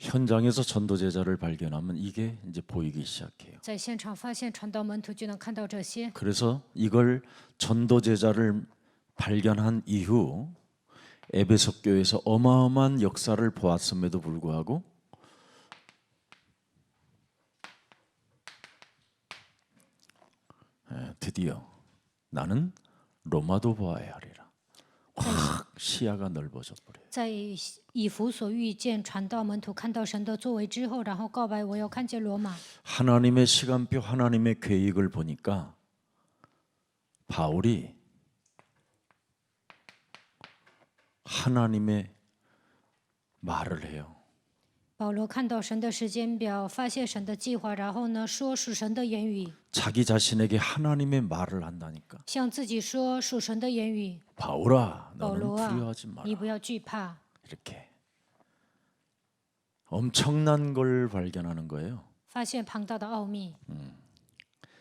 현장에서 전도 제자를 발견하면 이게 이제 보이기 시작해요. 在现场发现传道门徒，就能看到这些。 그래서 이걸 전도 제자를 발견한 이후 에베소 교회에서 어마어마한 역사를 보았음에도 불구하고 드디어 나는 로마도 보아야 하리라. 확 시야가 넓어져 버려요. 在以弗所遇见传道门徒，看到神的作为之后，然后告白我要看见罗马。 하나님의 시간표, 하나님의 계획을 보니까 바울이 하나님의 말을 해요. 保罗看到神的时间表，发现神的计划，然后呢说属神的言语， 자기 자신에게 하나님의 말을 한다니까. 向自己说属神的言语。 바울아, 保 너는 罗啊， 두려워하지 마라. 你不要惧怕。 이렇게 엄청난 걸 발견하는 거예요. 发现庞大的奥秘，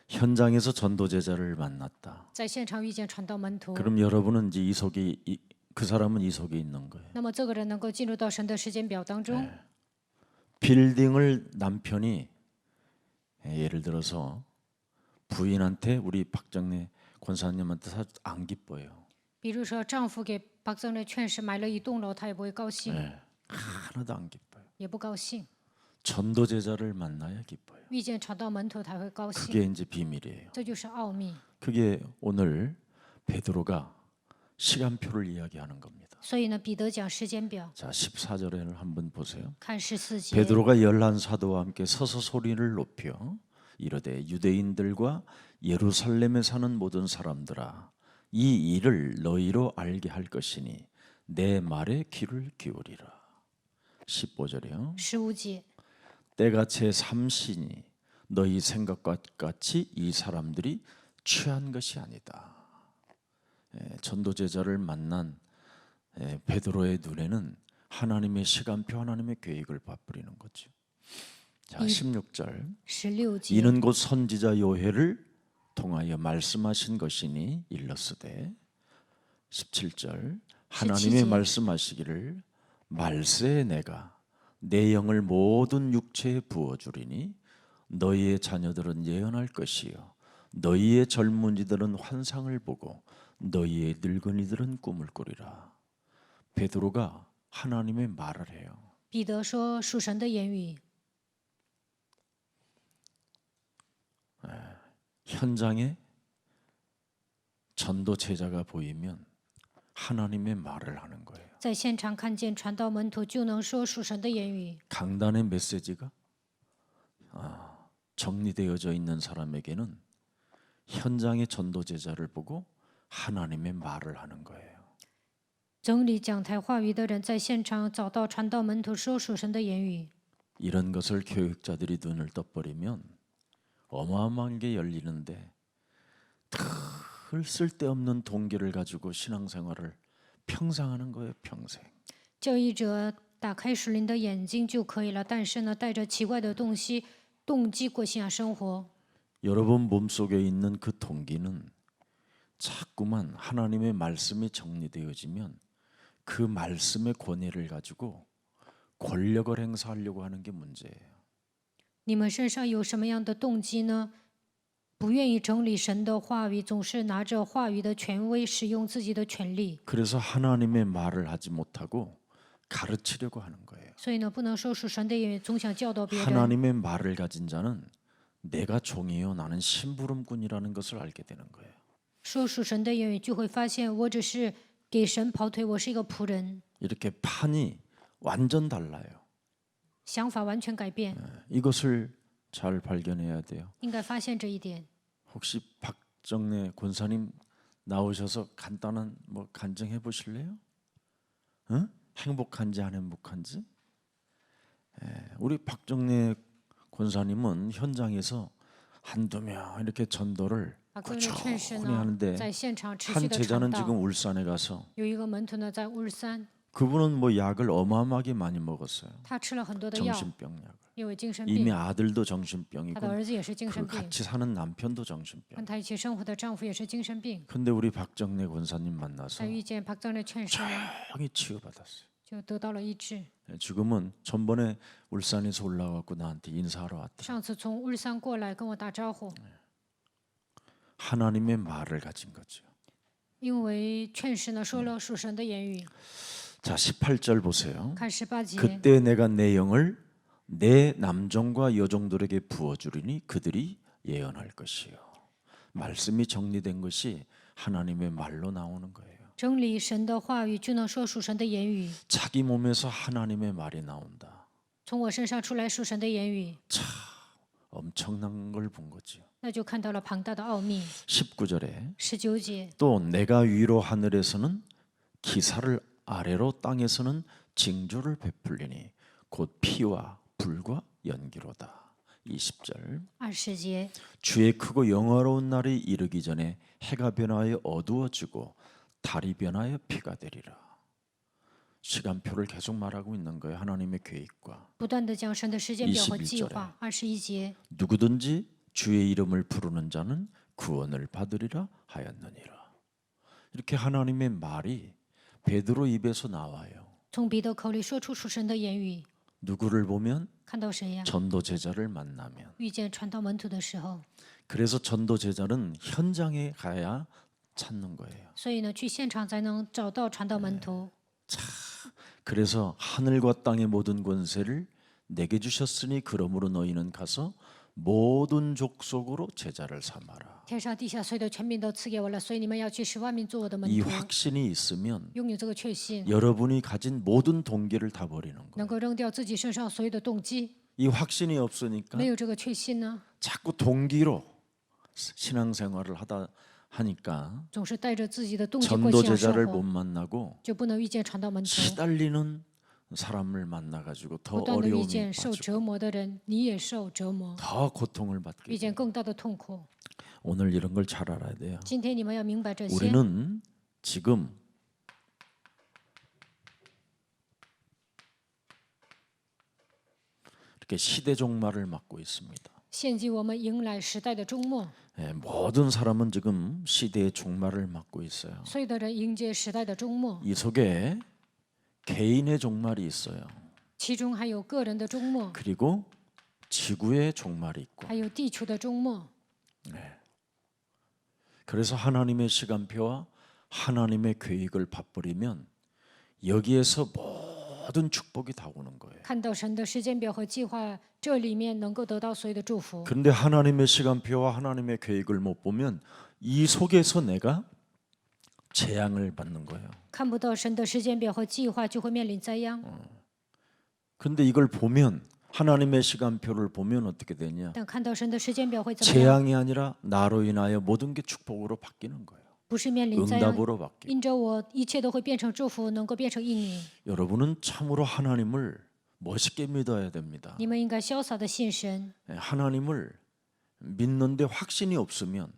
현장에서 전도 제자를 만났다. 在现场遇见传道门徒。 그럼 여러분은 이제 그 사람은 이 속에 있는 거예요. 那么这个人能够进入到神的时间表当中。 빌딩을 남편이 예를 들어서 부인한테 우리 박정래 권사님한테 안 기뻐요. 比如说，丈夫给박정래劝士买了一栋楼，他也不会高兴， 하나도 안 기뻐요. 也不高兴。 전도 제자를 만나야 기뻐요. 遇见传道门徒才会高兴， 그게 이제 비밀이에요. 这就是奥秘。 그게 오늘 베드로가 시간표를 이야기하는 겁니다. 所以呢，彼得讲时间表， 자, 14절을 한번 보세요. 看14节。 베드로가 열한 사도와 함께 서서 소리를 높여 이르되 유대인들과 예루살렘에 사는 모든 사람들아 이 일을 너희로 알게 할 것이니 내 말에 귀를 기울이라. 15절이요. 15节， 때가 제 삼시니 너희 생각과 같이 이 사람들이 취한 것이 아니다. 전도 제자를 만난 베드로의 눈에는 하나님의 시간표, 하나님의 계획을 맛보리는 거죠. 자, 16절. 16节， 이는 곧 선지자 요해를 통하여 말씀하신 것이니 일렀으되 17절. 하나님의 17절. 말씀하시기를 말세에 내가 내 영을 모든 육체에 부어주리니 너희의 자녀들은 예언할 것이요 너희의 젊은이들은 환상을 보고 너희의 늙은이들은 꿈을 꾸리라. 베드로가 하나님의 말을 해요. 彼得说属神的言语。 현장에 전도 제자가 보이면 하나님의 말을 하는 거예요. 在现场看见传道门徒，就能说属神的言语。 강단의 메시지가 정리되어져 있는 사람에게는 현장의 전도 제자를 보고 하나님의 말을 하는 거예요. 整理讲台话语的人，在现场找到传道门徒说属神的言语。 이런 것을 교육자들이 눈을 떠버리면 어마어마한 게 열리는데 늘 쓸데없는 동기를 가지고 신앙생활을 평생 하는 거예요. 평생. 教义者打开属灵的眼睛就可以了，但是呢，带着奇怪的动机过信仰生活。 여러분 몸속에 있는 그 동기는 자꾸만 하나님의 말씀이 정리되어지면 그 말씀의 권위를 가지고 권력을 행사하려고 하는 게 문제예요. 你们身上有什么样的动机呢？不愿意整理神的话语，总是拿着话语的权威，使用自己的权利。 그래서 하나님의 말을 하지 못하고 가르치려고 하는 거예요. 所以呢，不能说属神的言语，总想教导别人。 하나님의 말을 가진 자는 내가 종이요 나는 심부름꾼이라는 것을 알게 되는 거예요. 说属神的言语，就会发现我只是给神跑腿，我是一个仆人， 이렇게 판이 완전 달라요. 想法完全改变。 이것을 잘 발견해야 돼요. 应该发现这一点。 혹시 박정래 권사님 나오셔서 간단한 간증해 보실래요? 응? 행복한지 안 행복한지? 우리 박정래 권사님은 현장에서 한두 명 이렇게 전도를 把各位的劝士 꾸준히 呢， 하는데 在现场持续 한 的 제자는 传 지금 道。 울산에 가서 有一个门徒呢，在乌山， 그분은 약을 어마어마하게 많이 먹었어요. 他吃了很多的药， 정신병 약을. 因为精神 이미 病。 아들도 他的 정신병이고 儿子也是精 그 神病， 같이 사는 남편도 정신병. 跟他一起生活的丈夫也是精神病。 근데 우리 박정래 권사님 만나서 他遇见박정래劝士呢， 조용히 치유받았어요. 就得到了医治。 지금은 전번에 울산에서 올라가고 나한테 인사하러 왔다. 上次从日山过来跟我打招呼， 하나님의 말을 가진 거죠. 因为劝士呢说了属神的言语。 자, 18절 보세요. 看18节， 그때 내가 내 영을 내 남종과 여종들에게 부어주리니 그들이 예언할 것이요. 말씀이 정리된 것이 하나님의 말로 나오는 거예요. 整理神的话语，就能说属神的言语。 자기 몸에서 하나님의 말이 나온다. 从我身上出来属神的言语， 엄청난 걸 본 거죠. 那就看到了庞大的奥秘。 19절에 19节， 또 내가 위로 하늘에서는 기사를 아래로 땅에서는 징조를 베풀리니 곧 피와 불과 연기로다. 20절 20节， 주의 크고 영화로운 날이 이르기 전에 해가 변하여 어두워지고 달이 변하여 피가 되리라. 시간표를 계속 말하고 있는 거예요. 하나님의 계획과. 不断的讲神的时间表和计划。21节， 누구든지 주의 이름을 부르는 자는 구원을 받으리라 하였느니라. 이렇게 하나님의 말이 베드로 입에서 나와요. 从彼得口里说出属神的言语。 누구를 보면 看到谁呀？ 전도 제자를 만나면. 遇见传道门徒的时候， 그래서 전도 제자는 현장에 가야 찾는 거예요. 所以呢，去现场才能找到传道门徒。 그래서 하늘과 땅의 모든 권세를 내게 주셨으니 그러므로 너희는 가서 모든 족속으로 제자를 삼아라. 天上地下所有的权柄都赐给我了，所以你们要去使万民做我的门 이 徒。 확신이 있으면 拥有这个确信， 여러분이 가진 모든 동기를 다 버리는 能 거예요. 够扔掉自己身上所有的动机。 이 확신이 없으니까 没有这个确信呢， 자꾸 동기로 신앙생활을 하다 하니까 总是带着自己的动机过 전도 信仰 제자를 生 못 活， 만나고 就不能遇见传道门徒。 시달리는 사람을 만나가지고 더 不断的遇 어려움이 见受 빠지고 折磨的人，你也受折磨， 더 고통을 받게 遇见 돼요. 更大的痛苦。 오늘 이런 걸 잘 알아야 돼요. 今天你们要明白这些。 우리는 지금 이렇게 시대 종말을 맞고 있습니다. 现今我们迎来时代的终末， 예, 모든 사람은 지금 시대의 종말을 맞고 있어요. 所有的人迎接时代的终末， 이 속에 개인의 종말이 있어요. 其中还有个人的终末， 그리고 지구의 종말이 있고. 还有地球的终末。 그래서 하나님의 시간표와 하나님의 계획을 봐버리면 여기에서 모든 축복이 다 오는 거예요. 看到神的时间表和计划，这里面能够得到所有的祝福。 그런데 하나님의 시간표와 하나님의 계획을 못 보면 이 속에서 내가 재앙을 받는 거예요. 看不到神的时间表和计划，就会面临灾殃。 근데 이걸 보면 하나님의 시간표를 보면 어떻게 되냐? 但看到神的时间表会怎么样？ 재앙이 아니라 나로 인하여 모든 게 축복으로 바뀌는 거예요. 不是面临灾殃， 응답으로 바뀌고. 因着我一切都会变成祝福，能够变成应允。 여러분은 참으로 하나님을 멋있게 믿어야 됩니다. 你们应该潇洒的信神， 하나님을 믿는데 확신이 없으면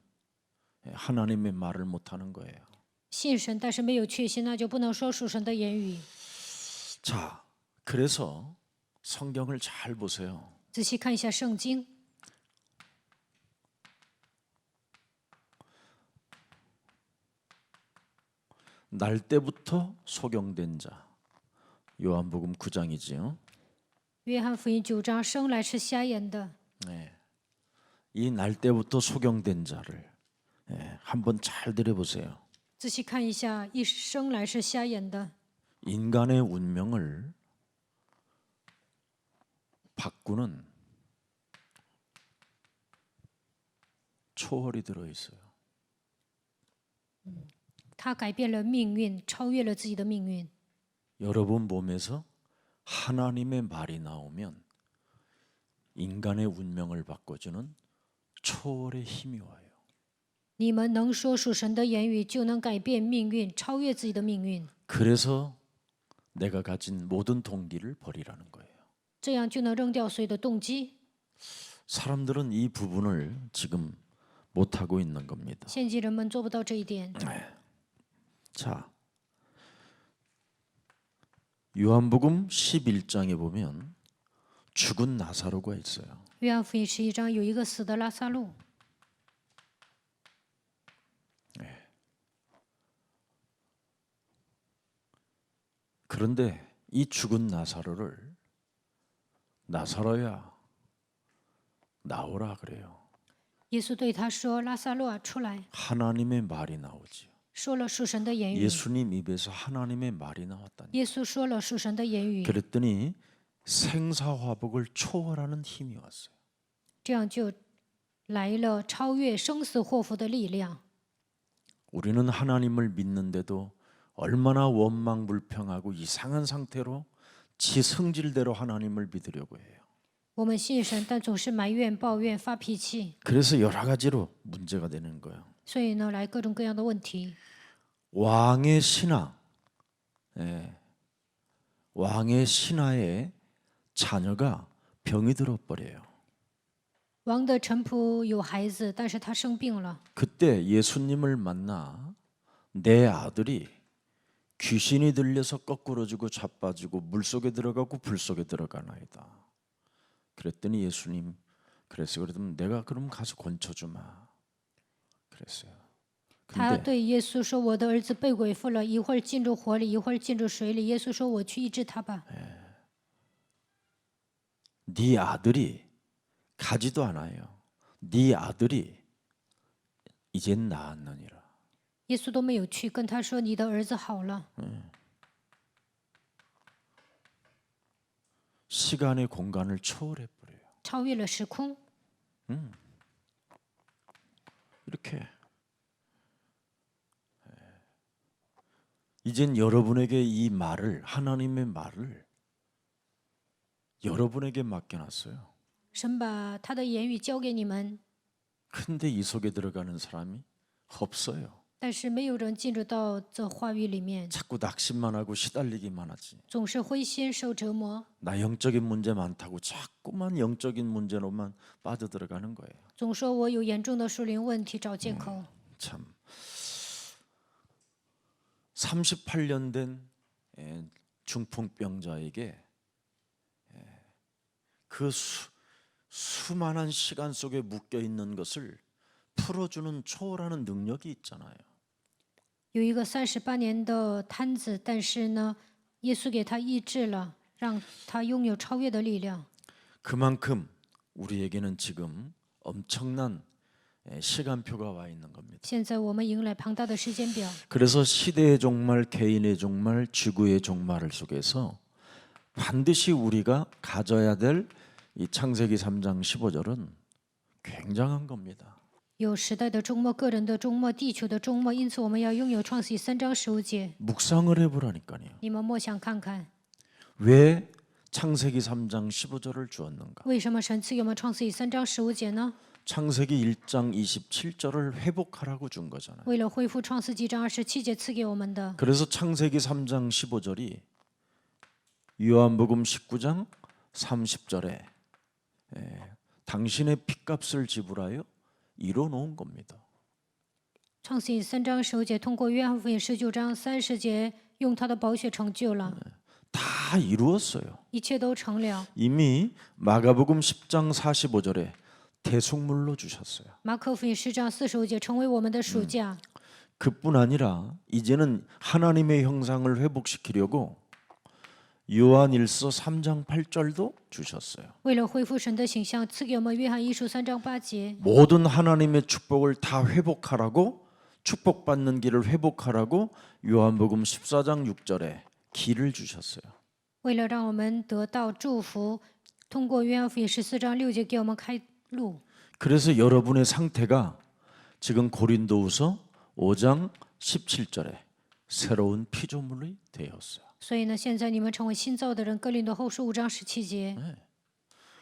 하나님의 말을 못 하는 거예요. 信神，但是没有确信，那就不能说属神的言语。 자, 그래서 성경을 잘 보세요. 仔细看一下圣经， 날 때부터 소경된 자. 요한복음 9장이지요. 约翰福音9章，生来是瞎眼的。 네. 이 날 때부터 소경된 자를 한번 잘 들여보세요. 仔细看一下，一生来是瞎眼的， 인간의 운명을 바꾸는 초월이 들어 있어요. 他改变了命运，超越了自己的命运。 여러분 몸에서 하나님의 말이 나오면 인간의 운명을 바꿔주는 초월의 힘이 와요. 你们能说属神的言语，就能改变命运，超越自己的命运。 그래서 내가 가진 모든 동기를 버리라는 거예요. 这样就能扔掉所有的动机。 사람들은 이 부분을 지금 못 하고 있는 겁니다. 现今人们做不到这一点。 자, 요한복음 11장에 보면 죽은 나사로가 있어요. 约翰福音11章有一个死的拉萨路， 그런데 이 죽은 나사로를 나사로야 나오라 그래요. 耶稣对他说：“拉萨路啊，出来。 하나님의 말이 나오지요. 说了属神的言语。 예수님 입에서 하나님의 말이 나왔다니. 耶稣说了属神的言语， 그랬더니 생사화복을 초월하는 힘이 왔어요. 这样就来了超越生死祸福的力量。 우리는 하나님을 믿는데도 얼마나 원망불평하고 이상한 상태로 지 성질대로 하나님을 믿으려고 해요. 我们信神，但总是埋怨、抱怨、发脾气， 그래서 여러 가지로 문제가 되는 거예요. 所以呢，来各种各样的问题。 왕의 신하, 왕의 신하의 자녀가 병이 들어버려요. 王的臣仆有孩子，但是他生病了。 그때 예수님을 만나 내 아들이 귀신이 들려서 거꾸러지고 자빠지고 물속에 들어가고 불속에 들어가나이다. 그랬더니 예수님 그랬어요. 그러면 내가 그럼 가서 건쳐주마. 그랬어요. 他 근데 对耶稣说：“我的儿子被鬼附了，一会儿进入火里，一会儿进入水里。”耶稣说：“我去医治他吧。 네 아들이 가지도 않아요. 네 아들이 이젠 나았느니라. 耶稣都没有去，跟他说：“你的儿子好了。 시간의 공간을 초월해 버려요. 超越了时空。 이렇게 이젠 여러분에게 이 말을 하나님의 말을 여러분에게 맡겨놨어요. 神把他的言语交给你们， 근데 이 속에 들어가는 사람이 없어요. 但是没有人进入到这话语里面， 자꾸 낙심만 하고 시달리기만 하지. 总是灰心受折磨， 나 영적인 문제 많다고 자꾸만 영적인 문제로만 빠져들어가는 거예요. 总说我有严重的属灵问题，找借口。 참 38년 된 중풍병자에게 그 수많은 시간 속에 묶여 있는 것을 풀어주는 초월하는 능력이 있잖아요. 有一个38年的瘫子，但是呢，耶稣给他医治了，让他拥有超越的力量。 그만큼 우리에게는 지금 엄청난 시간표가 와 있는 겁니다. 现在我们迎来庞大的时间表， 그래서 시대의 종말, 개인의 종말, 지구의 종말 속에서 반드시 우리가 가져야 될 이 창세기 3장 15절은 굉장한 겁니다. 有时代的终末、个人的终末、地球的终末，因此我们要拥有创世记3章15节。 묵상을 해보라니까요. 你们默想看看， 왜 창세기 3장 15절을 주었는가? 为什么神赐给我们创世记3章15节呢？ 창세기 1장 27절을 회복하라고 준 거잖아요. 为了恢复创世纪章27节赐给我们的。 그래서 창세기 3장 15절이 요한복음 19장 30절에 당신의 핏값을 지불하여 이뤄놓은 겁니다. 创世记3章15节，通过约翰福音19章30节，用他的宝血成就了， 다 이루었어요. 一切都成了。 이미 마가복음 10장 45절에 대속물로 주셨어요. 马可福音10章45节，成为我们的暑假。 그뿐 아니라 이제는 하나님의 형상을 회복시키려고 요한일서 3장 8절도 주셨어요. 为了恢复神的形象，赐给我们约翰一书3章8节， 모든 하나님의 축복을 다 회복하라고 축복받는 길을 회복하라고 요한복음 14장 6절에 길을 주셨어요. 为了让我们得到祝福，通过约翰福音14章6节给我们开路。 그래서 여러분의 상태가 지금 고린도후서 5장 17절에 새로운 피조물이 되었어요. 所以呢，现在你们成为新造的人，哥林多后书5章17节。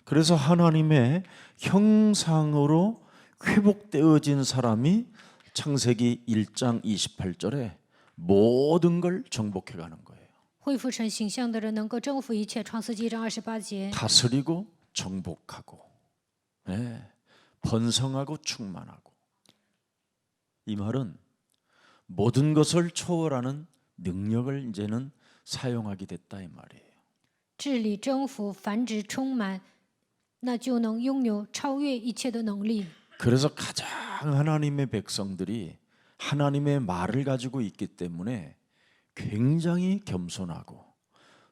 그래서 하나님의 형상으로 회복되어진 사람이 창세기 1장 28절에 모든 걸 정복해 가는 거예요. 恢复神形象的人能够征服一切，创世纪1章28节。 다스리고 정복하고 번성하고 충만하고. 이 말은 모든 것을 초월하는 능력을 이제는 사용하게 됐다 이 말이에요. 治理、征服、繁殖、充满，那就能拥有超越一切的能力。 그래서 가장 하나님의 백성들이 하나님의 말을 가지고 있기 때문에 굉장히 겸손하고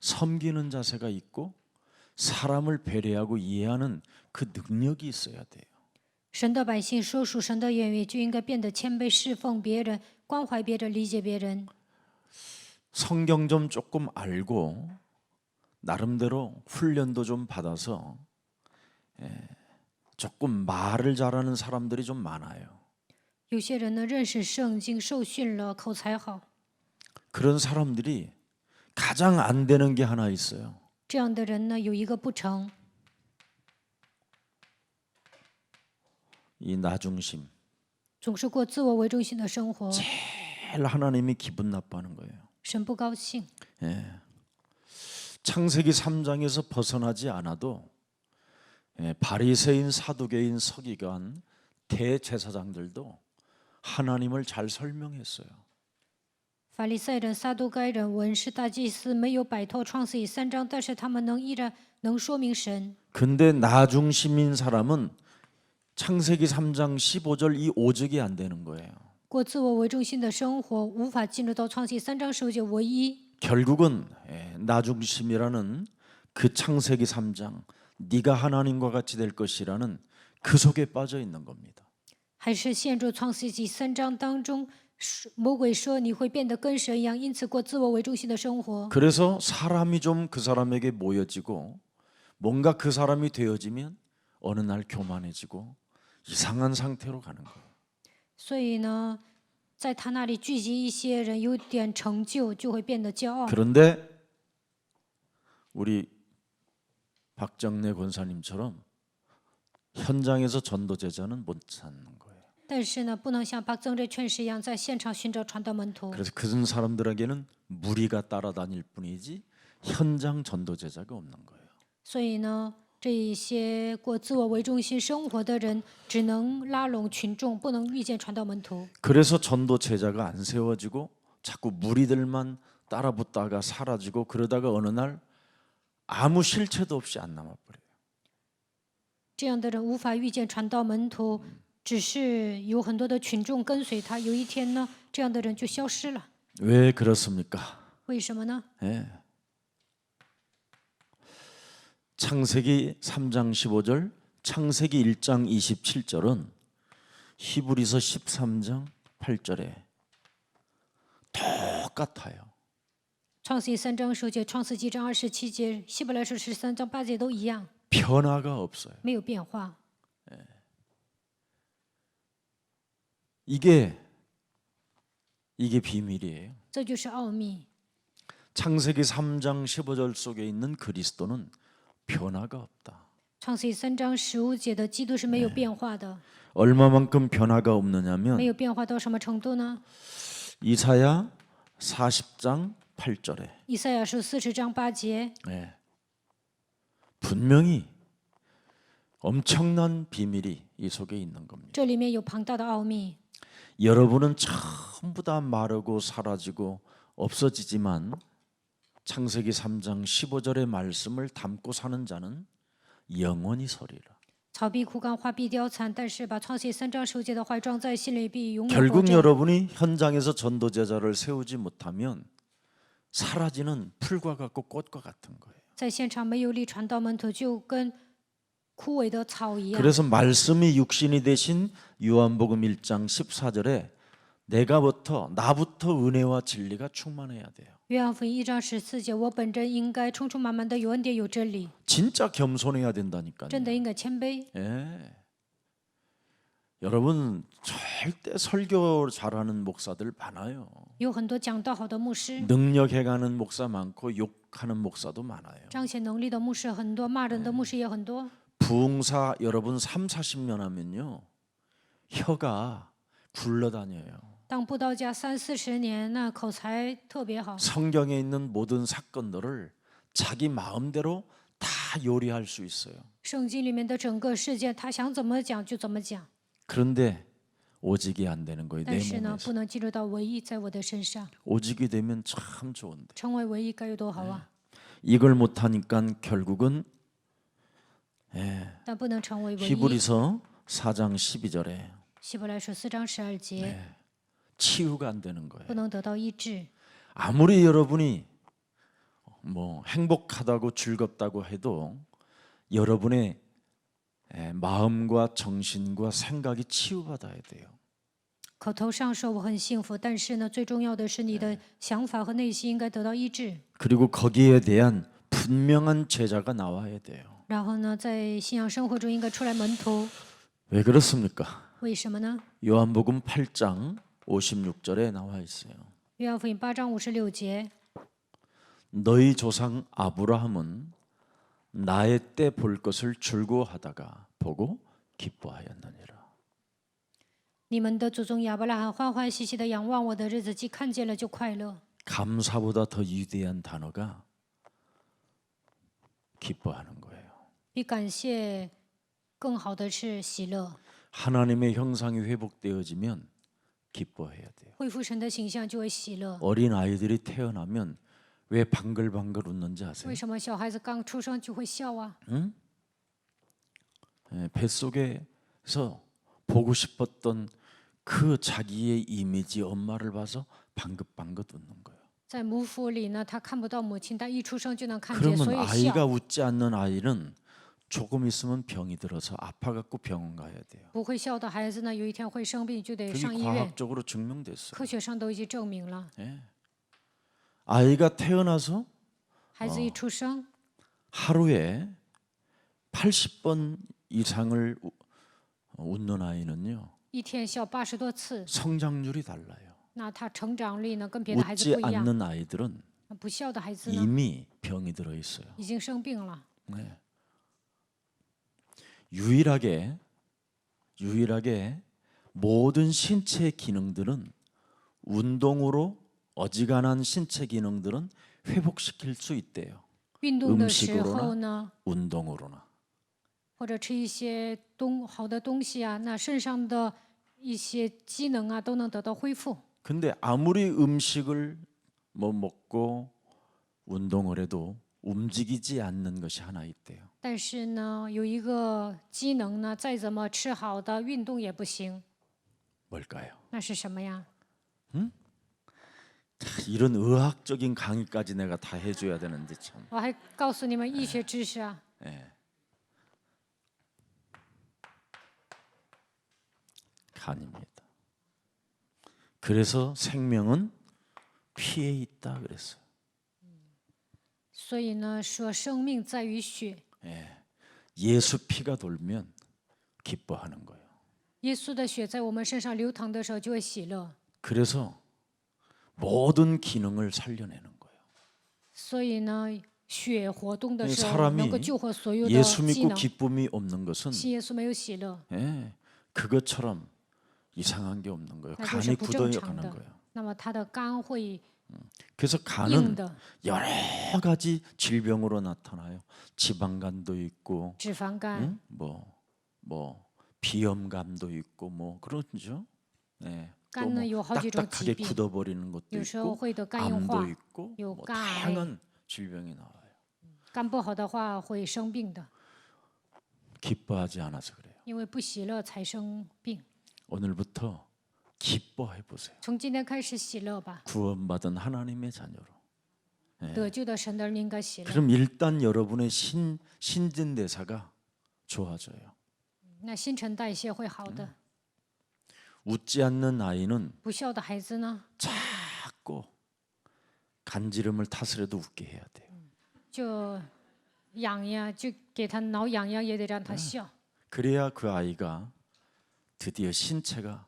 섬기는 자세가 있고 사람을 배려하고 이해하는 그 능력이 있어야 돼요. 神的百姓说属神的言语，就应该变得谦卑，侍奉别人，关怀别人，理解别人。 성경 좀 조금 알고 나름대로 훈련도 좀 받아서 조금 말을 잘하는 사람들이 좀 많아요. 有些人呢，认识圣经，受训了，口才好。 그런 사람들이 가장 안 되는 게 하나 있어요. 这样的人呢，有一个不成， 이 나중심. 总是过自我为中心的生活， 제일 하나님이 기분 나빠하는 거예요. 神不高兴。 창세기 3장에서 벗어나지 않아도 바리새인, 사두개인, 서기관, 대제사장들도 하나님을 잘 설명했어요. 法利赛人、撒都该人、文士、大祭司没有摆脱创世记3章，但是他们依然能说明神。 근데 나중심인 사람은 창세기 3장 15절 이 오직이 안 되는 거예요. 过自我为中心的生活，无法进入到创世记3章15节唯一。 결국은 나중심이라는 그 창세기 3장 네가 하나님과 같이 될 것이라는 그 속에 빠져 있는 겁니다. 还是陷入创世纪3章当中，魔鬼说你会变得跟神一样，因此过自我为中心的生活。 그래서 사람이 좀 그 사람에게 모여지고 뭔가 그 사람이 되어지면 어느 날 교만해지고 이상한 상태로 가는 거예요. 所以呢，在他那里聚集一些人，有点成就，就会变得骄傲。 그런데 우리 박정래 권사님처럼 현장에서 전도 제자는 못 찾는 거예요. 但是呢，不能像박정래劝士一样在现场寻找传道门徒。 그래서 그런 사람들에게는 무리가 따라다닐 뿐이지 현장 전도 제자가 없는 거예요. 所以呢，这一些过自我为中心生活的人，只能拉拢群众，不能遇见传道门徒。 그래서 전도 제자가 안 세워지고 자꾸 무리들만 따라붙다가 사라지고 그러다가 어느 날 아무 실체도 없이 안 남아버려요. 这样的人无法遇见传道门徒，只是有很多的群众跟随他。有一天呢，这样的人就消失了。 왜 그렇습니까? 为什么呢？ 창세기 3장 15절, 창세기 1장 27절은 히브리서 13장 8절에 똑같아요. 创世记3章10节、创世纪章27节、希伯来书13章8节都一样， 변화가 없어요. 没有变化。 이게 비밀이에요. 这就是奥秘。 창세기 3장 15절 속에 있는 그리스도는 변화가 없다. 创世记3章15节的基督是没有变化的， 얼마만큼 변화가 없느냐면 没有变化到什么程度呢？ 이사야 40장 8절에 以赛亚书40章8节， 분명히 엄청난 비밀이 이 속에 있는 겁니다. 这里面有庞大的奥秘。 여러분은 전부 다 마르고 사라지고 없어지지만 창세기 3장 15절의 말씀을 담고 사는 자는 영원히 서리라. 草必枯干，花必凋残，但是把创世记3章15节的话装在心里，必永远活 결국 着。 여러분이 현장에서 전도 제자를 세우지 못하면 사라지는 풀과 같고 꽃과 같은 거예요. 在现场没有力传道门徒，就跟枯萎的草一样。 그래서 말씀이 육신이 되신 요한복음 1장 14절에 나부터 은혜와 진리가 충만해야 돼요. 约翰福音1章14节，我本真应该充充满满的有恩典有真理， 진짜 겸손해야 된다니까요. 真的应该谦卑。 여러분 절대 설교 잘하는 목사들 많아요. 有很多讲道好的牧师， 능력해가는 목사 많고 욕하는 목사도 많아요. 彰显能力的牧师很多，骂人的牧师也很多。 부흥사 여러분 3, 40년 하면요. 혀가 굴러다녀요. 当布道家30-40年，那口才特别好， 성경에 있는 모든 사건들을 자기 마음대로 다 요리할 수 있어요. 圣经里面的整个事件，他想怎么讲就怎么讲。 그런데 오직이 안 되는 거예요. 但 내 是呢， 몸에서. 不能进入到唯一在我的身上， 오직이 되면 참 좋은데 成为唯一该有多好啊！ 이걸 못하니까 결국은 但不能成为唯一。 히브리서 4장 12절에 希伯来书4章12节， 치유가 안 되는 거예요. 不能得到医治。 아무리 여러분이 뭐 행복하다고 즐겁다고 해도 여러분의 마음과 정신과 생각이 치유받아야 돼요. 口头上说我很幸福，但是呢，最重要的是你的想法和内心应该得到医治。 그리고 거기에 대한 분명한 제자가 나와야 돼요. 然后呢，在信仰生活中应该出来门徒。 왜 그렇습니까? 为什么呢？ 요한복음 8장 56절에 나와 있어요. 约翰福音8章56节， 너희 조상 아브라함은 나의 때 볼 것을 즐거워하다가 보고 기뻐하였느니라. 你们的祖宗亚伯拉罕欢欢喜喜的仰望我的日子，既看见了就快乐。 감사보다 더 위대한 단어가 기뻐하는 거예요. 比感谢更好的是喜乐。 하나님의 형상이 회복되어지면 기뻐해야 돼요. 恢复神的形象就会喜乐。 어린 아이들이 태어나면 왜 방글방글 웃는지 아세요? 为什么小孩子刚出生就会笑啊？ 뱃속에서 보고 싶었던 그 자기의 이미지 엄마를 봐서 방긋방긋 웃는 거예요. 在母腹里呢，他看不到母亲，但一出生就能看见，所 그러면 以 아이가 笑。 웃지 않는 아이는 조금 있으면 병이 들어서 아파갖고 병원 가야 돼요. 不会笑的孩子呢，有一天会生病，就得 그게 上医院。 과학적으로 증명됐어요. 科学上都已经证明了， 예. 아이가 태어나서 孩子一出生， 하루에 80번 이상을 웃는 아이는요 一天笑80多次， 성장률이 달라요. 那他成长率呢跟别的孩子 웃지 不一样。 않는 아이들은 不笑的孩子呢， 이미 병이 들어 있어요. 已经生病了。 네. 유일하게 모든 신체 기능들은 운동으로 어지간한 신체 기능들은 회복시킬 수 있대요. 运动的时候呢， 운동으로나. 或者吃一些好的东西啊，那肾上的一些机能啊都能得到恢复。 근데 아무리 음식을 뭐 먹고 운동을 해도 움직이지 않는 것이 하나 있대요. 但是呢，有一个机能呢，再怎么吃好的，运动也不行。 뭘까요? 那是什么呀？ 이런 의학적인 강의까지 내가 다 해줘야 되는데 참. 我还告诉你们医学知识啊。 예. 간입니다. 그래서 생명은 피에 있다 그랬어요. 所以呢，说生命在于血。 예. 예수 피가 돌면 기뻐하는 거예요. 耶稣的血在我们身上流淌的时候，就会喜乐。 그래서 모든 기능을 살려내는 거예요. 所以呢，血活动的时候， 사람이 能够救活所有的 예수 机 믿고 能。 기쁨이 없는 것은 信耶稣没有喜乐， 예, 그것처럼 이상한 게 없는 거예요. 那就是 간이 不正 굳어가는 常的 거예요. 。那么他的肝会 그래서 硬 간은 的， 여러 가지 질병으로 나타나요. 지방간도 있고, 脂肪肝， 응? 뭐 비염감도 있고, 뭐 그렇죠. 네. 또 肝 뭐 呢有好几种疾 딱딱하게 病， 굳어버리는 것도 有时候 있고, 会得肝硬化 암도 ， 있고, 요 뭐 간癌。 다양한 질병이 나와요. 肝不好的话会生病的， 기뻐하지 않아서 그래요. 因为不喜乐才生病。 오늘부터 기뻐해 보세요. 从今天开始喜乐吧， 구원받은 하나님의 자녀로. 得救的神的人应该喜乐。 그럼 일단 여러분의 신진대사가 좋아져요. 那新陈代谢会好的。 웃지 않는 아이는 不孝的孩子呢， 자꾸 간지럼을 탓으라도 웃게 해야 돼요. 就痒呀，就给他挠痒痒，也得让他笑。 그래야 그 아이가 드디어 신체가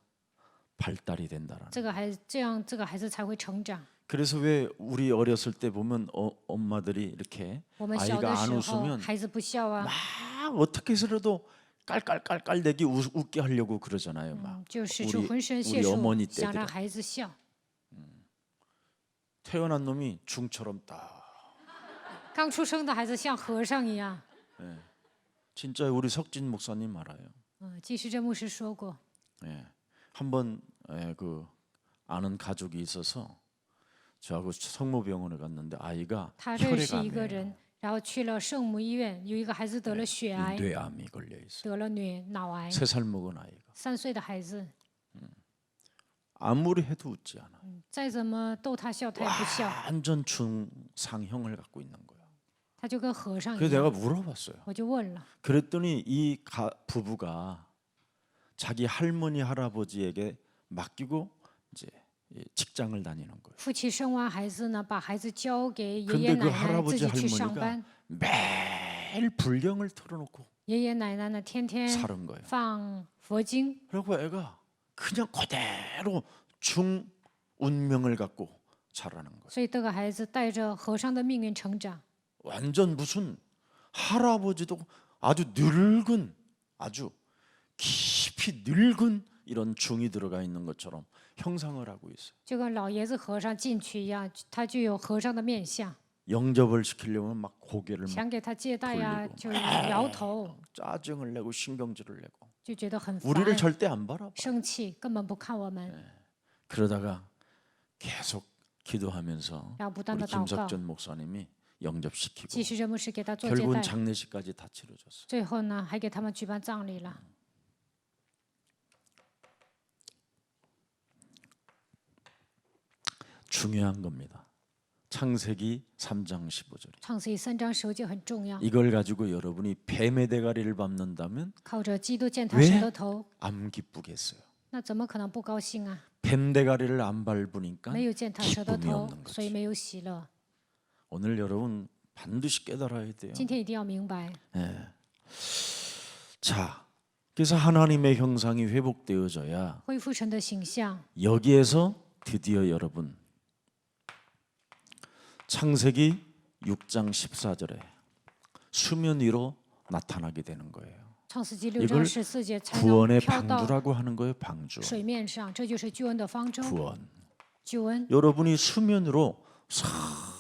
발달이 된다라는. 这个孩子这样，这个孩子才会成长。 그래서 왜 우리 어렸을 때 보면 엄마들이 이렇게 我们小的 아이가 안 时候， 웃으면 孩子不笑啊， 막 어떻게 해서라도 깔깔깔깔대기 웃게 하려고 그러잖아요. 막 就使出浑身解 우리 数 어머니 ，想让 때들 孩子笑。 태어난 놈이 중처럼 딱. 刚出生的孩子像和尚一样。 진짜 우리 석진 목사님 알아요. 季世珍牧师说过， 예. 한번 그 아는 가족이 있어서 저하고 성모병원에 갔는데 아이가 他认识一个 혈액암이에요. 人，然后去了圣母医院，有一个孩子得了血癌， 뇌암이 걸려 있어요. 得了脑癌， 3살 먹은 아이가 3岁的孩子， 아무리 해도 웃지 않아. 再怎么逗他笑，他也不笑， 완전 중상형을 갖고 있는 거야. 他就跟和尚一 그래서 样。 내가 물어봤어요. 我就问了， 그랬더니 이 부부가 자기 할머니 할아버지에게 맡기고 이제 직장을 다니는 거예요. 夫妻生完孩子呢，把孩子交给爷 근데 爷 그 奶奶，自 할아버지 己去上 할머니가 班。 매일 불경을 틀어놓고 爷爷奶奶呢，天天 사는 거예요. 放佛经， 그리고 애가 그냥 그대로 중운명을 갖고 자라는 거예요. 所以这个孩子带着和尚的命运成长。 완전 무슨 할아버지도 아주 늙은 아주 깊이 늙은 이런 중이 들어가 있는 것처럼 형상을 하고 있어요. 就跟老爷子和尚进去一样，他就有和尚的面相。 영접을 시키려면 막 고개를 막 想给他借贷呀， 돌리고 就摇头， 짜증을 내고 신경질을 내고 就觉得很 우리를 烦， 절대 안 바라봐. 生气，根本不看我们， 그러다가 계속 기도하면서 然后不断 우리 的祷告。 김석전 목사님이 영접시키고 继续任牧师给他做接 결국은 待， 장례식까지 다 치러졌어요. 最后呢，还给他们举办葬礼了。 중요한 겁니다. 창세기 3장 15절. 创世记3章15节很重要， 이걸 가지고 여러분이 뱀의 대가리를 밟는다면 靠着基督践踏 왜 神的头， 안 기쁘겠어요. 那怎么可能不高兴啊？ 뱀 대가리를 안 밟으니까 没有践踏蛇的 기쁨이 头 없는 ，所以 거지. 没有喜乐。 오늘 여러분 반드시 깨달아야 돼요. 今天一定要明白， 자, 그래서 하나님의 형상이 회복되어져야 恢复神的形象。 여기에서 드디어 여러분 창세기 6장 14절에 수면 위로 나타나게 되는 거예요. 创世纪6 이걸 章14节才能 구원의 飘到 방주라고 하는 거예요. 방주. 水面上，这就是救恩的方舟。 구원. 救恩， 여러분이 수면으로 싹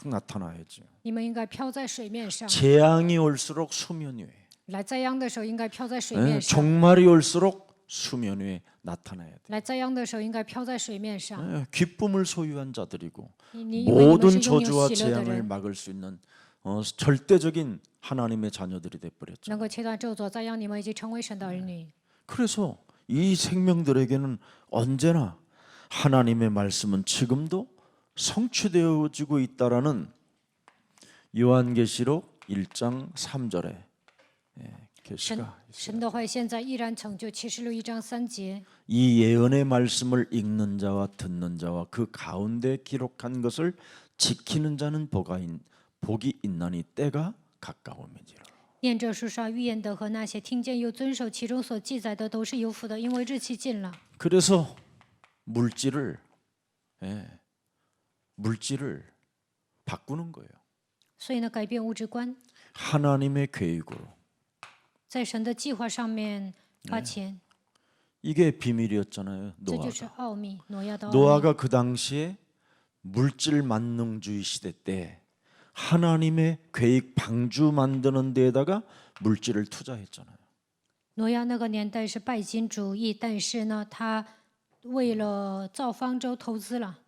나타나야죠. 你们应该飘在水面上。 재앙이 올수록 수면 위에, 来灾殃的时候，应该飘在水 예, 面上； 종말이 올수록 수면 위에 나타나야 돼. 来灾殃的时候，应该飘在水面上。 예, 기쁨을 소유한 자들이고 你以为你们 모든 是拥有 저주와 喜乐的 재앙을 人， 막을 수 있는 절대적인 하나님의 자녀들이 돼버렸죠. 能够切断咒诅、灾殃你们，已经成为神的儿女。 그래서 이 생명들에게는 언제나 하나님의 말씀은 지금도 성취되어지고 있다라는 요한계시록 1장 3절에 계시가 神的话现在依然成就。启示录1章3节， 이 예언의 말씀을 읽는 자와 듣는 자와 그 가운데 기록한 것을 지키는 자는 복이 있나니 때가 가까움이니라. 念这书上预言的和那些听见又遵守其中所记载的，都是有福的，因为日期近了。 그래서 물질을 바꾸는 거예요. 所以呢，改变物质观， 하나님의 계획으로. 在神的计划上面花钱， 이게 비밀이었잖아요. 这就是 노아가. 奥秘，挪亚的奥秘。 노아가 그 당시에 물질 만능주의 시대 때 하나님의 계획 방주 만드는 데에다가 물질을 투자했잖아요. 挪亚那个年代是拜金主义，但是呢，他为了造方舟投资了，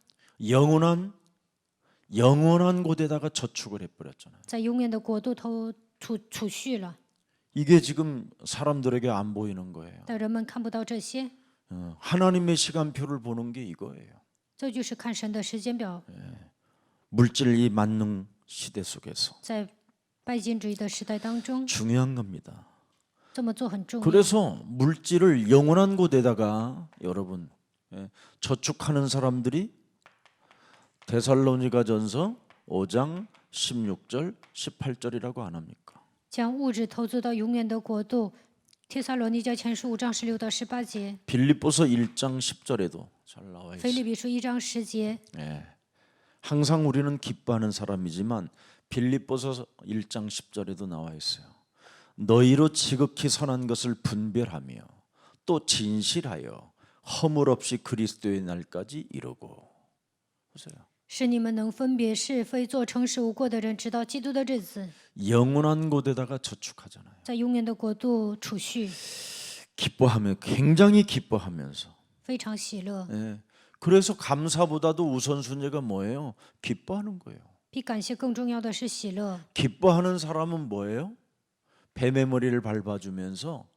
영원한 곳에다가 저축을 해버렸잖아요. 在永远的国度储蓄了， 이게 지금 사람들에게 안 보이는 거예요. 但人们看不到这些， 하나님의 시간표를 보는 게 이거예요. 这就是看神的时间表。 물질 이 만능 시대 속에서 在拜金主义的时代当中， 중요한 겁니다. 这么做很重要。 그래서 물질을 영원한 곳에다가 여러분 저축하는 사람들이 데살로니가전서 5장 16절 18절이라고 안 합니까? 将物质投资到永远的国度。帖撒罗尼迦前书5章16到18节， 빌립보서 1장 10절에도 잘 나와 腓 있어요. 立比书1章10节， 항상 우리는 기뻐하는 사람이지만 빌립보서 1장 10절에도 나와 있어요. 너희로 지극히 선한 것을 분별하며 또 진실하여 허물 없이 그리스도의 날까지 이루고. 보세요. 使你们能分别是非，做诚实无过的人，直到基督的日子， 영원한 곳에다가 저축하잖아요. 在永远的国度储蓄， 기뻐하며 굉장히 기뻐하면서. 非常喜乐。 그래서 감사보다도 우선순위가 뭐예요? 기뻐하는 거예요. 比感谢更重要的是喜乐。 기뻐하는 사람은 뭐예요? 뱀의 머리를 밟아주면서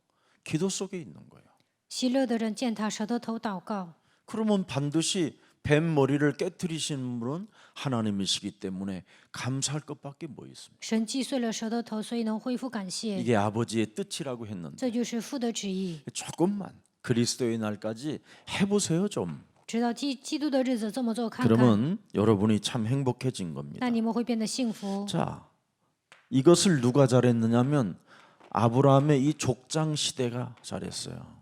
기도 속에 있는 거예요. 喜乐的人践踏蛇的头祷告， 그러면 반드시 뱀 머리를 깨뜨리시는 분은 하나님이시기 때문에 감사할 것밖에 뭐 있습니까? 神击碎了蛇的头，所以能恢复感谢， 이게 아버지의 뜻이라고 这 했는데 就是父的旨意。 조금만 그리스도의 날까지 해보세요 좀. 直到基督的日子这么做看看， 그러면 여러분이 참 행복해진 겁니다. 那你们会变得幸福。 자, 이것을 누가 잘했느냐면 아브라함의 이 족장 시대가 잘했어요.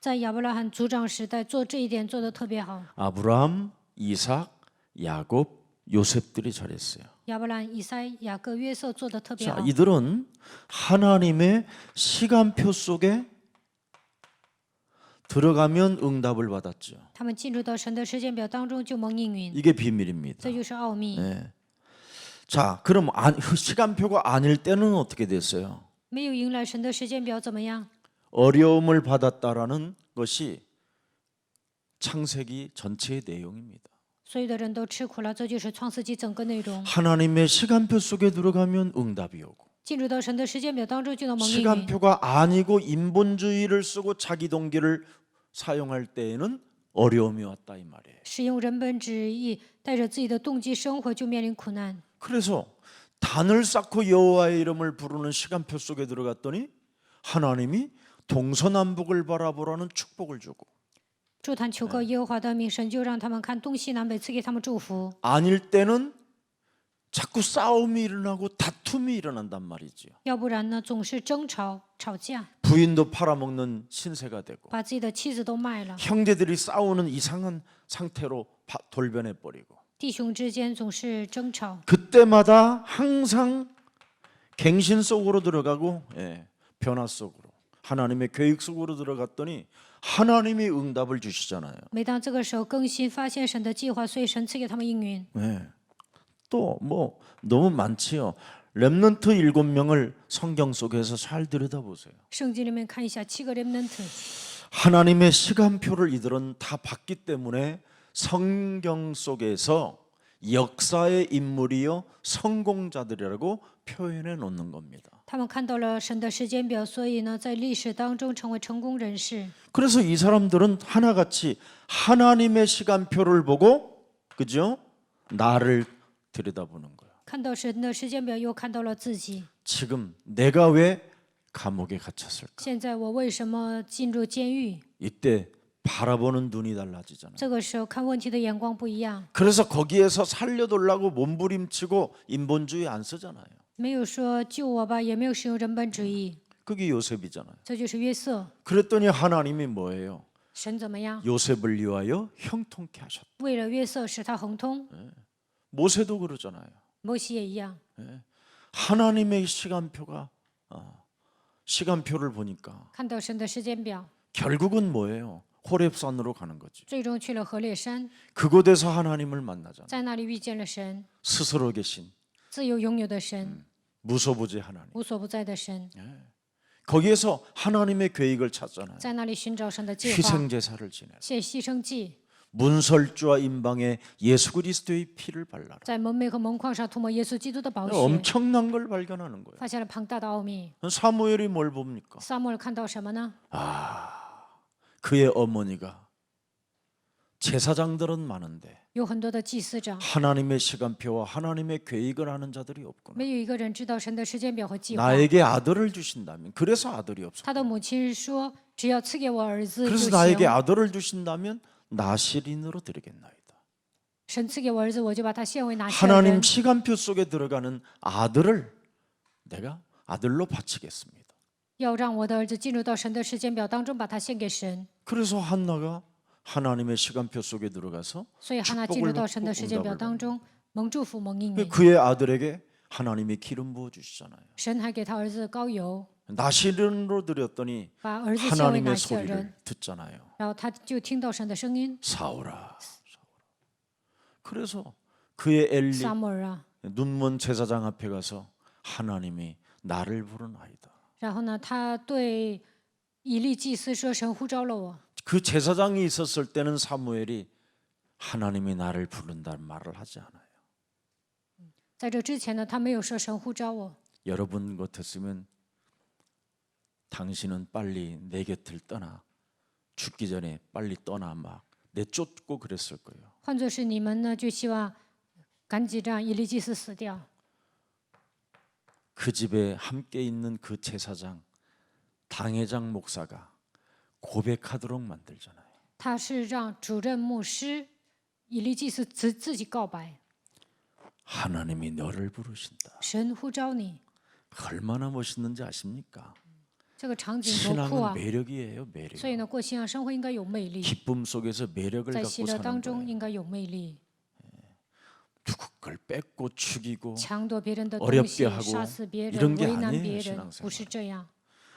在亚伯拉罕族长时代做这一点做得特别好。 아브라함, 이삭, 야곱, 요셉들이 잘했어요. 亚伯兰、以赛、雅各、约瑟做得特别 자, 好。 이들은 하나님의 시간표 속에 들어가면 응답을 받았죠. 他们进入到神的时间表当中就蒙应允， 이게 비밀입니다. 这就是奥秘。 네. 자, 그럼 시간표가 아닐 때는 어떻게 됐어요? 没有迎来神的时间表怎么样？ 어려움을 받았다라는 것이 창세기 전체의 내용입니다. 所有的人都吃苦了，这就是创世纪整个内容。 하나님의 시간표 속에 들어가면 응답이 오고 进入到神的时间表当中就能蒙应允。 시간표가 아니고 인본주의를 쓰고 자기 동기를 사용할 때에는 어려움이 왔다 이 말이에요. 使用人本旨意，带着自己的动机生活，就面临苦难。 그래서 단을 쌓고 여호와의 이름을 부르는 시간표 속에 들어갔더니 하나님이 동서남북을 바라보라는 축복을 주고 祝坛求告耶和华的名，神就让他们看东西南北，赐给他们祝福。 아닐 때는 자꾸 싸움이 일어나고 다툼이 일어난단 말이지요. 要不然呢，总是争吵、吵架， 부인도 팔아먹는 신세가 되고 把自己的妻子都卖了。 형제들이 싸우는 이상한 상태로 돌변해 버리고 弟兄之间总是争吵， 그때마다 항상 갱신 속으로 들어가고 변화 속으로 하나님의 계획 속으로 들어갔더니 하나님이 응답을 주시잖아요. 每当这个时候更新，发现神的计划，所以神赐给他们应允。 또 뭐 너무 많지요. 렘넌트 7명을 성경 속에서 잘 들여다보세요. 圣经里面看一下7个 remnant， 하나님의 시간표를 이들은 다 봤기 때문에 성경 속에서 역사의 인물이요 성공자들이라고 표현해 놓는 겁니다. 他们看到了神的时间表，所以呢，在历史当中成为成功人士。 그래서 이 사람들은 하나같이 하나님의 시간표를 보고 그죠? 나를 들여다보는 거예요. 看到神的时间表，又看到了自己。 지금 내가 왜 감옥에 갇혔을까? 现在我为什么进入监狱？ 이때 바라보는 눈이 달라지잖아요. 这个时候看问题的眼光不一样， 그래서 거기에서 살려달라고 몸부림치고 인본주의 안 쓰잖아요. 没有说救我吧，也没有使用人本主义， 그게 요셉이잖아요. 这就是约瑟。 그랬더니 하나님이 뭐예요? 神怎么样？ 요셉을 위하여 형통케 하셨다. 为了约瑟使他亨通， 모세도 그러잖아요. 摩西也一样。 하나님의 시간표를 보니까 看到神的时间表， 결국은 뭐예요? 호렙산으로 가는 거지. 最终去了河烈山， 그곳에서 하나님을 만나잖아요. 在那里遇见了神， 스스로 계신 自由拥有的神， 무소부재 하나님. 无所不在的神， 거기에서 하나님의 계획을 찾잖아요. 在那里寻找神的计划， 희생제사를 지내. 献牺牲祭， 문설주와 임방에 예수 그리스도의 피를 발라라. 在门楣和门框上涂抹耶稣基督的宝血， 엄청난 걸 발견하는 거예요. 发现了庞大的奥秘。 사무엘이 뭘 봅니까? 撒母耳看到什么呢？ 그의 어머니가 제사장들은 많은데 有很多的祭司长， 하나님의 시간표와 하나님의 계획을 아는 자들이 없구나. 没有一个人知道神的时间表和计划。 나에게 아들을 주신다면 그래서 아들이 없어. 他的母亲说：“只要赐给我儿子就 그래서 나에게 行。 아들을 주신다면 나실인으로 드리겠나이다. 神赐给我儿子，我就把他献为拿西尔 하나님 人。 시간표 속에 들어가는 아들을 내가 아들로 바치겠습니다. 要让我的儿子进入到神的时间表当中，把他献给神。 그래서 한나가 하나님의 시간표 속에 들어가서 所以哈娜进入到神的时间表当中，蒙祝福，蒙应允。 그의 아들에게 하나님이 기름 부어 주시잖아요. 神还给他儿子膏油， 나실인으로 드렸더니 把儿子献为拿 하나님의 西尔 소리를 人， 듣잖아요. 然后他就听到神的声音 사오라. 그래서 그의 엘리 撒母耳啊， 눈먼 제사장 앞에 가서 하나님이 나를 부르나이다. 然后呢，他对以利祭司说：“神呼召了我。 그 제사장이 있었을 때는 사무엘이 하나님이 나를 부른다는 말을 하지 않아요. ”在这之前呢，他没有说神呼召我。 여러분 같았으면 당신은 빨리 내 곁을 떠나 죽기 전에 빨리 떠나 막 내쫓고 그랬을 거예요. 换作是你们呢，就希望赶紧让以利祭司死掉。 그 집에 함께 있는 그 제사장 당회장 목사가 고백하도록 만들잖아요. 他是让主任牧师以利祭司自己告白， 하나님이 너를 부르신다. 神呼召你。 얼마나 멋있는지 아십니까? 这个场景多酷 신앙은 啊！ 매력이에요, 매력. 所以呢，过信仰生活应该有魅力， 기쁨 속에서 매력을 在 갖고 喜乐 사는 当中 거예요. 应该有魅力， 누구 걸 뺏고 죽이고 抢夺别人的东 어렵게 西， 하고 杀死别 이런 人， 게 为难 아니에요, 别人， 신앙생활. 不是这样。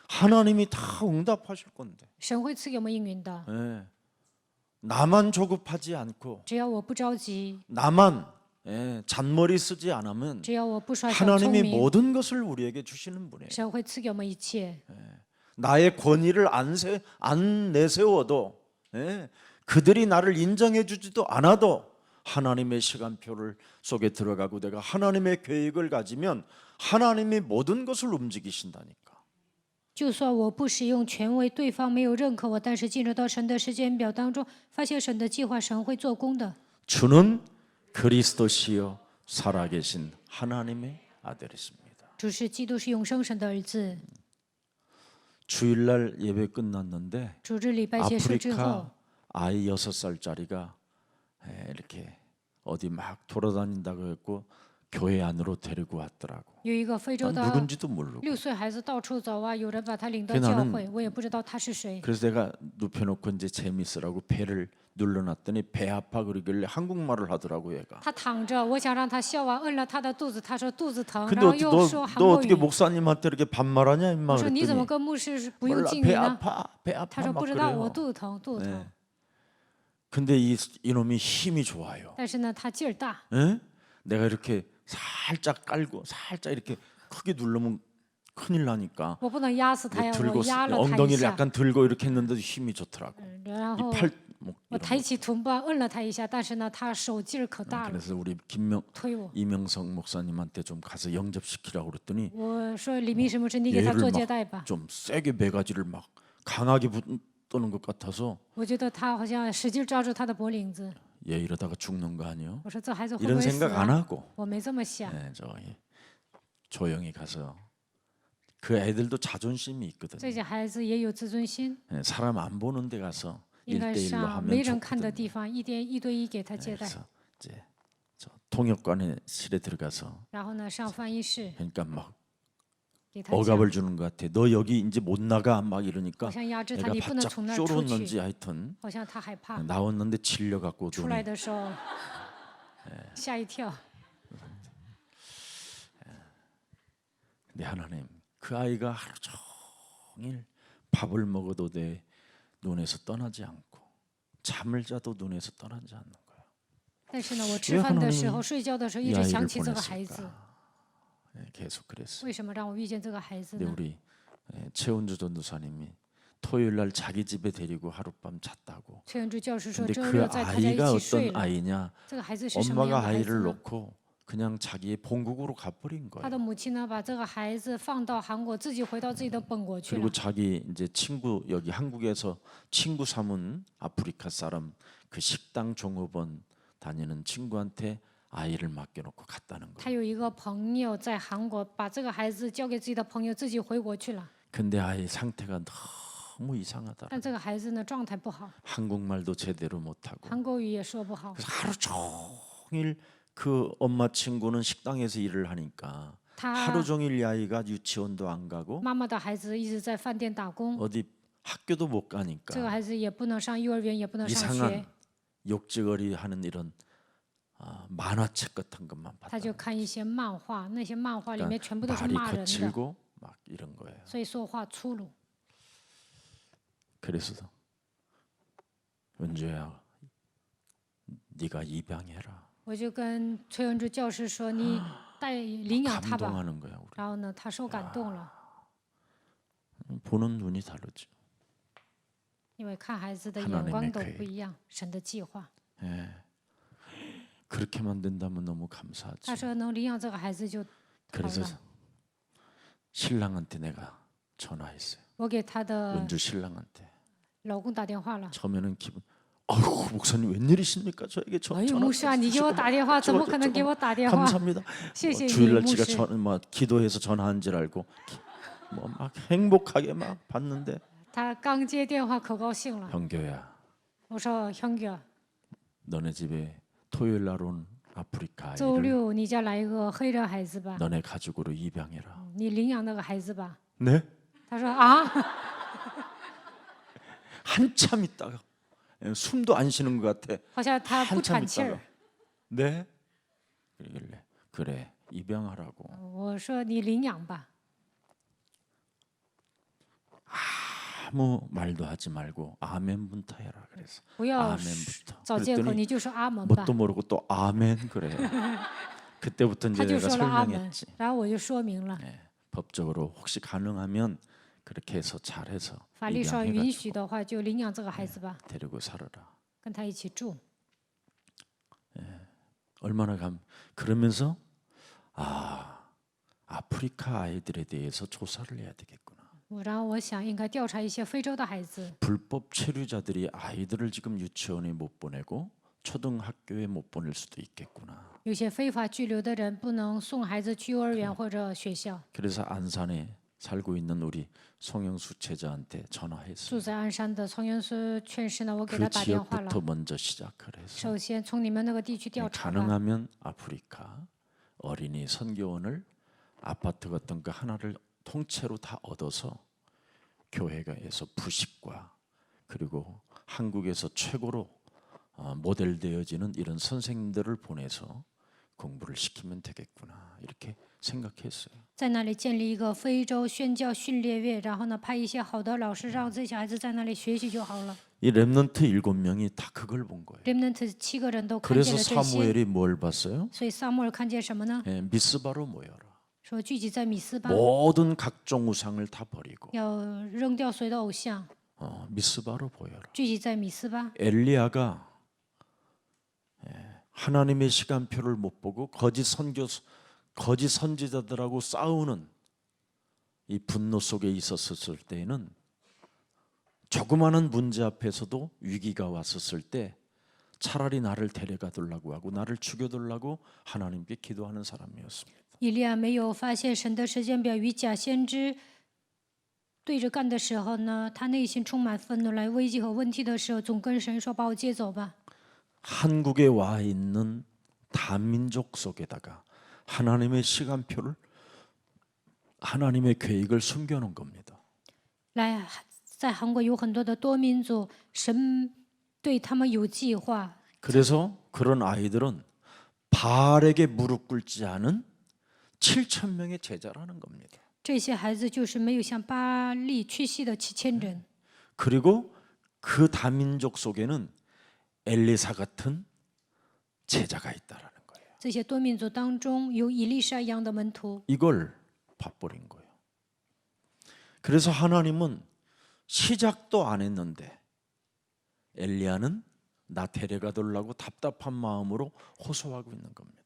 하나님이 다 응답하실 건데. 神会赐给我们应允的， 예. 나만 조급하지 않고 只要我不着急， 나만 잔머리 쓰지 않으면 只要我不耍小聪 하나님이 明， 모든 것을 우리에게 주시는 분이에요. 神会赐给我们一切。 나의 권위를 안 내세워도 그들이 나를 인정해 주지도 않아도 하나님의 시간표를 속에 들어가고 내가 하나님의 계획을 가지면 하나님이 모든 것을 움직이신다니까. 就算我不使用权威，对方没有认可我，但是进入到神的时间表当中，发现神的计划，神会做工的。 주는 그리스도시요 살아계신 하나님의 아들이십니다. 主是基督，是永生神的儿子。 주일날 예배 끝났는데 主日礼拜结束之后， 아프리카 아이 6살짜리가 이렇게 어디 막 돌아다닌다고 했고 교회 안으로 데리고 왔더라고. 有一个非洲 난 的 누군지도 모르고. 6岁孩子到处走啊，有人把他领到 그나는 教会，我也不知道他是谁。 그래서 내가 눕혀놓고 이제 재밌으라고 배를 눌러놨더니 배 아파 그러길래 한국말을 하더라고 얘가. 他躺着，我想让他笑啊，摁了他的肚子，他说肚子疼， 근데 然后又说 너 韩国 어떻게 语。 목사님한테 이렇게 반말하냐 임마 我说你怎么 그랬더니 跟牧师不用 몰라 敬 배 语呢？ 아파 배 他 아파 说 막 不知道，我 그래요. 肚子疼，肚子疼。 근데 이놈이 힘이 좋아요. 但是呢，他劲儿大， 예? 내가 이렇게 살짝 깔고 살짝 이렇게 크게 누르면 큰일 나니까 我不能压死他呀， 들고 我压了他一 엉덩이를 下， 약간 들고 이렇게 했는데도 힘이 좋더라고. 然 이 后 팔목 我 이런 抬 거. 起臀部摁了他一下，但是呢，他手劲儿可大了， 그래서 우리 推我。 이명성 목사님한테 좀 가서 영접시키라고 그랬더니 我说李明什牧师，你给他做接待吧。 좀 세게 매가지를 막 강하게 떠는 것 같아서 我觉得他好像使劲抓住他的脖领子。 얘 이러다가 죽는 거 아니요? 我说这孩子会不 이런 会死 생각 안 啊？ 하고 我没这么想。 저기 조용히 가서 그 애들도 자존심이 있거든. 这些孩子也有自尊心， 사람 안 보는 데 가서 应该 1대1로 上没 하면 人看的 좋거든. 地方，一对一给他接待。 그래서 이제 저 통역관실에 들어가서 然后呢，上翻译室 그러니까 막 给他讲， 억압을 주는 것 같아. 너 여기 이제 못 나가 막 好 이러니까 像压制他， 애가 你不能 바짝 从那儿出去。 쫄았는지 하여튼 好像他害怕， 나왔는데 질려 갖고 出来 오더니 的时候吓一跳。 내 하나님 그 아이가 하루 종일 밥을 먹어도 내 눈에서 떠나지 않고 잠을 자도 눈에서 떠나지 않는 거야. 但是呢，我吃饭的时候、睡觉的时候，一 이 直 아이를 想起这个孩子。 보냈을까? 계속 그랬어. 为什么让我遇见这个孩子 근데 呢？ 우리 최은주 전도사님이 토요일 날 자기 집에 데리고 하룻밤 잤다고. 崔元柱教师说， 근데 周 그 日在他家一 아이가 起睡 어떤 了。 아이냐? 这个孩子是什么样 엄마가 的孩子 아이를 呢？ 놓고 그냥 자기의 본국으로 가버린 他 거예요. 的母亲呢，把这个孩子放到韩国，自己回到自己的本国去 그리고 了。 자기 이제 친구 여기 한국에서 친구 삼은 아프리카 사람 그 식당 종업원 다니는 친구한테 아이를 맡겨놓고 갔다는 他 거예요. 有一个朋友在韩国，把这个孩子交给自己的朋友，自己回国去了。 근데 아이 상태가 너무 이상하다. 但这个孩子呢，状态不好， 한국말도 제대로 못하고 韩国语也说不好。 그래서 하루 종일 그 엄마 친구는 식당에서 일을 하니까 他 하루 종일 이 아이가 유치원도 안 가고 妈妈的孩子一直在饭店打工， 어디 학교도 못 这个 가니까 孩子也不能上幼儿园，也不能上学 이상한 ， 욕지거리 하는 이런 만화책 같은 것만 他 봤다. 就看一些漫画，那些漫画里面全部都是 말이 骂人的， 거칠고 막 이런 거예요. 所以说话粗鲁。 그래서 은주야, 네가 입양해라. 我就跟崔文柱教师说：“你带领养他吧。 감동하는 거야. 우리. ”然后呢，他受感动了， 보는 눈이 다르죠. 因为看孩子的 하나님의 眼光都 계획 不一样，神的计划。 예. 그렇게만 된다면 너무 他 감사하지. 说能领养这个孩子就好 그래서 了。 신랑한테 내가 전화했어요. 我给他的 은주 신랑한테. 老公打电话了， 처음에는 기분 아유 목사님 웬일이십니까 저에게 哎呦， 전화 牧师啊，你给我打电话，怎么可能给我打电话？ 감사합니다. 谢谢你， 주일날 牧 제가 师。 뭐 기도해서 전화한 줄 알고 뭐 막 행복하게 막 받는데 他刚接电话可高兴了， 형교야 我说형규， 너네 집에 토요일 날 온 아프리카 周 아이를 六你家来一个黑人孩子吧， 너네 가족으로 입양해라. 你领养那个孩子吧。 네? 他说啊， 한참 있다가 숨도 안 쉬는 것 같아. 好像他不 한참 喘气 있다가 儿。 네? 그러길래 그래 입양하라고. 我说你领养吧， 아무 말도 하지 말고 아멘부터 해라 그래서 不要 아멘부터. 找借口， 그랬더니 你就说阿门吧。 뭣도 모르고 또 아멘 그래. 그때부터 他 이제 就 내가 说了阿门， 설명했지. 然后我就说明了， 네, 법적으로 혹시 가능하면 그렇게 해서 잘해서 法律上允 입양해가지고 许的话，就领养这个孩子吧， 데리고 살아라. 跟他一起住。 얼마나 그러면서 아프리카 아이들에 대해서 조사를 해야 되겠구나. 然后我想应该调查一些非洲的孩子， 불법 체류자들이 아이들을 지금 유치원에 못 보내고 초등학교에 못 보낼 수도 있겠구나. 有些非法拘留的人不能送孩子去幼儿园或者学校。 그래서 안산에 살고 있는 우리 송영수 제자한테 전화했어요. 住在鞍山的曹元苏劝师呢，我给 그 他打电话了。 지역부터 먼저 시작을 해서 首先从你们那个地区调查吧， 가능하면 아프리카 어린이 선교원을 아파트 같은 거 하나를 통째로 다 얻어서 교회가 해서 부식과 그리고 한국에서 최고로 모델되어지는 이런 선생님들을 보내서 공부를 시키면 되겠구나 이렇게 생각했어요. 在那里建立一个非洲宣教训练院，然后呢派一些好的老师，让这些孩子在那里学习就好了。 이 렘넌트 7명이 다 그걸 본 거예요. Remnant 7个人都看见 그래서 了这些， 사무엘이 뭘 봤어요? 所以撒母耳看见什么呢？ 미스바로 모여라. 说聚集在米斯巴， 모든 각종 우상을 다 버리고 要扔掉所有的偶像， 미스바로 모여라. 聚集在米斯巴。 엘리야가 하나님의 시간표를 못 보고 거짓 선지자들하고 싸우는 이 분노 속에 있었을 때에는 조그마한 문제 앞에서도 위기가 왔었을 때 차라리 나를 데려가 달라고 하고 나를 죽여달라고 하나님께 기도하는 사람이었습니다. 以利亚没有发现神的时间表与假先知对着干的时候呢，他内心充满愤怒，来危机和问题的时候，总跟神说：“把我接走吧。” 한국에 와 있는 다민족 속에다가 하나님의 시간표를 하나님의 계획을 숨겨놓은 겁니다. 来，在韩国有很多的多民族，神对他们有计划， 그래서 그런 아이들은 바알에게 무릎 꿇지 않은 7천 명의 제자라는 겁니다. 这些孩子就是没有向巴利屈膝的7000人。 그리고 그 다민족 속에는 엘리사 같은 제자가 있다라는 거예요. 这些多民族当中有以利沙一样的门徒， 이걸 봐버린 거예요. 그래서 하나님은 시작도 안 했는데 엘리야는 나 데려가 달라고 답답한 마음으로 호소하고 있는 겁니다.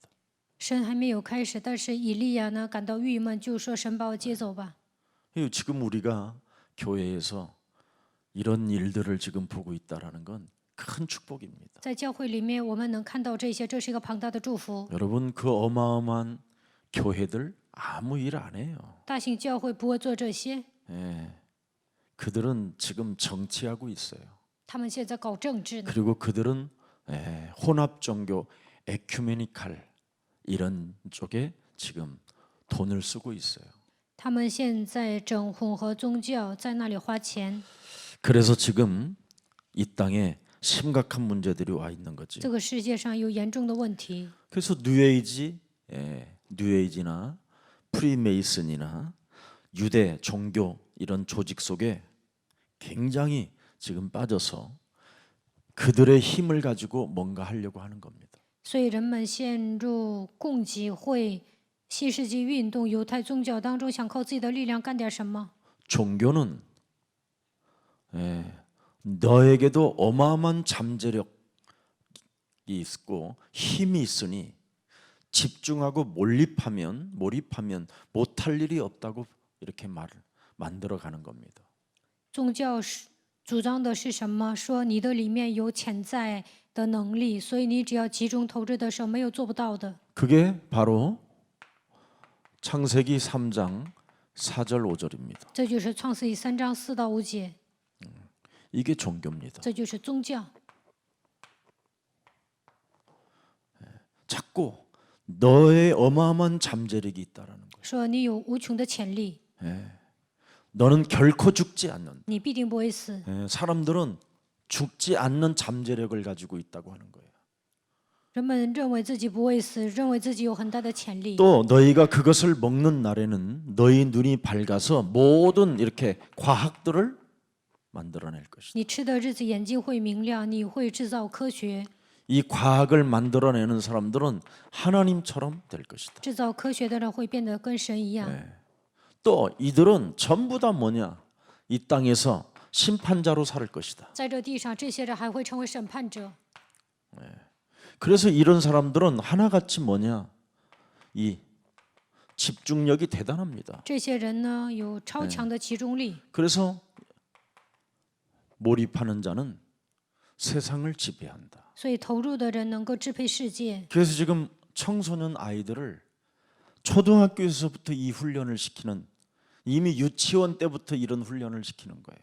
神还没有开始，但是以利亚呢感到郁闷，就说：“神把我接走吧。” 지금 우리가 교회에서 이런 일들을 지금 보고 있다라는 건 큰 축복입니다. 在教会里面，我们能看到这些，这是一个庞大的祝福。 여러분 그 어마어마한 교회들 아무 일 안 해요. 大型教会不会做这些， 그들은 지금 정치하고 있어요. 他们现在搞政治呢。 그리고 그들은 혼합 종교, 에큐메니칼 이런 쪽에 지금 돈을 쓰고 있어요. 他们现在整混合宗教，在那里花钱。 그래서 지금 이 땅에 심각한 문제들이 와 있는 거지. 这个世界上有严重的问题， 그래서 뉴에이지나 프리메이슨이나 유대 종교 이런 조직 속에 굉장히 지금 빠져서 그들의 힘을 가지고 뭔가 하려고 하는 겁니다. 所以人们陷入共济会、新世纪运动、犹太宗教当中，想靠自己的力量干点什么。 종교는 너에게도 어마어마한 잠재력이 있고 힘이 있으니 집중하고 몰입하면 못할 일이 없다고 이렇게 말을 만들어 가는 겁니다. 宗教是主张的是什么？说你的里面有潜在的能力，所以你只要集中投资的时候，没有做不到的。 그게 바로 창세기 3장 4절 5절입니다. 这就是创世纪3章4到5节， 이게 종교입니다. 这就是宗教。 자꾸 너의 어마어마한 잠재력이 있다라는 거예요. 说你有无穷的潜力， 너는 결코 죽지 않는다. 你必定不会死。 사람들은 죽지 않는 잠재력을 가지고 있다고 하는 거예요. 人们认为自己不会死，认为自己有很大的潜力。 또 너희가 그것을 먹는 날에는 너희 눈이 밝아서 모든 이렇게 과학들을 만들어낼 것이다. 你吃的日子眼睛会明亮，你会制造科学。 이 과학을 만들어내는 사람들은 하나님처럼 될 것이다. 制造科学的人会变得跟神一样。 또 이들은 전부 다 뭐냐? 이 땅에서 심판자로 살 것이다. 在这地上，这些人还会成为审判者。 그래서 이런 사람들은 하나같이 뭐냐? 이 집중력이 대단합니다. 这些人呢，有超强的集中力， 그래서 몰입하는 자는 세상을 지배한다. 所以投入的人能够支配世界。 그래서 지금 청소년 아이들을 초등학교에서부터 이 훈련을 시키는, 이미 유치원 때부터 이런 훈련을 시키는 거예요.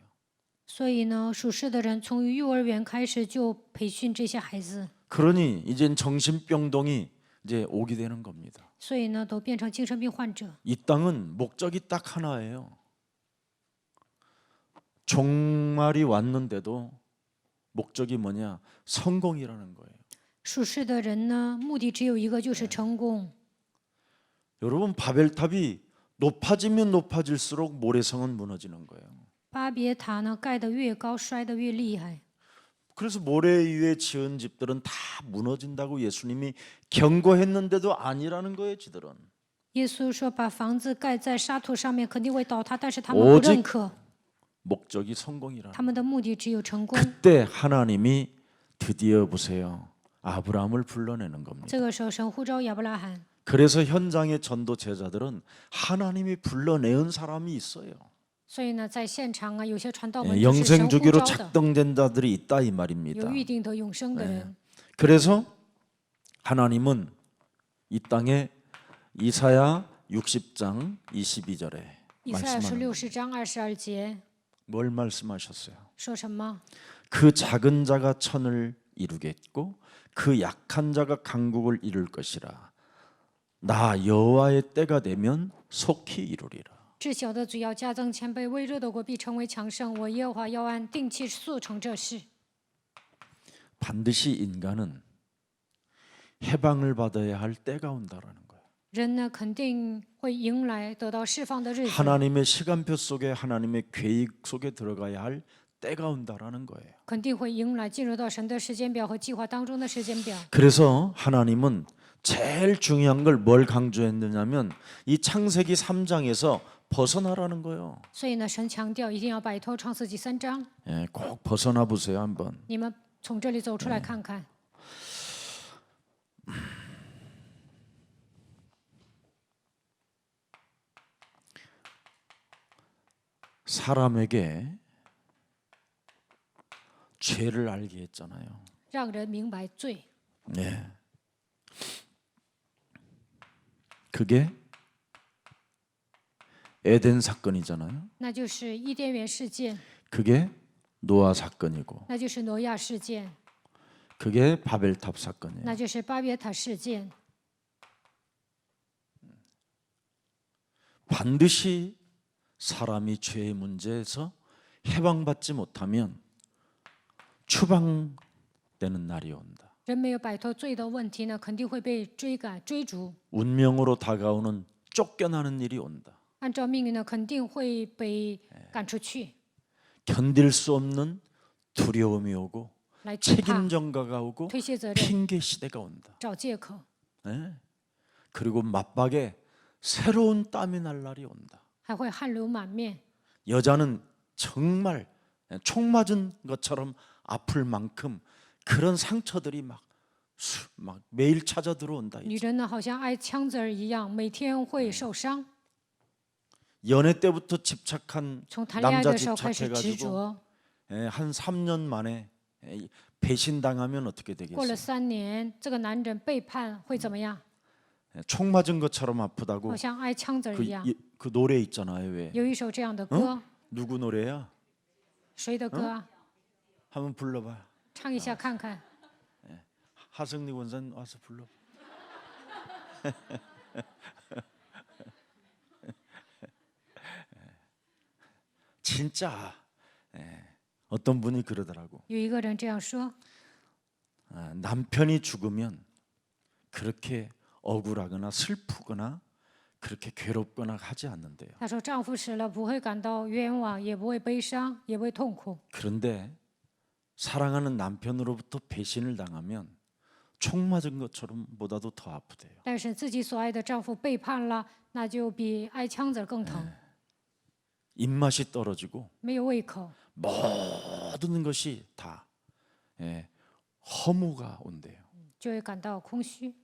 所以呢，属世的人从幼儿园开始就培训这些孩子， 그러니 이젠 정신병동이 이제 오게 되는 겁니다. 所以呢，都变成精神病患者。 이 땅은 목적이 딱 하나예요. 종말이 왔는데도 목적이 뭐냐? 성공이라는 거예요. 属世的人呢，目的只有一个，就是成功。 여러분, 바벨탑이 높아지면 높아질수록 모래성은 무너지는 거예요. 巴别塔呢，盖得越高，摔得越厉害。 그래서 모래 위에 지은 집들은 다 무너진다고 예수님이 경고했는데도 아니라는 거예요, 지들은. 耶稣说，把房子盖在沙土上面肯定会倒塌，但是他们不认可， 목적이 성공이라는. 他们的目的只有成功。 그때 하나님이 드디어 보세요. 아브라함을 불러내는 겁니다. 这个时候，神呼召亚伯拉罕， 그래서 현장의 전도 제자들은 하나님이 불러내은 사람이 있어요. 所以呢，在现场啊，有些传道们 예, 就是神 영생 呼 주기로 召的， 작동된 자들이 있다 이 有 말입니다. 预定的永生的人。 그래서 하나님은 이 땅에 이사야 60장 22절에 以赛亚书 말씀하는 60章22节 뭘 말씀하셨어요? 说什么？ 그 작은 자가 천을 이루겠고 그 약한 자가 강국을 이룰 것이라. 나 여호와의 때가 되면 속히 이루리라. 至小的嘴要加增谦卑，微弱的国必成为强盛。我耶和华要按定期速成这事。 반드시 인간은 해방을 받아야 할 때가 온다라는 거예요. 人呢，肯定会迎来得到释放的日子。 하나님의 시간표 속에 하나님의 계획 속에 들어가야 할 때가 온다라는 거예요. 肯定会迎来进入到神的时间表和计划当中的时间表。 그래서 하나님은 제일 중요한 걸 뭘 강조했느냐면 이 창세기 3장에서 벗어나라는 거예요. 所以呢，神强调一定要摆脱创世纪3章， 예, 꼭 벗어나 보세요 한번. 你们从这里走出来看看。 사람에게 죄를 알게 했잖아요. 让人明白罪， 네. 그게 에덴 사건이잖아요. 那就是伊甸园事件， 그게 노아 사건이고 那就是挪亚事件， 그게 바벨탑 사건이에요. 那就是巴别塔事件。 반드시 사람이 죄의 문제에서 해방받지 못하면 추방되는 날이 온다. 人没有摆脱罪的问题呢，肯定会被追赶、追逐。 운명으로 다가오는 쫓겨나는 일이 온다. 按照命运呢，肯定会被赶出去， 견딜 수 없는 두려움이 오고 来惧怕、 책임 전가가 오고 推卸责任、 핑계 시대가 온다. 找借口， 네? 그리고 맞박에 새로운 땀이 날 날이 온다. 还会汗流满面。 여자는 정말 총 맞은 것처럼 아플 만큼 그런 상처들이 막 매일 찾아 들어온다. 女人呢，好像挨枪子儿一样，每天会受伤。 연애 때부터 집착한 从谈恋爱 남자 的时候开始执 집착해가지고 着， 한 3년 만에 배신당하면 어떻게 过了 되겠어요? 3年，这个男人背叛会怎么样？ 총 맞은 것처럼 아프다고 好像挨枪子儿一样。 그 노래 있잖아요. 왜? 有一首这样的歌， 누구 노래야? 谁的歌啊？ 한번 불러봐. 唱一下看看。 하승리 원산 와서 불러. 진짜 어떤 분이 그러더라고. 有一个人这样说： 남편이 죽으면 그렇게 억울하거나 슬프거나 그렇게 괴롭거나 하지 않는데요. 他说丈夫死了不会感到冤枉，也不会悲伤，也不会痛苦。 그런데 사랑하는 남편으로부터 배신을 당하면 총 맞은 것처럼 보다도 더 아프대요. 但是自己所爱的丈夫背叛了，那就比挨枪子儿更疼， 입맛이 떨어지고 没有胃口， 모든 것이 다 허무가 온대요. 就会感到空虚。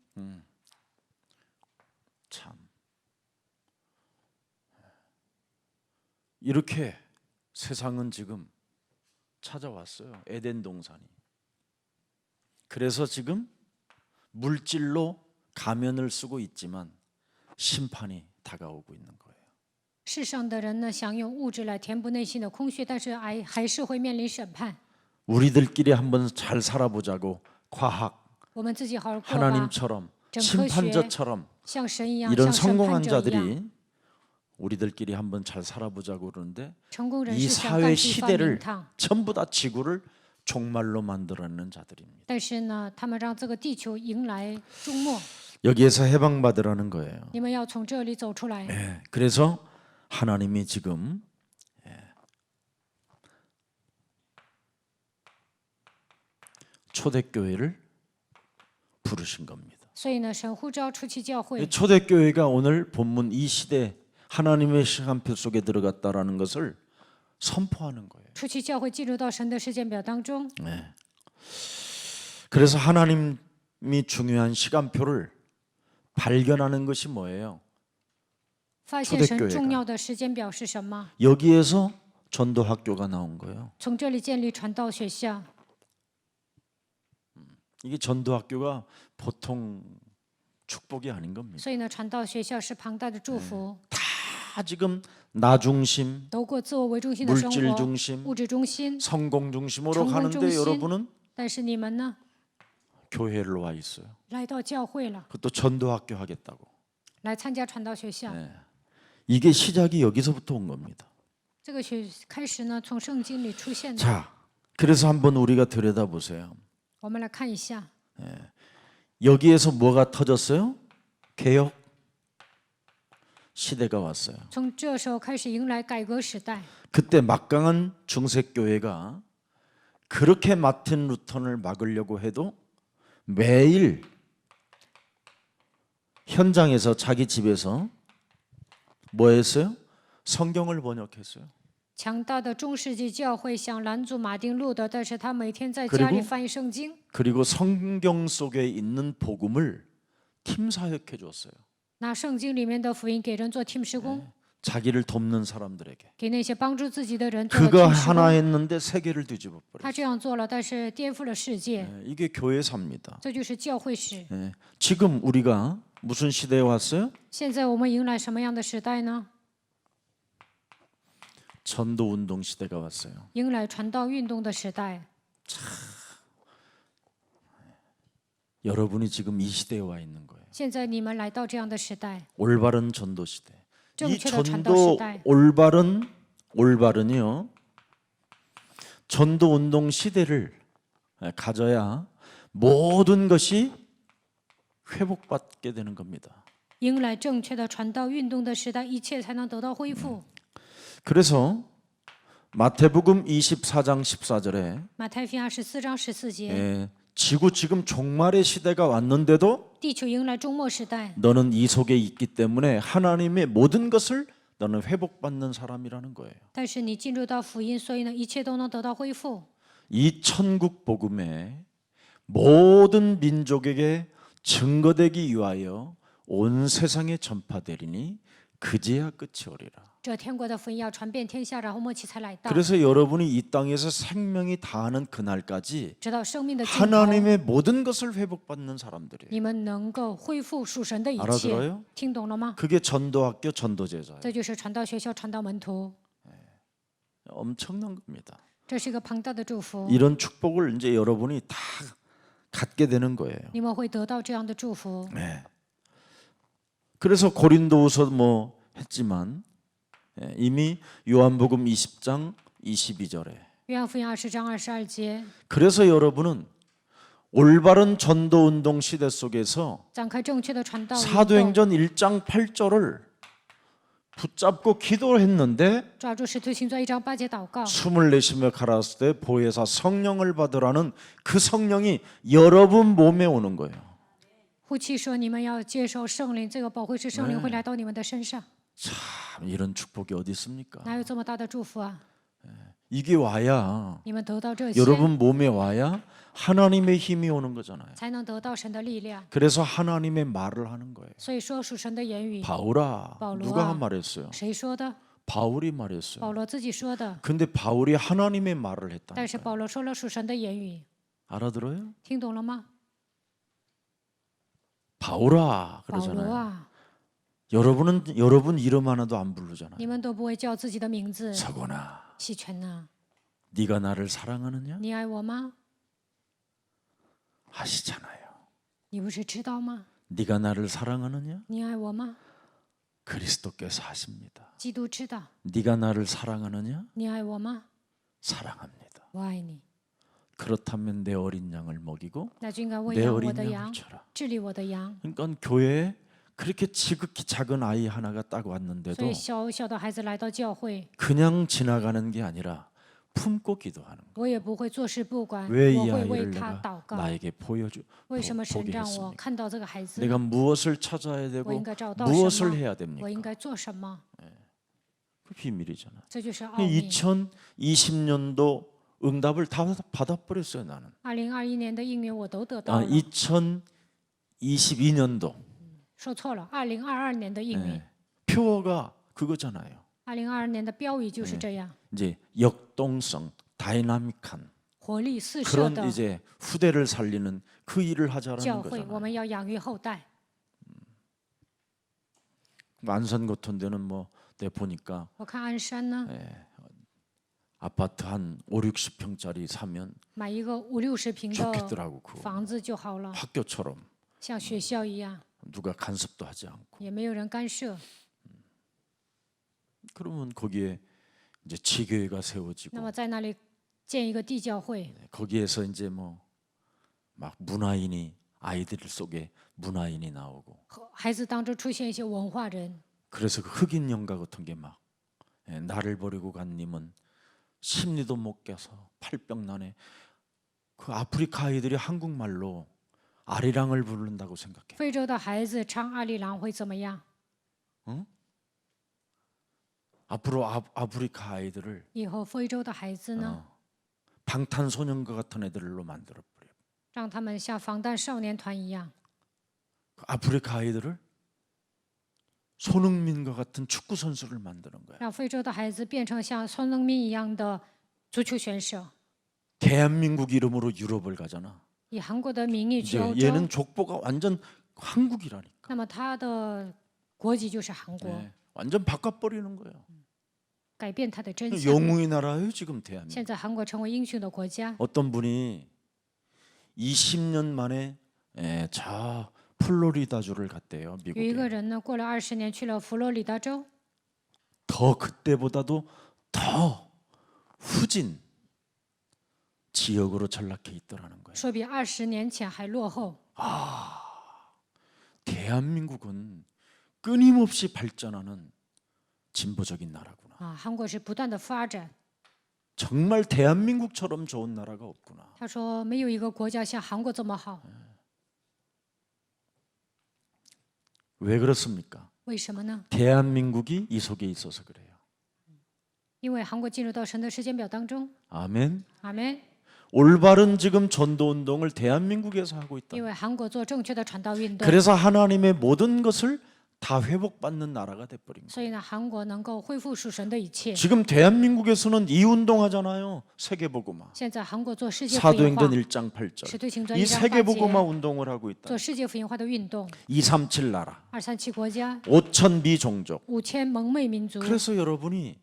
참 이렇게 세상은 지금 찾아왔어요. 에덴 동산이. 그래서 지금 물질로 가면을 쓰고 있지만 심판이 다가오고 있는 거예요. 世上的人呢，想用物质来填补内心的空虚，但是还是会面临审判。 우리들끼리 한번 잘 살아보자고 과학, 我们自己好好过吧， 하나님처럼, 심판자처럼 像神一样， 이런 像审 성공한 判者一样。 자들이 우리들끼리 한번 잘 살아보자고 그러는데 成功人 이 士想 사회 干地方名 시대를 堂， 전부 다 지구를 종말로 만들어내는 자들입니다. 但是呢，他们让这个地球迎来终末。 여기에서 해방받으라는 거예요. 你们要从这里走出来。 그래서 하나님이 지금 초대교회를 부르신 겁니다. 所以呢，神呼召初期教会， 초대교회가 오늘 본문 이 시대 하나님의 시간표 속에 들어갔다라는 것을 선포하는 거예요. 初期教会进入到神的时间表当中。 그래서 하나님이 중요한 시간표를 발견하는 것이 뭐예요? 发现神 초대교회가 重要的时间表是什么？ 여기에서 전도학교가 나온 거예요. 从这里建立传道学校。 이게 전도학교가 보통 축복이 아닌 겁니다. 所以呢，传道学校是庞大的祝福， 다 지금 나 중심, 都过自我为中心的生 물질 活， 중심, 物质中心。 성공 중심으로 성공 가는데 중심. 여러분은 但是你们呢， 교회를 와 있어요. 来到教会了， 그것도 전도학교 하겠다고. 来参加传道学校。 이게 시작이 여기서부터 온 겁니다. 这个开始呢，从圣经里出现的。 자, 그래서 한번 우리가 들여다보세요. 我们来看一下， 여기에서 뭐가 터졌어요? 개혁 시대가 왔어요. 从这时候开始迎来改革时代。 그때 막강한 중세교회가 그렇게 마틴 루터를 막으려고 해도 매일 현장에서 자기 집에서 뭐 했어요? 성경을 번역했어요. 强大的中世纪教会想拦阻马丁路德，但是他每天在 그리고 家里翻译圣经， 그리고 성경 속에 있는 복음을 팀 사역해 줬어요. 拿圣经里面的福音给人做 team 施工， 자기를 돕는 사람들에게. 给那些帮助自己的人做了 그가 team 施 하나 工。 했는데 세계를 뒤집어 他 버렸어요. 这样做了，但是颠覆了世界， 이게 교회사입니다. 这就是教会史。 지금 우리가 무슨 시대에 왔어요? 现在我们迎来什么样的时代呢？ 전도 운동 시대가 왔어요. 迎来传道运动的时代。 여러분이 지금 이 시대에 와 있는 거예요. 现在你们来到这样的时代， 올바른 전도 시대. 이 정체의 전도 전도 올바른요. 전도 운동 시대를 가져야 모든 것이 회복받게 되는 겁니다. 迎来正确的传道运动的时代，一切才能得到恢复。 그래서 마태복음 24장 14절에 马太福音24章14节， 지구 지금 종말의 시대가 왔는데도 地球迎来终末时代， 너는 이 속에 있기 때문에 하나님의 모든 것을 너는 회복받는 사람이라는 거예요. 但是你进入到福音，所以呢，一切都能得到恢复。 이 천국 복음에 모든 민족에게 증거되기 위하여 온 세상에 전파되리니 그제야 끝이 오리라. 这天国的福音要传遍天下，然后末期才来到， 그래서 여러분이 이 땅에서 생명이 다하는 그날까지 直到生命的尽头， 하나님의 모든 것을 회복받는 사람들이에요. 你们能够恢复属神的一切 알아들어요? 。听懂了吗？ 그게 전도학교 전도제자예요. 这就是传道学校、传道门徒， 엄청난 겁니다. 这是一个庞大的祝福。 이런 축복을 이제 여러분이 다 갖게 되는 거예요. 你们会得到这样的祝福。 네. 그래서 고린도후서 뭐 했지만 이미 요한복음 20장 22절에 约翰福音20章22节， 그래서 여러분은 올바른 전도 운동 시대 속에서 展开正确的传道运动， 사도행전 1장 8절을 붙잡고 기도했는데 抓住使徒行传1章8节祷告， 숨을 내쉬며 가라사대 때 보혜사 성령을 받으라는 그 성령이 여러분 몸에 오는 거예요. 呼气说你们要接受圣灵，这个保惠师圣灵会来到你们的身上。 참 이런 축복이 어디 있습니까? 哪有这么大的祝福啊？ 이게 와야 你们得到这些， 여러분 몸에 와야 하나님의 힘이 오는 거잖아요. 才能得到神的力量。 그래서 하나님의 말을 하는 거예요. 所以说属神的言语， 바울아, 바울아. 누가 말했어요? 谁说的？ 바울이 말했어요. 保罗自己说的。 근데 바울이 하나님의 말을 但是 했다니까요. 保罗说了属神的言语， 알아들어요? 听懂了吗？ 바울아 保罗 그러잖아요. 啊， 여러분 이름 하나도 안 부르잖아요. 你们都不会叫自己的名字。 서거나 细权呐， 네가 나를 사랑하느냐? 你爱我吗？ 아시잖아요. 你不是知道吗？ 네가 나를 사랑하느냐? 你爱我吗？ 그리스도께서 하십니다. 基督知道。 네가 나를 사랑하느냐? 你爱我吗？ 사랑합니다. 我爱你。 그렇다면 내 어린 양을 먹이고 那就应该喂 내 养我 어린 的 양을 羊， 쳐라. 治理我的羊。 그러니까 교회에 그렇게 지극히 작은 아이 하나가 딱 所 왔는데도 以小小的孩子来到教会， 그냥 지나가는 게 아니라 품고 기도하는 거예요. 我也不会坐视不管， 왜 我 이 会为 아이를 他 내가 祷告。 나에게 보여주 为什么神 보게 让我 했습니까? 看到这个孩子？ 내가 무엇을 찾아야 我 되고 应该找到什 무엇을 么？ 해야 我 됩니까? 应该做什么？ 그 비밀이잖아. 这就是奥秘。 2020년도 응답을 다 받아버렸어요 나는. 2021年的应允我都得到 아, 了。 2022년도 说错了，2022年的应允。 표어가 그거잖아요. 2022年的标语就是这样， 이제 역동성, 다이나믹한 活力四射 그런 的 이제 후대를 살리는 그 일을 하자라는 教会，我 거잖아요. 们要养育后代。 안산 같은 데는 뭐 내 보니까 我看鞍山呢， 아파트 한 5, 60평짜리 사면 买一个50、60平的 좋겠더라고 그거. 房子就好了， 학교처럼 像学校一样， 누가 간섭도 하지 않고 也没有人干涉。 그러면 거기에 이제 지교회가 那 세워지고 么在那里建一个地教会， 거기에서 이제 뭐 막 문화인이 아이들 속에 문화인이 나오고 和孩子当中出现一些文化人， 그래서 그 흑인 영가 같은 게 막 나를 버리고 간 님은 심리도 못 깨서 팔병난에 그 아프리카 아이들이 한국말로 아리랑을 부른다고 생각해. 非洲的孩子唱阿里郎会怎么样？ 앞으로 아프리카 아이들을 以后非洲的孩子呢， 방탄소년과 같은 애들로 만들어 버려. 让他们像防弹少年团一样， 아프리카 아이들을 손흥민과 같은 축구 선수를 만드는 거야. 让非洲的孩子变成像孙兴民一样的足球选手， 대한민국 이름으로 유럽을 가잖아. 以韩国的名义去 이제 欧洲， 얘는 족보가 완전 한국이라니까. 那么他的国籍就是韩国， 완전 바꿔버리는 거예요. 改变他的真相。 영웅의 나라예요 지금 대한민국. 现在韩国成为英雄的国家， 어떤 분이 20년 만에 저 플로리다주를 갔대요 有一个 미국에. 人呢，过了20年去了佛罗里达州， 더 그때보다도 더 후진 지역으로 전락해 있더라는 거예요. 说比20年前还落后。 대한민국은 끊임없이 발전하는 진보적인 나라구나. 啊，韩国是不断的发展。 정말 대한민국처럼 좋은 나라가 없구나. 他说，没有一个国家像韩国这么好。 왜 그렇습니까? 为什么呢？ 대한민국이 이 속에 있어서 그래요. 因为韩国进入到神的时间表当中。 아멘. 阿门。 올바른 지금 전도 운동을 대한민국에서 하고 있다. 因为韩国做正确的传道运动， 그래서 하나님의 모든 것을 다 다 회복받는 나라가 돼버린 거예요. 所以呢，韩国能够恢复属神的一切。 지금 대한민국에서는 이 운동하잖아요. 세계복음화. 现在韩国做世界福音化， 사도행전 1장 8절. 使徒行传 이 1章8 세계복음화 节， 운동을 하고 있다. 做世界福音化的运动。 237 나라, 237国家， 5천 비종족. 5000蒙昧民族。 그래서 여러분이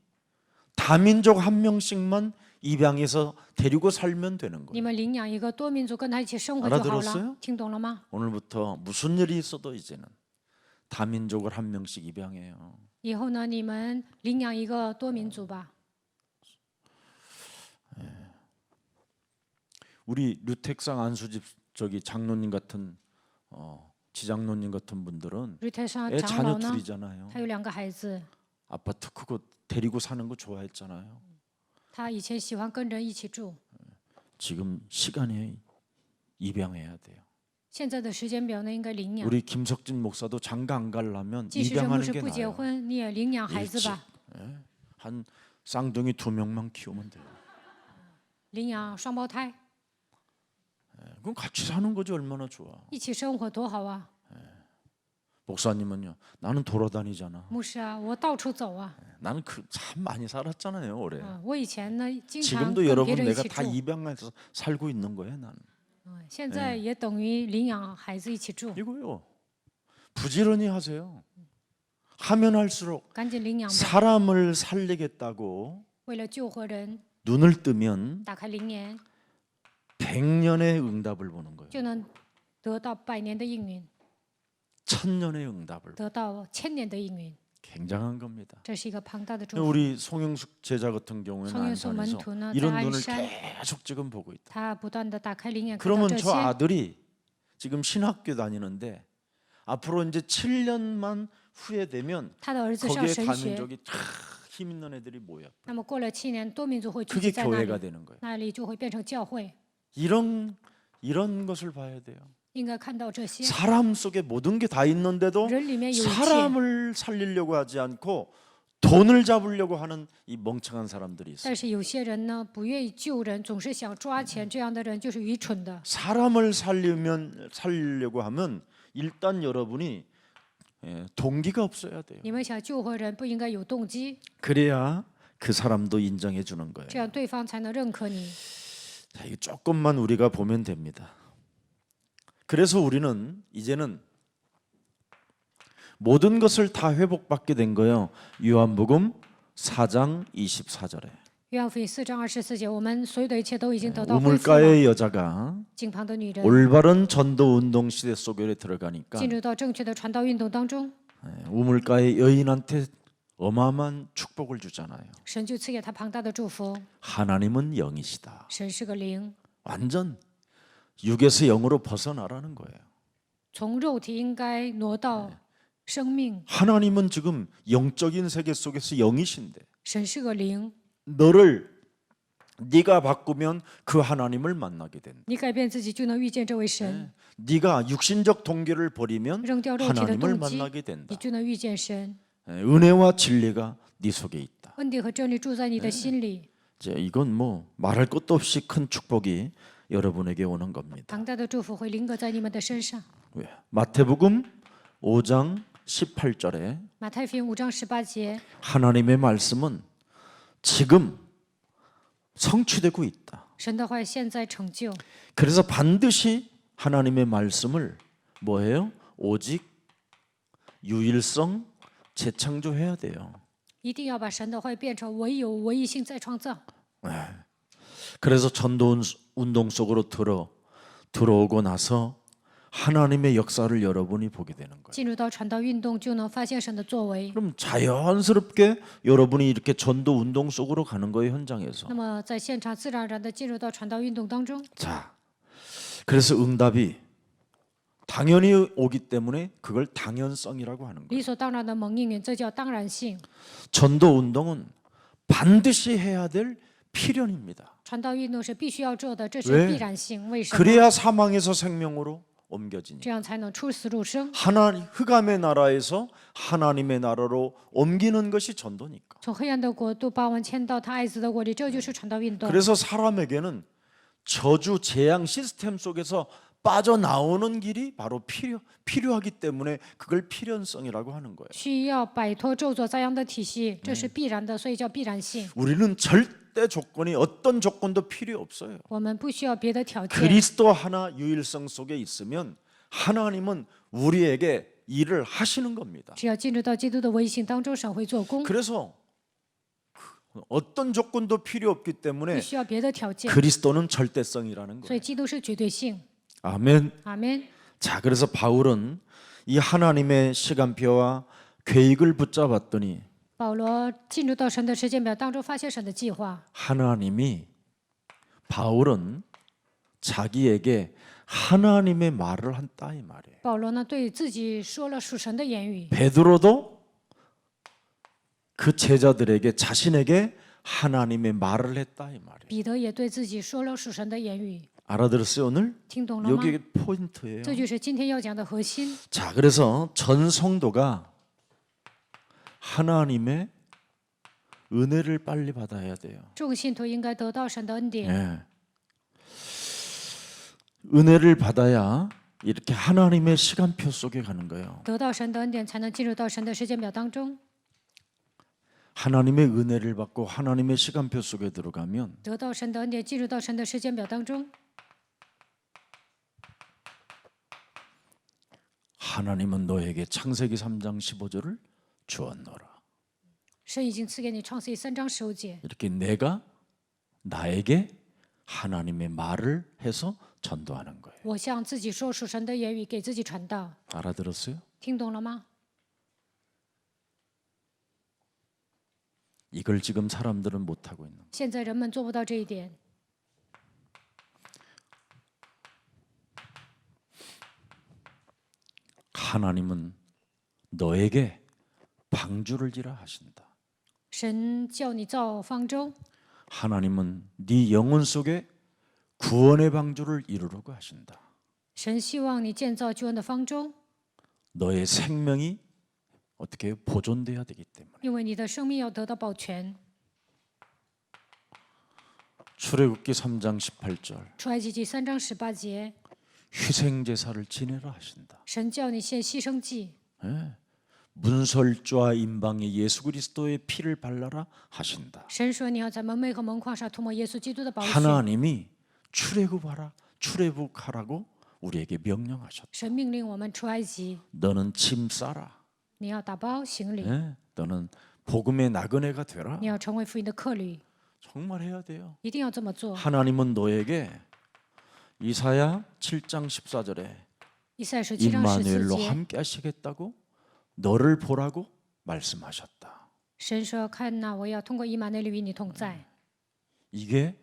다민족 한 명씩만 입양해서 데리고 살면 되는 你 거예요. 们领养一个多民族，跟他一起生活就好 알아들었어요 了。听懂了吗？ 오늘부터 무슨 일이 있어도 이제는 다민족을 한 명씩 입양해요. 以后呢，你们领养一个多民族吧。 우리 류택상 안수집 저기 장로님 같은 지장로님 같은 분들은 瑞泰上 애 长 자녀 老呢， 둘이잖아요. 他有2个孩子， 아파트 크고 데리고 사는 거 좋아했잖아요. 他以前喜欢跟人一起住， 지금 시간이 입양해야 돼요. 现在的时间表呢，应该领养。 우리 김석진 목사도 장가 안 가려면 即使这牧 입양하는 师 게 不结 나아요. 婚，你也领养孩子 일찍. 吧， 한 쌍둥이 2명만 키우면 돼요. 领养双胞胎， 그럼 같이 사는 거지 얼마나 좋아. 一起生活多好啊！ 목사님은요. 나는 돌아다니잖아. 牧师啊，我到处走啊， 나는 참 많이 살았잖아요, 오래. 我以前呢，经常 지금도 跟别 여러분 人一 내가 起 다 住， 입양해서 살고 있는 거예요, 나는. 现在也等于领养孩子一起住， 이거요. 부지런히 하세요. 하면 할수록 赶紧领养吧。 사람을 살리겠다고 为了救活人， 눈을 뜨면 打开灵眼， 100년의 응답을 보는 거예요. 就能得到100年的应允， 1000년의 응답을. 得到1000年的应允。 굉장한 겁니다. 这是一个庞大的祝福。 우리 송영숙 제자 같은 경우에는 송영숙 안산에서门徒呢， 이런 在 눈을 鞍山， 계속 지금 보고 있다. 他不断的打开灵眼，看到 그러면 这 저 些。 아들이 지금 신학교 다니는데 앞으로 이제 7년만 후에 되면 他的儿子上 거기에 神学， 가민족이 힘 있는 애들이 모여. 那么过了7年，多民族会聚 그게 集在那 교회가 里， 되는 거예요. 那里就会变成教会。 이런 것을 봐야 돼요. 应该看到这些， 사람 속에 모든 게 다 있는데도 人里面有一切， 사람을 살리려고 하지 않고 돈을 잡으려고 하는 이 멍청한 사람들이 있어요. 但是有些人呢，不愿意救人，总是想抓钱，这样的人就是愚蠢的。 사람을 살리려고 하면 일단 여러분이 동기가 없어야 돼요. 你们想救活人，不应该有动机， 그래야 그 사람도 인정해 주는 거예요. 这样对方才能认可你。 자, 이거 조금만 우리가 보면 됩니다. 그래서 우리는 이제는 모든 것을 다 회복받게 된 거예요. 요한복음 4장 24절에 约翰福音4章24节，我们所有的一切都已经得到恢复了。 우물가의 여자가 井旁的女人 올바른 전도 운동 시대 속에 들어가니까 进入到正确的传道运动当中， 우물가의 여인한테 어마어마한 축복을 주잖아요. 神就赐给他庞大的祝福。 하나님은 영이시다. 神是个灵， 완전 육에서 영으로 벗어나라는 거예요. 从肉体应该挪到生命。 하나님은 지금 영적인 세계 속에서 영이신데 神是个灵， 네가 바꾸면 그 하나님을 만나게 된다. 你改变自己就能遇见这位神， 네가 육신적 동기를 버리면 扔掉肉体的 하나님을 动机， 만나게 된다. 你就能遇见神。 은혜와 진리가 네 속에 있다. 恩典和真理住在你的心里， 이제 이건 뭐 말할 것도 없이 큰 축복이 여러분에게 오는 겁니다. 庞大的祝福会临格在你们的身上。 왜? 마태복음 5장 18절에 马太福音5章18节， 하나님의 말씀은 지금 성취되고 있다. 神的话现在成就， 그래서 반드시 하나님의 말씀을 뭐예요? 오직 유일성 재창조해야 돼요. 一定要把神的话变成唯有唯一性再创造。 그래서 전도 운동 속으로 들어오고 나서 하나님의 역사를 여러분이 보게 되는 거예요. 进入到传道运动，就能发现神的作为。 그럼 자연스럽게 여러분이 이렇게 전도 운동 속으로 가는 거예요, 현장에서. 那么在现场自然而然的进入到传道运动当中， 자, 그래서 응답이 당연히 오기 때문에 그걸 당연성이라고 하는 거예요. 理所当然的蒙应允，这叫当然性。 전도 운동은 반드시 해야 될 필연입니다. 传道运动是必须要做的，这 왜 是必然性。为什么？ 그래야 사망에서 생명으로 옮겨지니. 这样才能出死入生， 흑암의 나라에서 하나님의 나라로 옮기는 것이 전도니까. 从黑暗的国度把我们迁到他爱子的国里，这就是传道运动。 그래서 사람에게는 저주 재앙 시스템 속에서 빠져나오는 길이 바로 필요하기 때문에 그걸 필연성이라고 하는 거예요. 需要摆脱咒诅灾殃的体系，这是必然的，所以叫必然性。 우리는 절대 조건이 어떤 조건도 필요 없어요. 我们不需要别的条件， 그리스도 하나 유일성 속에 있으면 하나님은 우리에게 일을 하시는 겁니다. 只要进入到基督的微信当中，神会做工， 그래서 어떤 조건도 필요 없기 不 때문에 需要别的条件。 그리스도는 절대성이라는 所 거예요. 以基督是绝对性。 아멘. 阿门。 자, 그래서 바울은 이 하나님의 시간표와 계획을 붙잡았더니 保罗进入到神的时间表当中，发现神的计划。 하나님이 바울은 자기에게 하나님의 말을 한다 이 말이에요. 保罗呢，对自己说了属神的言语。 베드로도 그 제자들에게 자신에게 하나님의 말을 했다 이 말이에요. 彼得也对自己说了属神的言语， 알아들었어요 오늘? 听懂了吗？ 여기 포인트예요. 这就是今天要讲的核心。 자, 그래서 전 성도가 하나님의 은혜를 빨리 받아야 돼요. 众信徒应该得到神的恩典， 예. 은혜를 받아야 이렇게 하나님의 시간표 속에 가는 거예요. 得到神的恩典，才能进入到神的时间表当中。 하나님의 은혜를 받고 하나님의 시간표 속에 들어가면 得到神的恩典，进入到神的时间表当中， 하나님은 너에게 창세기 3장 15절을 주었노라. 神已经赐给你创世记3章15节。 이렇게 내가 나에게 하나님의 말을 해서 전도하는 거예요. 我向自己说属神的言语，给自己传道， 알아들었어요? 听懂了吗？ 이걸 지금 사람들은 못 하고 있는 거예요. 现在人们做不到这一点。 하나님은 너에게 방주를 지라 하신다. 神叫你造方舟， 하나님은 네 영혼 속에 구원의 방주를 이루려고 하신다. 神希望你建造救恩的方舟， 너의 생명이 어떻게 해요? 보존돼야 되기 때문에. 因为你的生命要得到保全。 출애굽기 3장 18절 出埃及记3章18节， 희생 제사를 지내라 하신다. 神叫你献牺牲祭， 예. 문설주와 임방에 예수 그리스도의 피를 발라라 하신다. 神说你要在门楣和门框上涂抹耶稣基督的宝血。 하나님이 출애굽하라고 우리에게 명령하셨다. 神命令我们出埃及， 너는 짐 싸라. 你要打包行李， 예. 너는 복음의 나그네가 되라. 你要成为福音的客旅， 정말 해야 돼요. 一定要这么做。 하나님은 너에게 이사야 7장 14절에 以赛亚书7章14 임마누엘로 节， 함께 하시겠다고 너를 보라고 말씀하셨다. 神说：“看哪，我要通过以马内利与你同在。 이게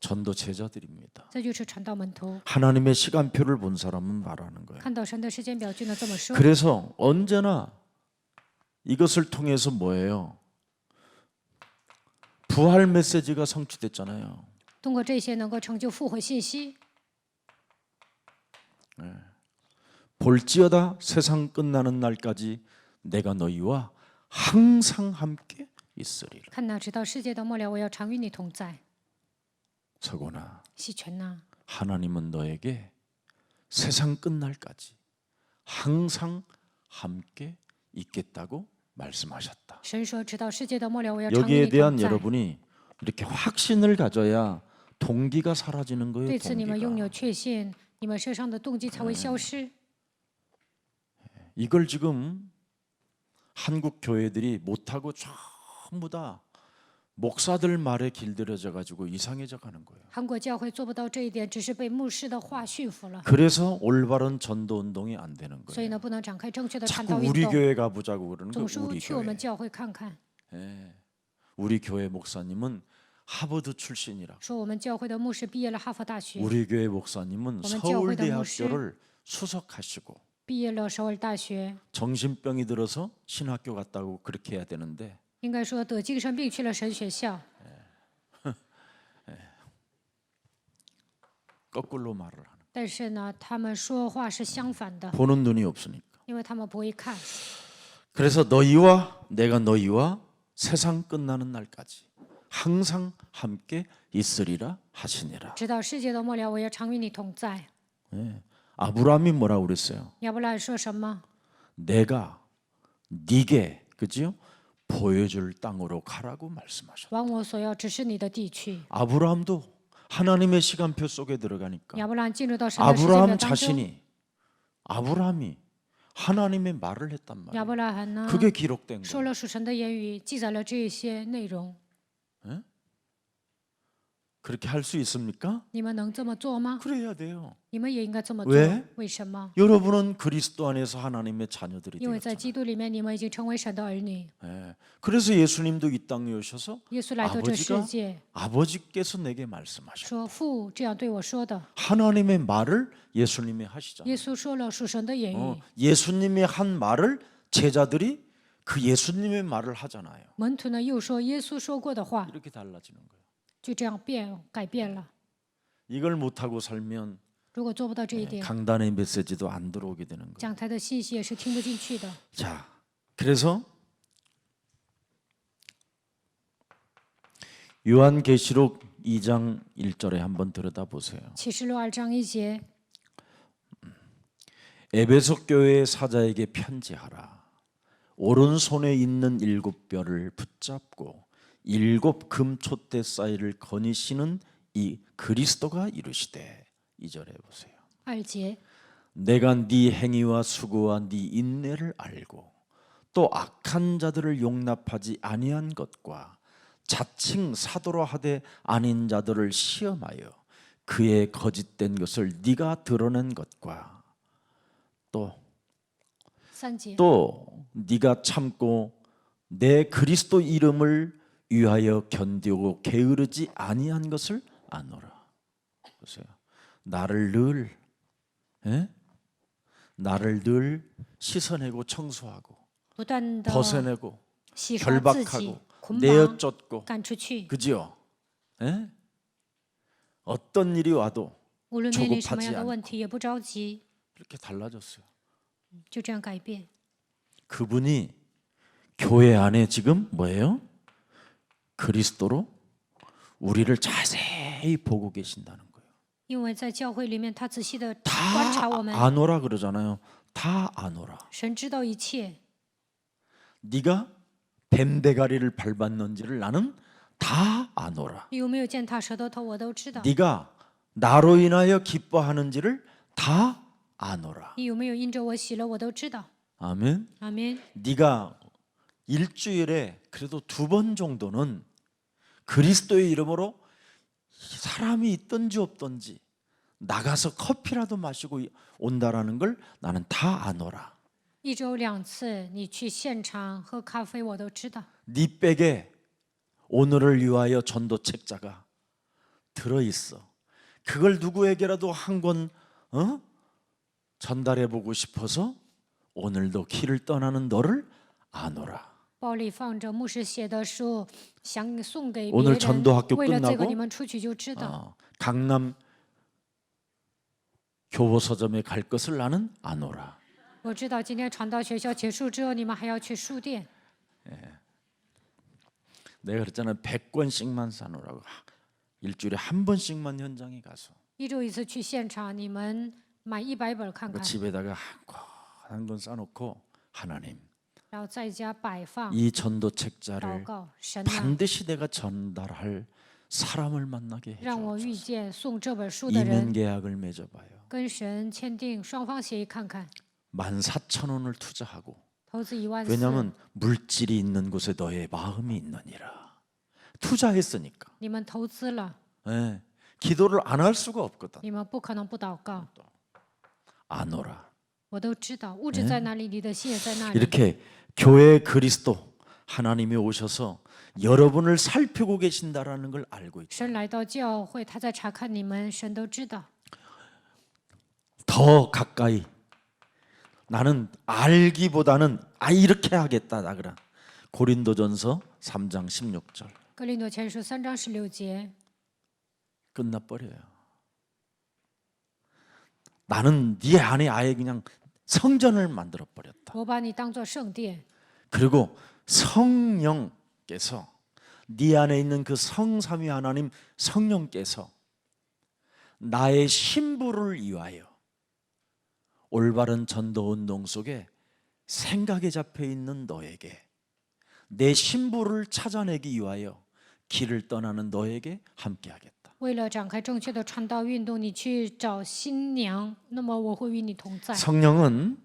전도 제자들입니다. 这就是传道门徒。 하나님의 시간표를 본 사람은 말하는 거예요. 看到神的时间表就能这么说。 그래서 언제나 이것을 통해서 뭐예요? 부활 메시지가 성취됐잖아요. 通过这些能够成就复活信息。 볼지어다 세상 끝나는 날까지 내가 너희와 항상 함께 있으리라. 看哪，直到世界的末了，我要常与你同在。 서고나 细权呐， 하나님은 너에게 세상 끝날까지 항상 함께 있겠다고 말씀하셨다. 神说：“直到世界的末了，我要常与 여기에 你 대한 同在。 여러분이 이렇게 확신을 가져야 동기가 사라지는 거예요. 对此，你们拥有 동기가. 确信，你们身上的动机才会消失。 이걸 지금 한국 교회들이 못하고 전부 다 목사들 말에 길들여져 가지고 이상해져 가는 거예요. 韩国教会做不到这一点，只是被牧师的话驯服了， 그래서 올바른 전도 운동이 안 되는 所以 거예요. 呢，不能展开正确的传 자꾸 道运 우리 动。 교회 가보자고 그러는 总 거예요. 说 우리 去我们 교회. 教会看看， 예. 우리 교회 목사님은 하버드 출신이라. 说我们教会的牧师毕业了哈佛大学， 우리 교회 목사님은 서울대학교를 수석하시고 毕业了首尔大学， 정신병이 들어서 신학교 갔다고 그렇게 해야 되는데 应该说得精神病去了神学校， 거꾸로 말을 하는. 但是呢，他们说话是相反的， 보는 눈이 없으니까. 因为他们不会看。 그래서 내가 너희와 세상 끝나는 날까지 항상 함께 있으리라 하시니라. 直到世界的末了，我要常与你同在。 예. 아브라함이 뭐라고 그랬어요? 亚伯兰说什么？ 내가 네게 그지요? 보여줄 땅으로 가라고 말씀하셨다. 往我所要指示你的地去。 아브라함도 하나님의 시간표 속에 들어가니까 亚伯兰进入到神的时间表 아브라함 当中， 자신이 아브라함이 하나님의 말을 했단 亚 말이에요. 伯拉罕呢 그게 기록된 说 거예요. 了属神的言语，记载了这一些内容。 그렇게 할 수 있습니까? 你们能这么做吗？ 그래야 돼요. 你们也应该这么做 왜 。为什么？ 여러분은 그리스도 안에서 하나님의 자녀들이 因为在 되었잖아요. 基督里面，你们已经成为神的儿女。 예. 그래서 예수님도 이 땅에 오셔서 耶稣来到这世界， 아버지께서 내게 말씀하셨다. 说父这样对我说的。 하나님의 말을 예수님이 하시잖아요. 耶稣说了属神的言语， 예수님이 한 말을 제자들이 그 예수님의 말을 하잖아요. 门徒呢又说耶稣说过的话， 이렇게 달라지는 거예요. 就这样改变了。 이걸 못하고 살면 如果做不到这一点， 강단의 메시지도 안 들어오게 되는 거예요. 讲台的信息也是听不进去的。 자, 그래서 요한계시록 2장 1절에 한번 들여다보세요. 启示录2章1节， 에베소 교회의 사자에게 편지하라. 오른손에 있는 7별을 붙잡고 7 금촛대 사이를 거니시는 이 그리스도가 이르시되 2절에 보세요. 2节， 내가 네 행위와 수고와 네 인내를 알고 또 악한 자들을 용납하지 아니한 것과 자칭 사도라 하되 아닌 자들을 시험하여 그의 거짓된 것을 네가 드러낸 것과 또 3节， 네가 참고 내 그리스도 이름을 위하여 견디고 게으르지 아니한 것을 아노라. 보세요. 나를 늘 씻어내고 청소하고 不断的 벗어내고 洗刷自己 결박하고 ，捆绑 내어쫓고 赶出去。 그지요? 예? 어떤 일이 와도 无论面临什么 조급하지 样的 않고 问题，也不着急， 이렇게 달라졌어요. 就这样改变。 그분이 교회 안에 지금 뭐예요? 그리스도로 우리를 자세히 보고 계신다는 거예요. 因为在教会里面，他仔细的观察我 다 们， 아노라 그러잖아요. 다 아노라. 神知道一切。 네가 뱀대가리를 밟았는지를 나는 다 아노라. 你有没有践踏舌头头，我都知道。 네가 나로 인하여 기뻐하는지를 다 아노라. 你有没有因着我喜乐，我都知道。 아멘. 阿门。 네가 일주일에 그래도 2번 정도는 그리스도의 이름으로 사람이 있든지 없든지 나가서 커피라도 마시고 온다라는 걸 나는 다 아노라. 1周2次，你去现场喝咖啡，我都知道。 네 백에 오늘을 위하여 전도 책자가 들어 있어. 그걸 누구에게라도 한 권 전달해 보고 싶어서 오늘도 길을 떠나는 너를 아노라. 包里放着牧师写的书，想送给别 오늘 전도학교 人。为了这个， 끝나고 你们出去就知道。 강남 교보서점에 갈 것을 나는 아노라. 我知道今天传道学校结束之后，你们还要去书店。 내가 그랬잖아. 100권씩만 사놓으라고. 일주일에 한 번씩만 현장에 가서 1周1次去现场，你们买100本看 그 看， 집에다가 한 권 싸놓고 하나님 然后在家摆放 이 전도 祷 책자를 告。神啊， 반드시 내가 전달할 사람을 만나게 让我 해줘. 遇见送这本书的 이면 人， 계약을 맺어봐요. 跟神签订双方协议看看， 14,000원을 투자하고 投资14000。 왜냐하면 물질이 있는 곳에 너의 마음이 있느니라. 투자했으니까. 你们投资了， 예, 기도를 안 할 수가 없거든. 你们不可能不祷告。 아노라. 我都知道，物质在哪里，你的心也在那里。 이렇게 교회 그리스도 하나님이 오셔서 여러분을 살피고 계신다라는 걸 알고 있다. 神来到教会，他在查看你们，神都知道。 더 가까이 나는 알기보다는 이렇게 하겠다 나그라. 고린도전서 3장 16절 哥林多前书3章16节， 끝나버려요. 나는 네 안에 아예 그냥 성전을 만들어 버렸다. 我把你当作圣殿， 그리고 성령께서 네 안에 있는 그 성삼위 하나님 성령께서 나의 신부를 위하여 올바른 전도 운동 속에 생각에 잡혀 있는 너에게, 내 신부를 찾아내기 위하여 길을 떠나는 너에게 함께하겠다. 为了展开正确的传道运动，你去找新娘，那么我会与你同在。 성령은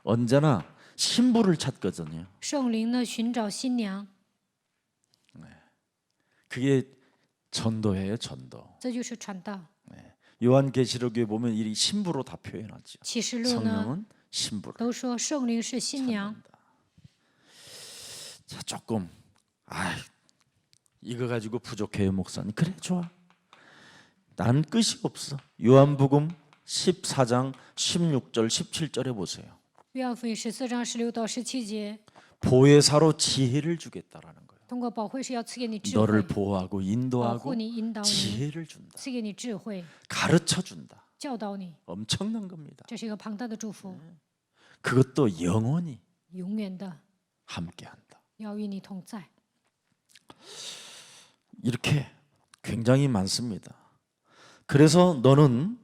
언제나 신부를 찾거든요. 圣灵呢，寻找新娘， 그게 전도예요, 전도. 这就是传道。 요한계시록에 보면 이 신부로 다 표현하죠. 启示录呢， 성령은 신부를. 都说圣灵是新娘。 자, 조금 이거 가지고 부족해요, 목사님. 그래, 좋아. 난 끝이 없어. 요한복음 14장 16절 17절에 보세요. 约翰福音14章16到17节， 보혜사로 지혜를 주겠다라는 거예요. 通过保惠师要赐给你智 너를 慧， 보호하고 保护 인도하고 你、引导你， 지혜를 준다. 赐给你智慧， 가르쳐 준다. 教导你。 엄청난 겁니다. 这是一个庞大的祝福， 그것도 영원히 永远的 함께한다. 要与你同在。 이렇게 굉장히 많습니다. 그래서 너는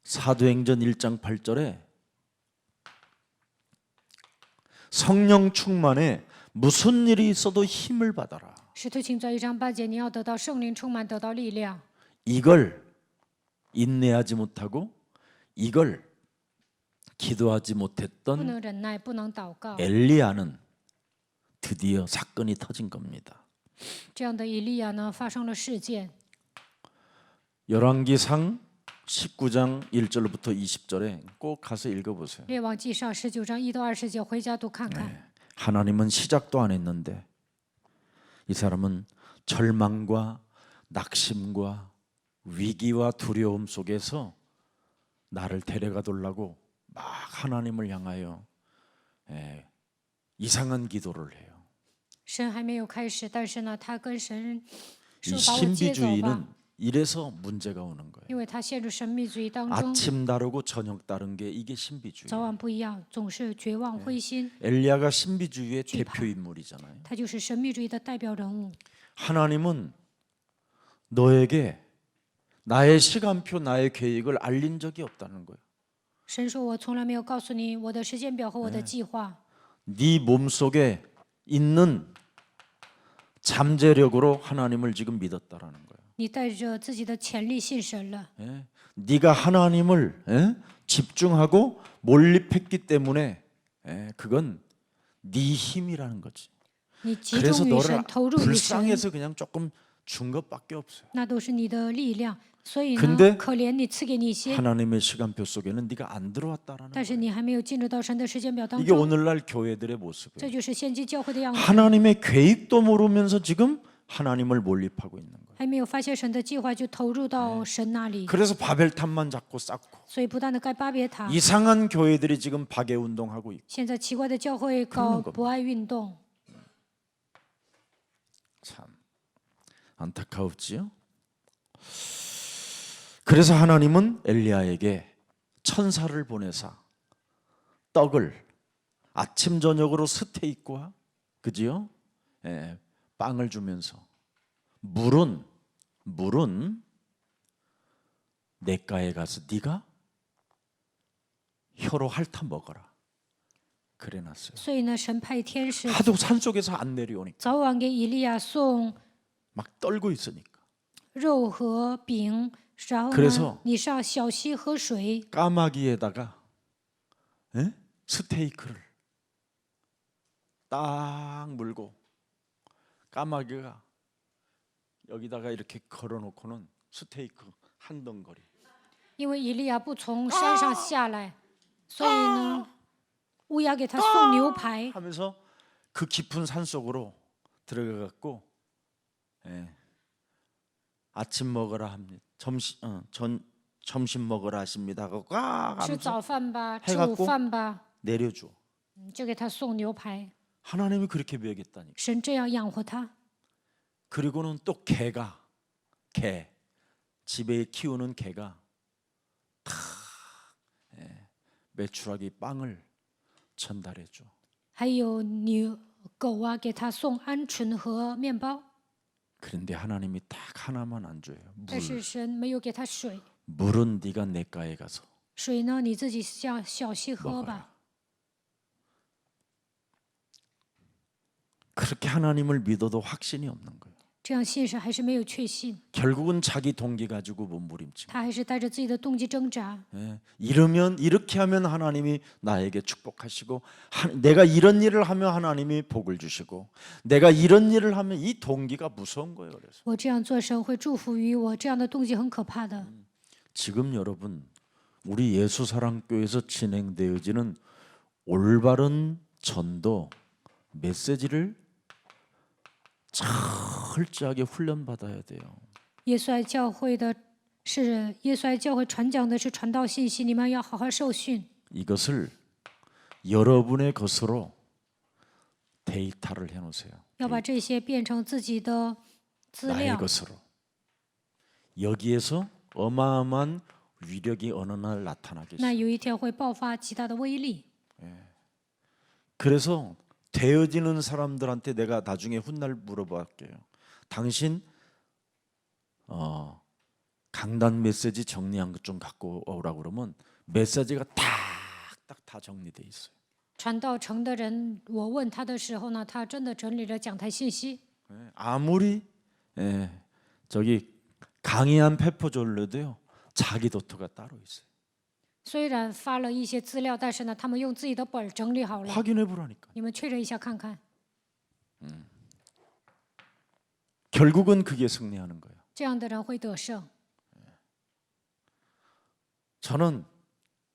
사도행전 1장 8절에 성령 충만에 무슨 일이 있어도 힘을 받아라. 使徒行传1章8节，你要得到圣灵充满，得到力量。 이걸 인내하지 못하고 이걸 기도하지 不 못했던 能忍耐，不能祷告， 엘리야는 드디어 사건이 터진 겁니다. 这样的以利亚呢，发生了事件。 열왕기상 19장 1절부터 20절에 꼭 가서 읽어보세요. 列王记上19章1到20节，回家读看看。 하나님은 시작도 안 했는데 이 사람은 절망과 낙심과 위기와 두려움 속에서 나를 데려가달라고 막 하나님을 향하여 이상한 기도를 해요. 神还没有开始，但是呢，他跟神 이 说：“把我接走吧。 신비주의는 이래서 문제가 오는 거예요. 因为他陷入神秘主义当中， 아침 다르고 저녁 다른 게 이게 신비주의. 早晚不一样，总是绝望灰心。 엘리야가 신비주의의惧怕。 대표 인물이잖아요. 他就是神秘主义的代表人物。 하나님은 너에게 나의 시간표, 나의 계획을 알린 적이 없다는 거예요. 神说：“我从来没有告诉你我的时间表和我的计划。 네 몸속에 있는 잠재력으로 하나님을 지금 믿었다라는 거예요. 你带着自己的潜力信神了。 네가 하나님을 집중하고 몰입했기 때문에 그건 네 힘이라는 거지. 你集 그래서 中于 너를 神，投入于神， 불쌍해서 그냥 조금 준 것밖에 없어요. 那都是你的力量。所以 근데 呢，可怜你赐给你一些， 하나님의 시간표 속에는 네가 안 들어왔다라는 但是 거예요. 你还没有进入到神的时间表当 이게 中。 오늘날 교회들의 这 모습이에요. 就是现今教会的样子。 하나님의 계획도 모르면서 지금 하나님을 몰입하고 있는 거예요. 还没有发现神的计划，就投入到神那里， 그래서 바벨탑만 잡고 쌓고 所以不断的盖巴别塔。 이상한 교회들이 지금 박해 운동하고 있고 现在奇怪的教会搞 겁니다. 博爱运动， 참 안타까웠지요. 그래서 하나님은 엘리야에게 천사를 보내사 떡을 아침 저녁으로 스테이크와 그지요? 빵을 주면서 물은 내가에 가서 네가 혀로 핥아 먹어라. 그래놨어요. 所以呢，神派天使 하도 산속에서 안 내려오니까 早晚给以利亚送 막 떨고 있으니까 肉和饼，然后 그래서 呢，你上小溪喝水， 까마귀에다가 스테이크를 딱 물고 까마귀가 여기다가 이렇게 걸어놓고는 스테이크 한 덩거리 因为以利亚不从山上下来，所以呢，乌鸦给他送牛排， 하면서 그 깊은 산 속으로 들어가 갖고 아침 먹으라 합니다. 점심 먹으라 하십니다. 하고 꽉 吃 하면서 早饭吧， 해 吃 갖고 午饭吧， 내려줘. 就给他送牛排。 하나님이 그렇게 먹였다니까. 神这样养活他， 그리고는 또 개 집에 키우는 개가 다 메추라기 빵을 전달해줘. 还有狗啊，给他送鹌鹑和面包。 그런데 하나님이 딱 하나만 안 줘요. 但是神没有给他水， 물은 네가 내가에 가서 水呢，你自己小细喝吧。 그렇게 하나님을 믿어도 확신이 없는 거예요. 这样信上还是没有确信， 결국은 자기 동기 가지고 몸부림치고 他还是带着自己的动机挣扎。 이러면 이렇게 하면 하나님이 나에게 축복하시고 내가 이런 일을 하면 하나님이 복을 주시고 내가 이런 일을 하면 이 동기가 무서운 거예요. 그래서 我这样做，神会祝福于我，这样的动机很可怕的。 지금 여러분 우리 예수사랑교회에서 진행되어지는 올바른 전도 메시지를 철저하게 훈련받아야 돼요. 耶稣爱教会的是耶稣爱教会传讲的是传道信息，你们要好好受训。 이것을 여러분의 것으로 데이터를 해놓으세요. 要把这些变成自己的资 나의 料， 것으로. 여기에서 어마어마한 위력이 어느 날 나타나겠어요. 那有一天会爆发极大的威力。 그래서 되어지는 사람들한테 내가 나중에 훗날 물어볼게요. 당신 강단 메시지 정리한 것 좀 갖고 오라고 그러면 메시지가 딱딱 다 정리돼 있어요. 传道城的人，我问他的时候呢，他真的整理了讲台信息。 아무리 저기 강의한 페퍼졸로도요 자기 도트가 따로 있어요. 虽然发了一些资料，但是呢，他们用自己的本儿整理好了。 확인해 보라니까. 你们确认一下看看， 결국은 그게 승리하는 거예요. 这样的人会得胜。 저는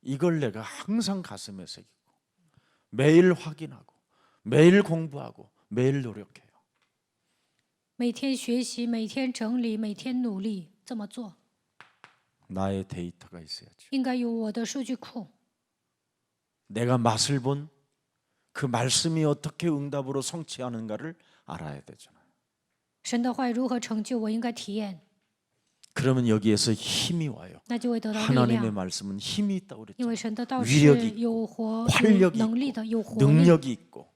이걸 내가 항상 가슴에 새기고 매일 확인하고 매일 공부하고 매일 노력해요. 每天学习，每天整理，每天努力这么做， 나의 데이터가 있어야죠. 应该有我的数据库。 내가 맛을 본 그 말씀이 어떻게 응답으로 성취하는가를 알아야 되잖아요. 神的话语如何成就，我应该体验， 그러면 여기에서 힘이 와요. 那就会得到力 하나님의 量。 말씀은 힘이 있다고 因为 그랬죠. 神的道 위력이 是 있고 有活、 활력이 有能力 있고 的，有活力， 능력이 있고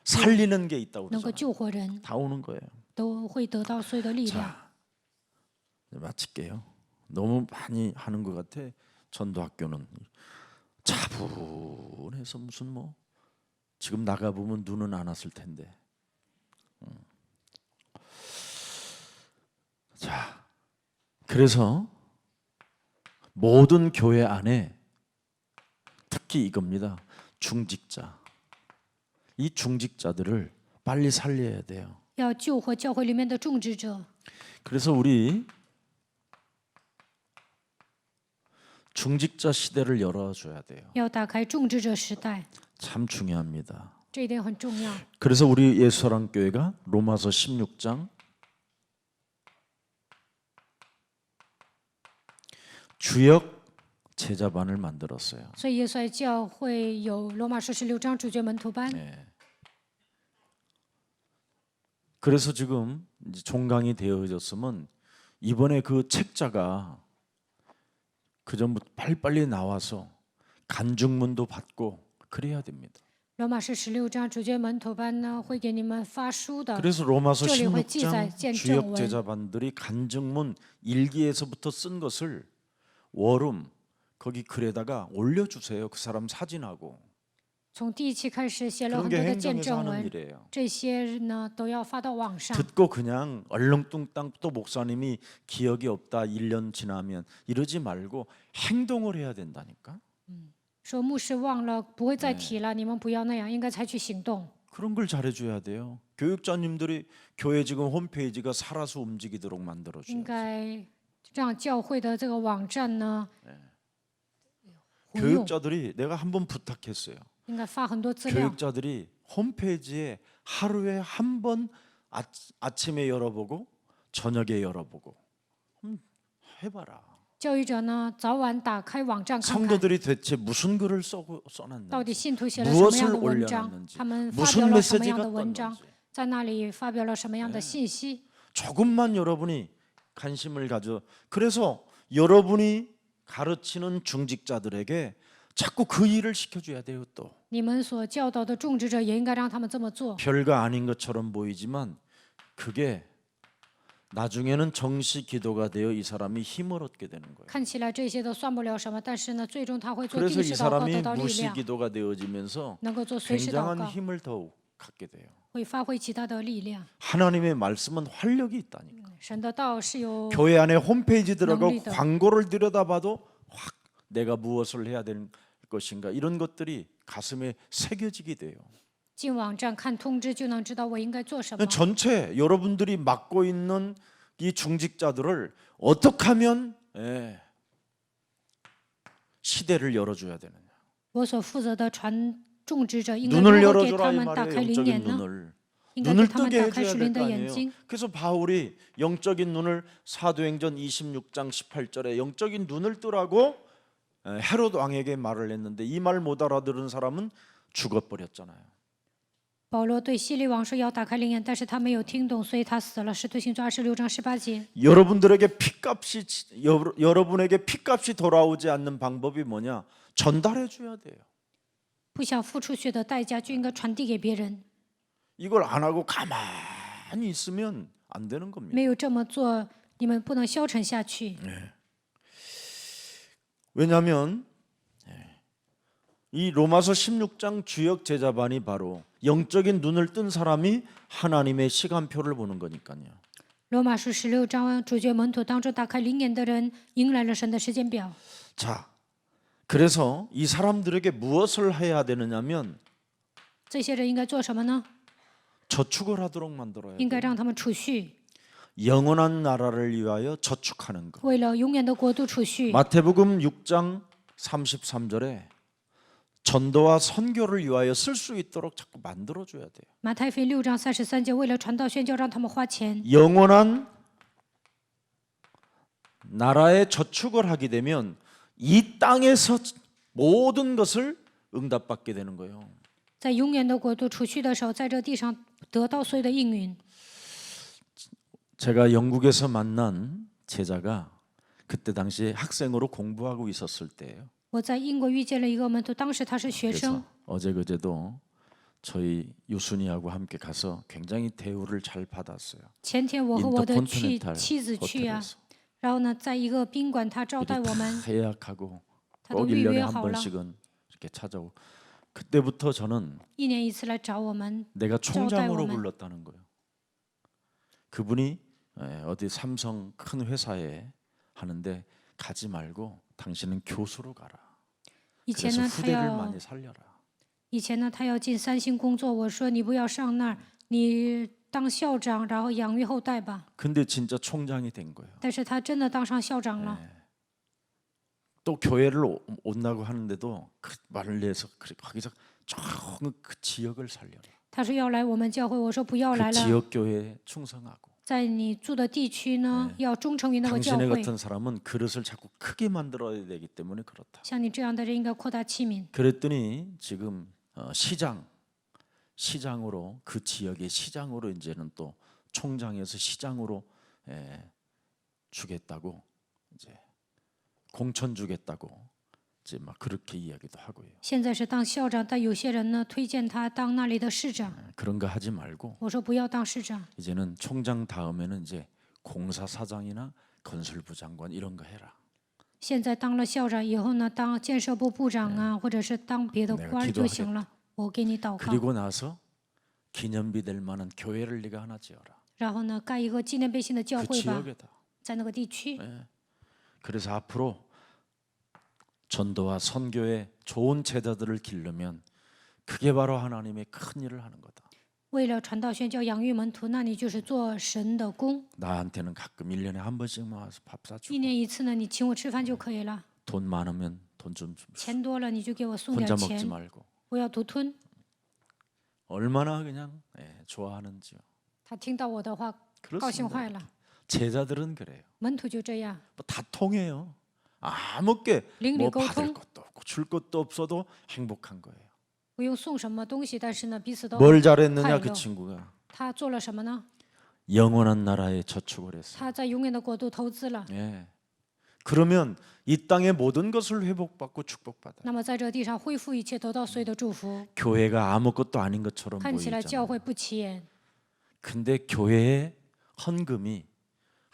살리는 게 있다고 能够 그러잖아요. 救活人， 다 오는 거예요. 都会得到所有的力量。 자, 이제 마칠게요. 너무 많이 하는 것 같아. 전도학교는 차분해서 무슨 뭐 지금 나가 보면 눈은 안 왔을 텐데. 자, 그래서 모든 교회 안에 특히 이겁니다. 중직자. 이 중직자들을 빨리 살려야 돼요. 要救活教会里面的种植者。 그래서 우리 중직자 시대를 열어줘야 돼요. 要打开种植者时代， 참 중요합니다. 这一点很重要。 그래서 우리 예수사랑교회가 로마서 16장 주역 제자반을 만들었어요. 所以耶稣爱教会有罗马书16章主角门徒班。 그래서 지금 이제 종강이 되어졌으면 이번에 그 책자가 그 전부터 빨리빨리 나와서 간증문도 받고 그래야 됩니다. 罗马书16章主角门徒班呢，会给你们发书的。 그래서 로마서 这里会记载 16장 见证 주역 文。 제자반들이 간증문 일기에서부터 쓴 것을 월음 거기 글에다가 올려주세요. 그 사람 사진하고. 从第一期开始写了 그런 很 게 多的见 행정에서 证 하는 文， 일이에요. 这些呢都要发到网上。 듣고 그냥 얼렁뚱땅 또 목사님이 기억이 없다 1년 지나면 이러지 말고 행동을 해야 된다니까. 说牧师忘了，不会再提了，你们不要那样，应该采取行动。 그런 걸 잘해줘야 돼요. 교육자님들이 교회 지금 홈페이지가 살아서 움직이도록 만들어줘요. 应该让教会的这个网站呢活用， 교육자들이 내가 한번 부탁했어요. 应该发很多资料。 교육자들이 홈페이지에 하루에 한 번 아침에 열어보고 저녁에 열어보고 해봐라. 教育者呢，早晚打开网站看看， 성도들이 대체 무슨 글을 到底 써놨는지 信徒写了什么样 무엇을 的文章， 올려놨는지 他们发 무슨 表了什么 메시지가 样的文章， 떴는지 在那里发表了什么样的信息。 조금만 여러분이 관심을 가져. 그래서 여러분이 가르치는 중직자들에게 자꾸 그 일을 시켜줘야 돼요. 또 你们所教导的种植者也应该让他们这么做。 별거 아닌 것처럼 보이지만 그게 나중에는 정시 기도가 되어 이 사람이 힘을 얻게 되는 거예요. 看起来这些都算不了什么，但是呢，最终他会做 그래서 定 이 时祷告， 사람이 得到力 무시 量， 기도가 되어지면서 能够做随时祷 굉장한 告， 힘을 더욱 갖게 돼요. 会发挥其他的力量。 하나님의 말씀은 활력이 있다니까. 神的道是有 교회 안에 홈페이지 들어가고 넉리더. 광고를 들여다봐도 확 내가 무엇을 해야 될 것인가 이런 것들이 가슴에 새겨지게 돼요. 进网站看通知就能知道我应该做什么。 전체 여러분들이 맡고 있는 이 중직자들을 어떻게 하면 시대를 열어줘야 되느냐. 我所负责的传种植者应该 눈을 如何给 열어줘라 他 이 们打开 말이에요. 灵 영적인 眼呢？ 눈을. 应该给 눈을 他们 뜨게 打开 해줘야 属 될 灵 거 的 아니에요. 眼睛。 그래서 바울이 영적인 눈을 사도행전 26장 18절에 영적인 눈을 뜨라고 헤롯 왕에게 말을 했는데 이 말 못 알아들은 사람은 죽어버렸잖아요. 保罗对希律王说要打开灵眼，但是他没有听懂，所以他死了。使徒行传26章18节。 여러분들에게 여러분에게 피값이 돌아오지 않는 방법이 뭐냐? 전달해 줘야 돼요. 不想付出血的代价，就应该传递给别人。 이걸 안 하고 가만히 있으면 안 되는 겁니다. 没有这么做，你们不能消沉下去。 왜냐하면 이 로마서 16장 주역 제자반이 바로 영적인 눈을 뜬 사람이 하나님의 시간표를 보는 거니까요. 罗马书16章主角门徒当中，打开灵眼的人迎来了神的时间表。 자, 그래서 이 사람들에게 무엇을 해야 되느냐면 这些人应该做什么呢？ 저축을 하도록 만들어야 应 돼요. 该让他们储蓄， 영원한 나라를 위하여 저축하는 것. 为了永远的国度储蓄。 마태복음 6장 33절에 전도와 선교를 위하여 쓸 수 있도록 자꾸 만들어 줘야 돼요. 马太福音6章33节，为了传道宣教，让他们花钱。 영원한 나라에 저축을 하게 되면 이 땅에서 모든 것을 응답받게 되는 거예요. 在永远的国度储蓄的时候，在这地上得到所有的应允。 제가 영국에서 만난 제자가 그때 당시에 학생으로 공부하고 있었을 때예요. 我在英国遇见了一个门徒，当时他是学生 그래서 。 어제 그제도 저희 유순이하고 함께 가서 굉장히 대우를 잘 받았어요. 前天我和我的妻 인터컨티넨탈 子去啊， 호텔에서 然后呢，在一个宾馆，他招 미리 待我们， 다 예약하고 他都 꼭 预 1년에 约 한 好了， 번씩은 이렇게 찾아오고 그때부터 저는 一年一次来找我们。 내가 총장으로 오면. 불렀다는 거예요. 그분이 어디 삼성 큰 회사에 하는데 가지 말고 당신은 교수로 가라. 以前 그래서 呢，他 후대를 要 많이 살려라. 以前呢，他要进三星工作，我说你不要上那儿，你当校长，然后养育后代吧。 근데 진짜 총장이 된 거예요. 但是他真的当上校长了。 또 교회를 온다고 하는데도 그 말을 내서 거기서 그 지역을 살려라. 他说要来我们教会，我说不要 그 来了， 지역 교회에 충성하고 在你住的地区呢，要忠诚于那个教 당신의 会。 같은 사람은 그릇을 자꾸 크게 만들어야 되기 때문에 그렇다. 像你这样的人，应该扩大器皿。 그랬더니 지금 시장으로 그 지역의 시장으로 이제는 또 총장에서 시장으로 주겠다고 이제 공천 주겠다고 이제 막 그렇게 이야기도 하고요. 现在是当校长，但有些人呢推荐他当那里的市长。 그런 거 하지 말고 我说不要当市长， 이제는 총장 다음에는 이제 공사사장이나 건설부 장관 이런 거 해라. 现在当了校长以后呢，当建设部部长啊，或者是当别的 내가 官就行了。我给你祷告， 그리고 나서 기념비 될 만한 교회를 네가 하나 지어라. 然后呢，盖一个纪念碑性的教 그 会吧， 지역에다. 在那个地区。 그래서 앞으로 전도와 선교에 좋은 제자들을 기르면 그게 바로 하나님의 큰 일을 하는 거다. 为了传道宣教、养育门徒，那你就是做神的工。 나한테는 가끔 1년에 한 번씩만 와서 밥 一 사주고 年一次呢，你请我吃饭就可以了。 돈 많으면 돈 좀 钱多了你就给我送 혼자 点 먹지 钱， 말고 我要独吞。 얼마나 그냥 좋아하는지요. 他听到我的话，高兴 그렇습니다. 坏了。 제자들은 그래요. 门徒就这样， 뭐 다 통해요. 아무게邻里 뭐 沟 받을 通， 것도 없고 줄 것도 없어도 행복한 거예요. 不用送什么东西，但是呢，彼此都 뭘 잘했느냐 快 그 乐。 친구가 他做了什么呢？ 영원한 나라에 저축을 했어요. 他在永远的国度投资了。 예. 그러면 이 땅의 모든 것을 회복받고 축복받아요. 那么在这地上恢复一切，得到所有的祝福。 교회가 아무것도 아닌 것처럼 看起来教 보이잖아요. 会不起眼， 근데 교회의 헌금이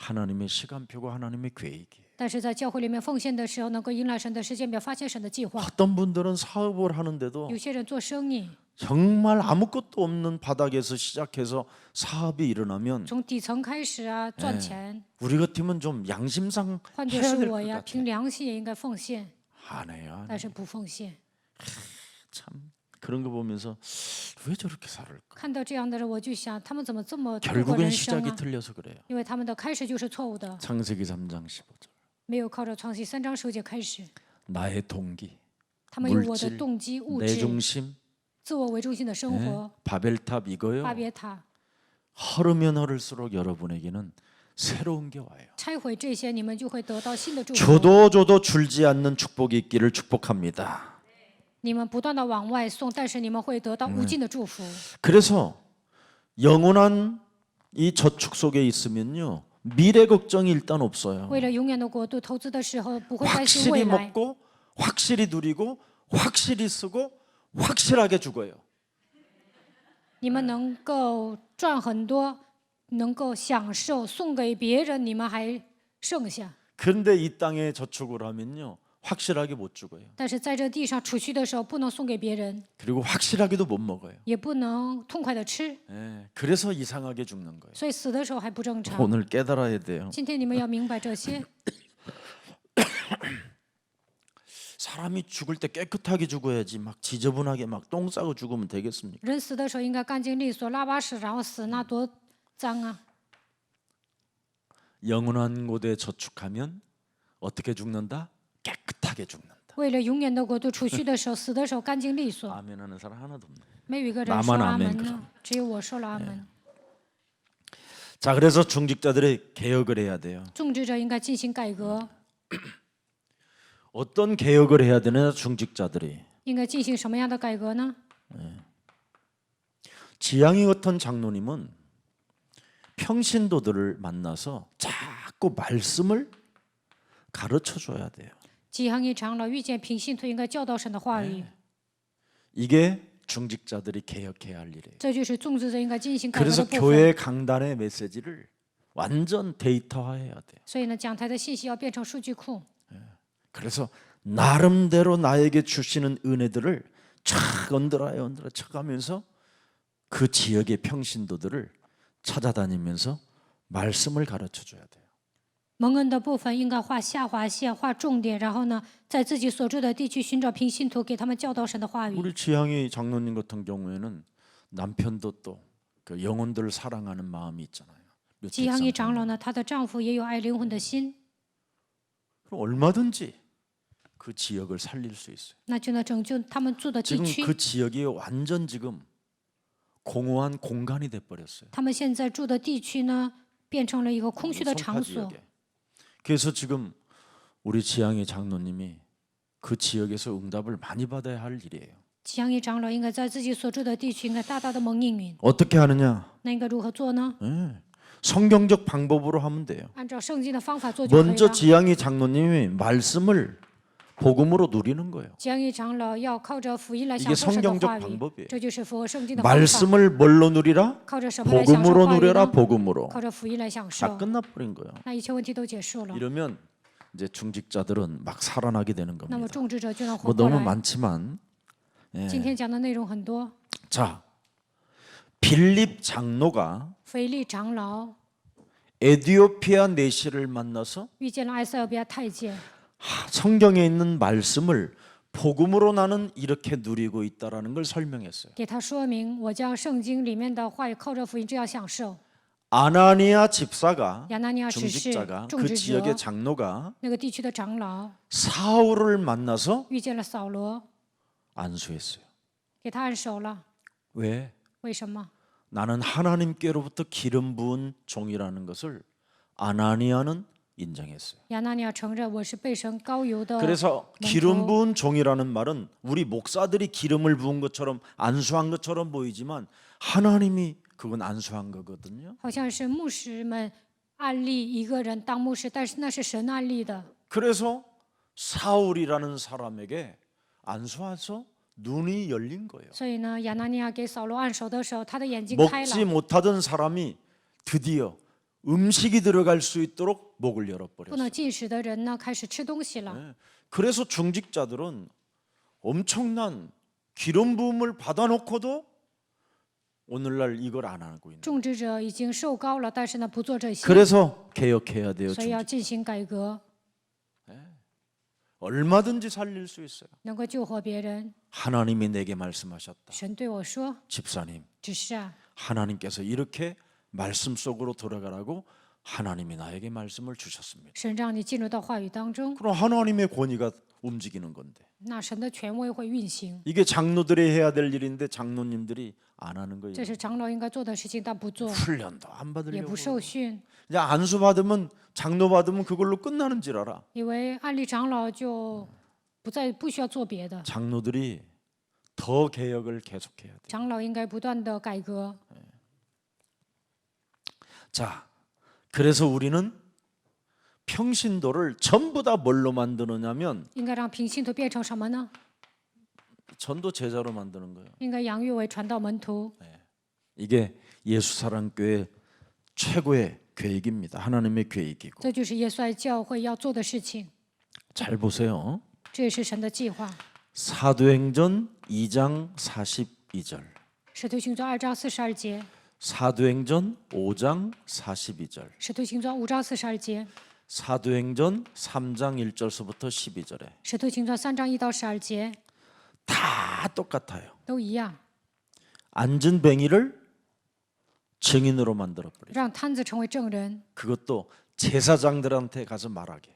하나님의 시간표가 하나님의 계획이에요. 但是在教会里面奉献的时候，能够迎来神的时间表，发现神的计划。 어떤 분들은 사업을 하는데도 有些人做生意， 정말 아무것도 없는 바닥에서 시작해서 사업이 일어나면 从底层开始啊，赚钱。 우리 같으면 좀 양심상 换作 해야 是 될 我 것 呀， 같아요. 凭良心也应该奉献， 안 해요. 但是不奉献。 참 그런 거 보면서 왜 저렇게 살을까? 看到这样的人，我就想，他们怎么这么度过 결국은 人生 시작이 啊？ 틀려서 그래요. 因为他们的开始就是错误的， 창세기 3장 15절. 没有靠着创世3章10节开始， 나의 동기, 他们有我的 물질 动机、物 내 质、 중심, 自我为中心的生活。 바벨탑 이거요. 巴别塔 흐르면 흐를수록 여러분에게는 새로운 게 와요. 拆毁这些，你们就会得到新的祝福。 줘도 줄지 않는 축복이 있기를 축복합니다. 你们不断的往外送，但是你们会得到无尽的祝福。 그래서 영원한 이 저축 속에 있으면요. 미래 걱정이 일단 없어요. 为了永远的国度，投资的时候不会担心 확실히 未来， 먹고 확실히 누리고 확실히 쓰고 확실하게 죽어요. 你们能够赚很多，能够享受，送给别人，你们还剩下。 그런데 이 땅에 저축을 하면요. 확실하게 못 죽어요. 但是在这地上储蓄的时候，不能送给别人， 그리고 확실하게도 못 먹어요. 也不能痛快的吃， 예, 그래서 이상하게 죽는 거예요. 所以死的时候还不正常。 오늘 깨달아야 돼요. 今天你们要明白这些。 사람이 죽을 때 깨끗하게 죽어야지 막 지저분하게 막 똥 싸고 죽으면 되겠습니까? 人死的时候应该干净利索，拉把屎然后死，那多脏啊！ 영원한 곳에 저축하면 어떻게 죽는다? 깨끗하게 죽는다. 为了永远的国度储蓄的时候，死的时候干净利索。 아멘하는 사람 하나도 없네. 没有一个人 나만 说阿 아멘 门呢，只有我说了阿门。 자, 그래서 중직자들이 개혁을 해야 돼요. 种植者应该进行改革， 어떤 개혁을 해야 되느냐? 중직자들이 应该进行什么样的改革呢？ 지향이 같은 장로님은 평신도들을 만나서 자꾸 말씀을 가르쳐 줘야 돼요. 吉行义长老遇见平信徒，应该教导神的话语， 이게 중직자들이 개혁해야 할 일이에요. 这就是种植者应该进行改革 그래서 的部分。 교회 강단의 메시지를 완전 데이터화해야 돼요. 所以呢，讲台的信息要变成数据库， 그래서 나름대로 나에게 주시는 은혜들을 촥 얹어라 쳐가면서 그 지역의 평신도들을 찾아다니면서 말씀을 가르쳐 줘야 돼요. 蒙恩的部分应该画下划线、画重点，然后呢，在自己所住的地区寻找平信徒，给他们教导神的话语。 우리 지향이 장로님 같은 경우에는 남편도 또 그 영혼들을 사랑하는 마음이 있잖아요. 吉行义长老呢，她的丈夫也有爱灵魂的心， 그럼 얼마든지 그 지역을 살릴 수 있어요. 那就能拯救他们住的地 지금 区。 그 지역이 완전 지금 공허한 공간이 돼 버렸어요. 他们现在住的地区呢，变成了一个空虚的 송파 场所。 지역에. 그래서 지금 우리 지향의 장로님이 그 지역에서 응답을 많이 받아야 할 일이에요. 吉祥义长老应该在自己所住的地区应该大大的蒙应允。 어떻게 하느냐? 那应该如何做呢？ 성경적 방법으로 하면 돼요. 按照圣经的方法做就可以 먼저 了。 지향이 장로님이 말씀을 복음으로 누리는 거예요. 吉祥义长老要靠着福音来 이게 享受神的 성경적 话语， 방법이에요. 这就是符合圣经的方法。 말씀을 뭘로 누리라? 靠着什么来享受 복음으로 话语 누려라 呢？ 복음으로. 靠着福音来享 다 受， 끝나버린 거예요. 那一切问题都结束了。 이러면 이제 중직자들은 막 살아나게 되는 那么 겁니다. 种植者就能活 뭐 过 너무 来。 많지만 今天讲的内容很多。 자 빌립 장로가 腓力长老 에디오피아 내시를 만나서 遇见了埃塞俄比亚太监， 성경에 있는 말씀을 복음으로 나는 이렇게 누리고 있다라는 걸 설명했어요. 给他说明我将圣经里面的话语靠着福音这样享受。 아나니아 집사가 亚拿尼亚只是 중직자가 种 그 植 지역의 者， 장로가 那个地区的长老 사울을 만나서 遇见了扫罗， 안수했어요. 给他按手了。 왜? 为什么？ 나는 하나님께로부터 기름 부은 종이라는 것을 아나니아는 인정했어요. 亚拿尼亚承认我是被神膏油的。 그래서 기름 부은 종이라는 말은 우리 목사들이 기름을 부은 것처럼 안수한 것처럼 보이지만 하나님이 그건 안수한 거거든요. 好像是牧师们安利一个人当牧师，但是那是神安利的。 그래서 사울이라는 사람에게 안수해서 눈이 열린 거예요. 所以呢，亚拿尼亚给扫罗按手的时候，他的眼睛开 먹지 了。 못하던 사람이 드디어 음식이 들어갈 수 있도록 목을 不 열어버렸어요. 能进食的人呢，开始吃东西了。 네. 그래서 중직자들은 엄청난 기름 부음을 받아놓고도 오늘날 이걸 안 하고 있는. 种植者已经受高了，但是呢，不做这些， 그래서 개혁해야 돼요. 所以要 중직. 进行改革， 얼마든지 살릴 수 있어요. 能够救活别人。 하나님이 내게 말씀하셨다. 神对我说 집사님, ：“只是啊， 하나님께서 이렇게 말씀 속으로 돌아가라고 하나님이 나에게 말씀을 주셨습니다. 神让你进入到话语当中， 그럼 하나님의 권위가 움직이는 건데 那神的权威会运行。 이게 장로들이 해야 될 일인데 장로님들이 안 하는 거예요. 这是长老应该做的事情，但不做， 훈련도 안 也 받으려고. 不受训， 이제 안수 받으면 장로 받으면 그걸로 끝나는 줄 알아. 以为安利长老就不需要做别的。 장로들이 더 개혁을 계속해야 돼. 长老应该不断的改革。 자, 그래서 우리는 평신도를 전부 다 뭘로 만드느냐면 应该让平信徒变成什么呢？ 전도 제자로 만드는 거예요. 应该养育为传道门徒。 이게 예수사랑교회 최고의 계획입니다. 하나님의 계획이고. 这就是耶稣爱教会要做的事情， 잘 보세요. 这也是神的计划。 사도행전 2장 42절. 使徒行传2章42节， 사도행전 5장 42절. 使徒行传5章42节， 사도행전 3장 1절서부터 12절에 使徒行传3章1到12节 다 똑같아요. 都一样， 안전뱅이를 증인으로 만들어 버려. 让摊子成为证人， 그것도 제사장들한테 가서 말하게.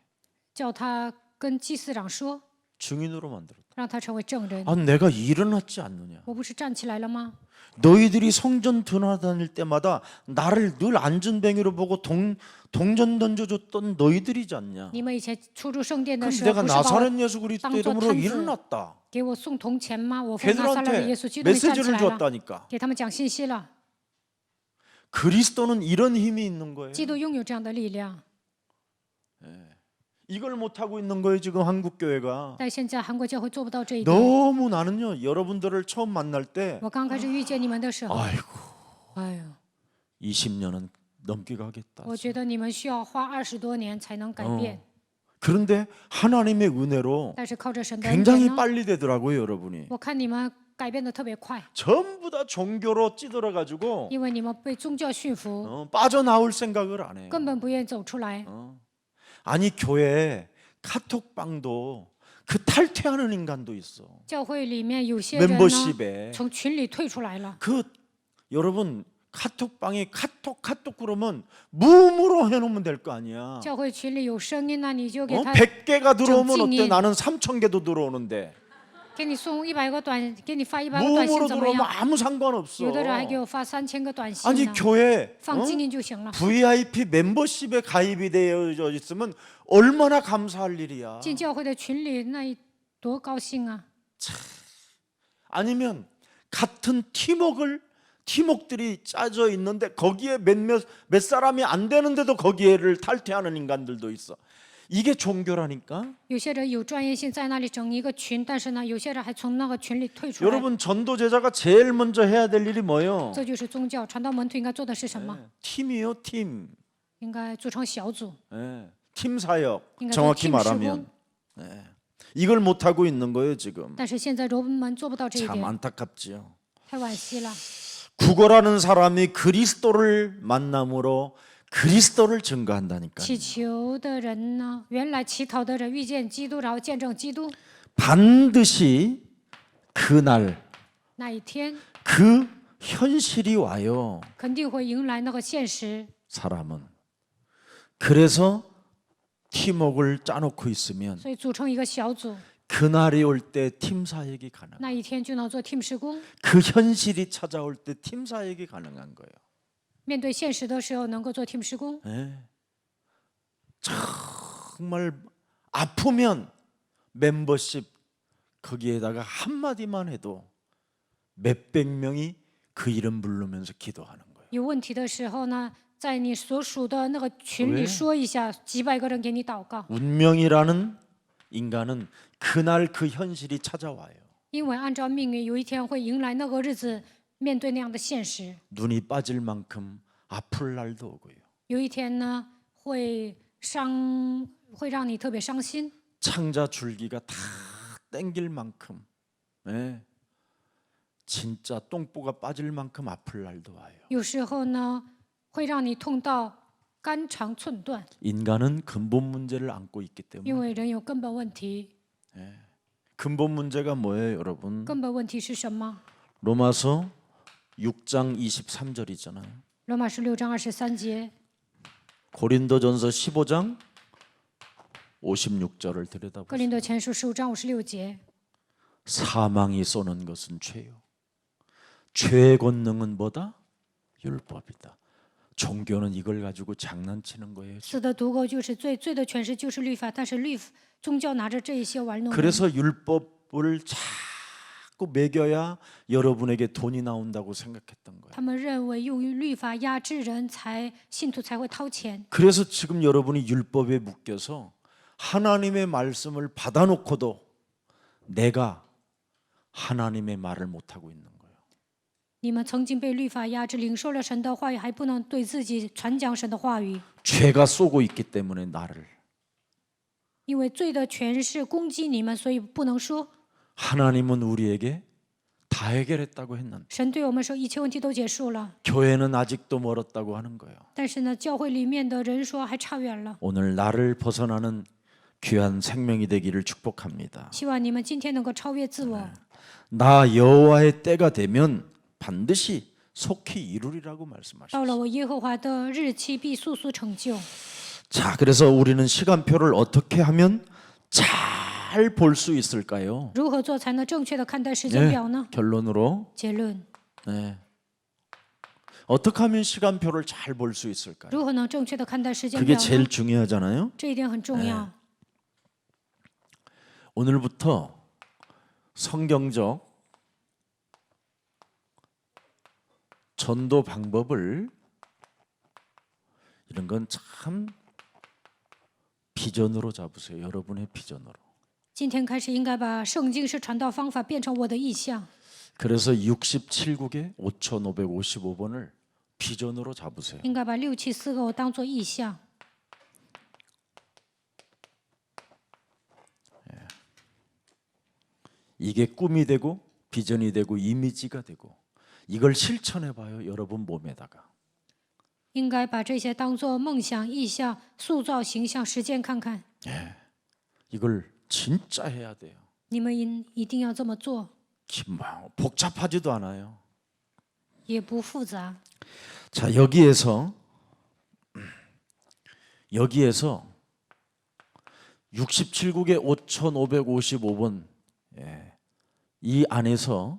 叫他跟祭司长说， 증인으로 만들었다. 让他成为证人。 아, 내가 일어났지 않느냐? 我不是站起来了吗？ 너희들이 성전 드나다닐 때마다 나를 늘 안전뱅이로 보고 동전 던져줬던 너희들이지 않냐? 你们以前出入圣殿的 그럼 时候， 내가 不是把我 나사렛 예수 그리스도 땅 이름으로 저 탄 일어났다. 给我送铜钱吗？我奉拿撒勒的 걔들한테 耶稣基督站起 메시지를 来了， 줬다니까. 给他们讲信息了。 그리스도는 이런 힘이 있는 거예요. 基督拥有这样的力量， 이걸 못 하고 있는 거예요 지금 한국 교회가. 但现在韩国教会做不到这一点。 너무 나는요 여러분들을 처음 만날 때 我刚开始遇见你们的时候， 아이고 哎呦， 20년은 넘게 가겠다. 我觉得你们需要花20多年才能改变， 그런데 하나님의 은혜로 但是靠着神的恩典 굉장히 呢， 빨리 되더라고요 여러분이. 我看你们改变的特别快， 전부 다 종교로 찌들어 가지고 因为你们被宗教驯服， 빠져나올 생각을 안 해요. 根本不愿意走出来。 아니 교회에 카톡방도 그 탈퇴하는 인간도 있어. 教会里面有些人呢， 멤버십에 从群里退出来了。 그 여러분 카톡방에 카톡 그러면 무음으로 해놓으면 될 거 아니야. 教会群里有声音呢，你就给他 100개가 들어오면 어때? 정치인이- 나는 3,000개도 들어오는데 给你送100个短，给你发100个短信 무음으로 怎么 들어오면 样？ 아무 상관없어. 有的人还给我发3000个短信 아니 呢， 교회 放静音就行了。 VIP 멤버십에 가입이 되어 있으면 얼마나 감사할 일이야. 进教会的群里，那多高兴啊！ 아니면 같은 팀웍들이 짜져 있는데 거기에 몇 사람이 안 되는데도 거기에를 탈퇴하는 인간들도 있어. 이게 종교라니까. 有些人有专业性在那里整一个群，但是呢，有些人还从那个群里退出来。 여러분 전도 제자가 제일 먼저 해야 될 일이 뭐예요? 这就是宗教传道门徒应该做的是什么？ 팀이요, 팀. 应该组成小组， 예, 팀 사역. 그러니까 정확히 팀 말하면. 예. 이걸 못 하고 있는 거예요 지금. 但是现在人们做不到这一 참 点， 안타깝지요. 太惋惜了。 구걸하는 사람이 그리스도를 만남으로 그리스도를 증거한다니까. 祈求的人呢，原来乞讨的人遇见基督，然后见证基督， 반드시 그날 那一天 그 현실이 와요. 肯定会迎来那个现实。 사람은. 그래서 팀웍을 짜놓고 있으면 所以组成一个小组， 그날이 올 때 팀 사역이 가능. 那一天就能做 team 施工。 그 현실이 찾아올 때 팀 사역이 가능한 거예요. 面对现实的时候，能够做 team 施工。 예. 정말 아프면 멤버십 거기에다가 한마디만 해도 몇백 명이 그 이름 부르면서 기도하는 거예요. 有问题的时候呢，在你所属的那个群里 왜 说一下，几百个人给你祷告。 운명이라는 인간은 그날 그 현실이 찾아와요. 因为按照命运，有一天会迎来那个日子，面对那样的现实， 눈이 빠질 만큼 아플 날도 오고요. 有一天呢，会让你特别伤心。 창자 줄기가 다 땡길 만큼, 예, 진짜 똥꼬가 빠질 만큼 아플 날도 와요. 有时候呢，会让你痛到肝肠寸断， 인간은 근본 문제를 안고 있기 因 때문에. 为人有根本问题。 근본 문제가 뭐예요, 여러분? 根本问题是什么？ 로마서 6장 23절이잖아요. 罗马书6章23节， 고린도전서 15장 56절을 哥 들여다보세요. 林多前书15章56节， 사망이 쏘는 것은 죄요. 죄의 권능은 뭐다? 율법이다. 종교는 이걸 가지고 장난치는 거예요. 死的毒钩就是罪，罪的权势就是律法，但是宗教拿着这一些玩弄人。 그래서 율법을 자꾸 매겨야 여러분에게 돈이 나온다고 생각했던 거예요. 他们认为用律法压制人才，信徒才会掏钱。 그래서 지금 여러분이 율법에 묶여서 하나님의 말씀을 받아놓고도 내가 하나님의 말을 못하고 있는 거예요. 你们曾经被律法压制，领受了神的话语，还不能对自己传讲神的话语， 죄가 쏘고 있기 때문에 나를. 因为罪的权势攻击你们，所以不能说。 하나님은 우리에게 다 해결했다고 했는데 神对我们说，一切问题都结束了， 교회는 아직도 멀었다고 하는 거예요. 但是呢，教会里面的人说还差远了。 오늘 나를 벗어나는 귀한 생명이 되기를 축복합니다. 希望你们今天能够超越自我。 나 여호와의 때가 되면 반드시 속히 이루리라고 到 말씀하셨어요. 了我耶和华的日期，必速速成就。 자, 그래서 우리는 시간표를 어떻게 하면 잘 볼 수 있을까요? 如何做才能正确的看待时间表呢？ 결론으로 结论： 네. 어떻게 하면 시간표를 잘 볼 수 있을까요? 如何能正确的看待时间 그게 表 제일 呢？ 중요하잖아요. 这一点很重要。 오늘부터 성경적 전도 방법을 이런 건 참 비전으로 잡으세요. 여러분의 비전으로. 今天开始，应该把圣经式传道方法变成我的意向。 그래서 67국의 5555번을 비전으로 잡으세요. 应该把674个我当做意向。 이게 꿈이 되고 비전이 되고 이미지가 되고 이걸 실천해 봐요. 여러분 몸에다가. 应该把这些当做梦想、意向、塑造形象、实践看看。 이걸 진짜 해야 돼요. 你们一定要这么做， 복잡하지도 않아요. 也不复杂。 자, 여기에서 67국의 5555번 이 안에서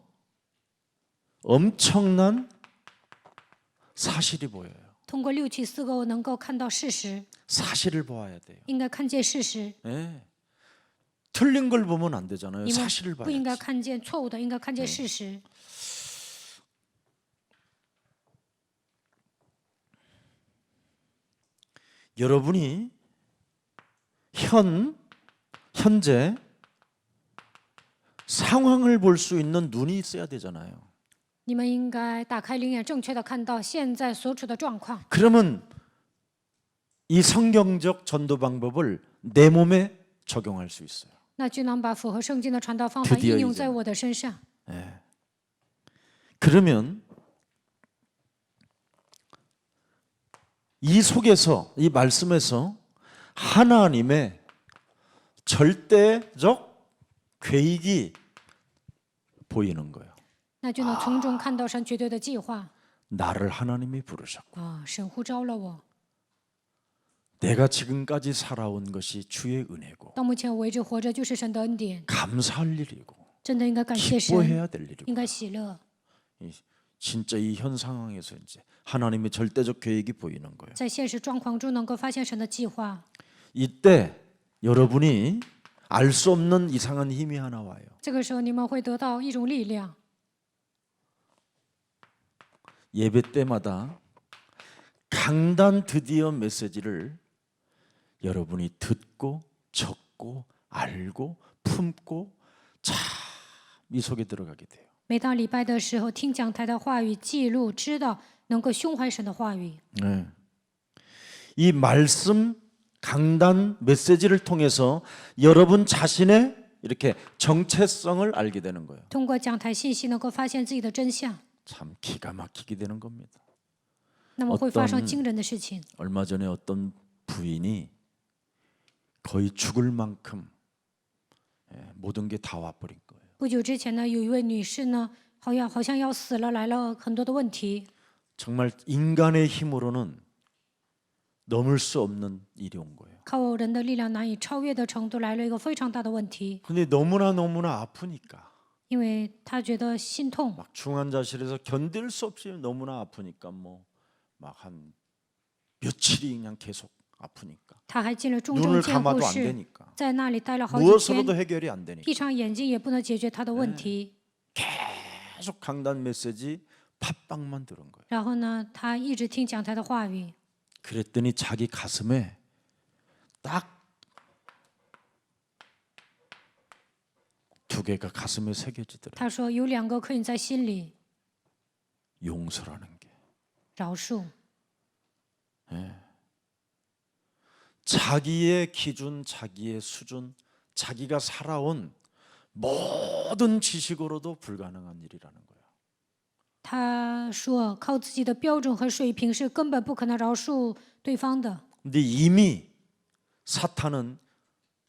엄청난 사실이 보여요. 通过674个，我能够看到事实， 사실을 보아야 돼요. 应该看见事实。 예. 틀린 걸 보면 안 되잖아요. 你们 사실을 不应该 봐야지. 看见错误的，应该看见事实。 여러분이 현재 상황을 볼 수 있는 눈이 있어야 되잖아요. 你们应该打开灵眼，正确的看到现在所处的状况。 그러면 이 성경적 전도 방법을 내 몸에 적용할 수 있어요. 那就能把符合圣经的传道方法 드디어 应用 이제 在我的身上。 그러면 이 속에서 이 말씀에서 하나님의 절대적 계획이 보이는 거예요. 那就能从中看到神绝对的计划。 나를 하나님이 부르셨고 神呼召了我， 내가 지금까지 살아온 것이 주의 은혜고 到目前为止活着就是神的恩典， 감사할 일이고 真的应该感谢神， 기뻐해야 될 일이고 应该喜乐。 진짜 이 현 상황에서 이제 하나님의 절대적 계획이 보이는 거예요. 在现实状况中能够发现神的计划， 이때 여러분이 알 수 없는 이상한 힘이 하나 와요. 这个时候你们会得到一种力量。 예배 때마다 강단 드디어 메시지를 여러분이 듣고 적고 알고 품고 참 이 속에 들어가게 돼요. 每当礼拜的时候，听讲台的话语，记录、知道，能够胸怀神的话语。 네. 이 말씀 강단 메시지를 통해서 여러분 자신의 이렇게 정체성을 알게 되는 거예요. 通过讲台信息能够发现自己的真相， 참 기가 막히게 되는 겁니다. 那么会发生 어떤 惊人的事情。 얼마 전에 어떤 부인이 거의 죽을 만큼 모든 게 다 와버린 거예요. 不久之前呢，有一位女士呢，好像要死了，来了很多的问题， 정말 인간의 힘으로는 넘을 수 없는 일이 온 거예요. 靠人的力量难以超越的程度，来了一个非常大的问题。 근데 너무나 아프니까 因为她觉得心痛， 막 중환자실에서 견딜 수 없이 너무나 아프니까 뭐 막 한 며칠이 그냥 계속 아프니까 她还进了重症 눈을 监护 감아도 안 室， 되니까 在那里待了好几天， 무엇으로도 해결이 안 되니까 闭上眼睛也不能解决她的问题。 계속 강단 메시지 팟빵만 들은 거예요. 然后呢，她一直听讲台的话语， 그랬더니 자기 가슴에 딱 두 개가 가슴에 새겨지더래요. 她说有2个刻印在心里， 용서라는 게. 饶恕。 자기의 기준, 자기의 수준, 자기가 살아온 모든 지식으로도 불가능한 일이라는 거예요. 她说靠自己的标准和水平是根本不可能饶恕对方的。 근데 이미 사탄은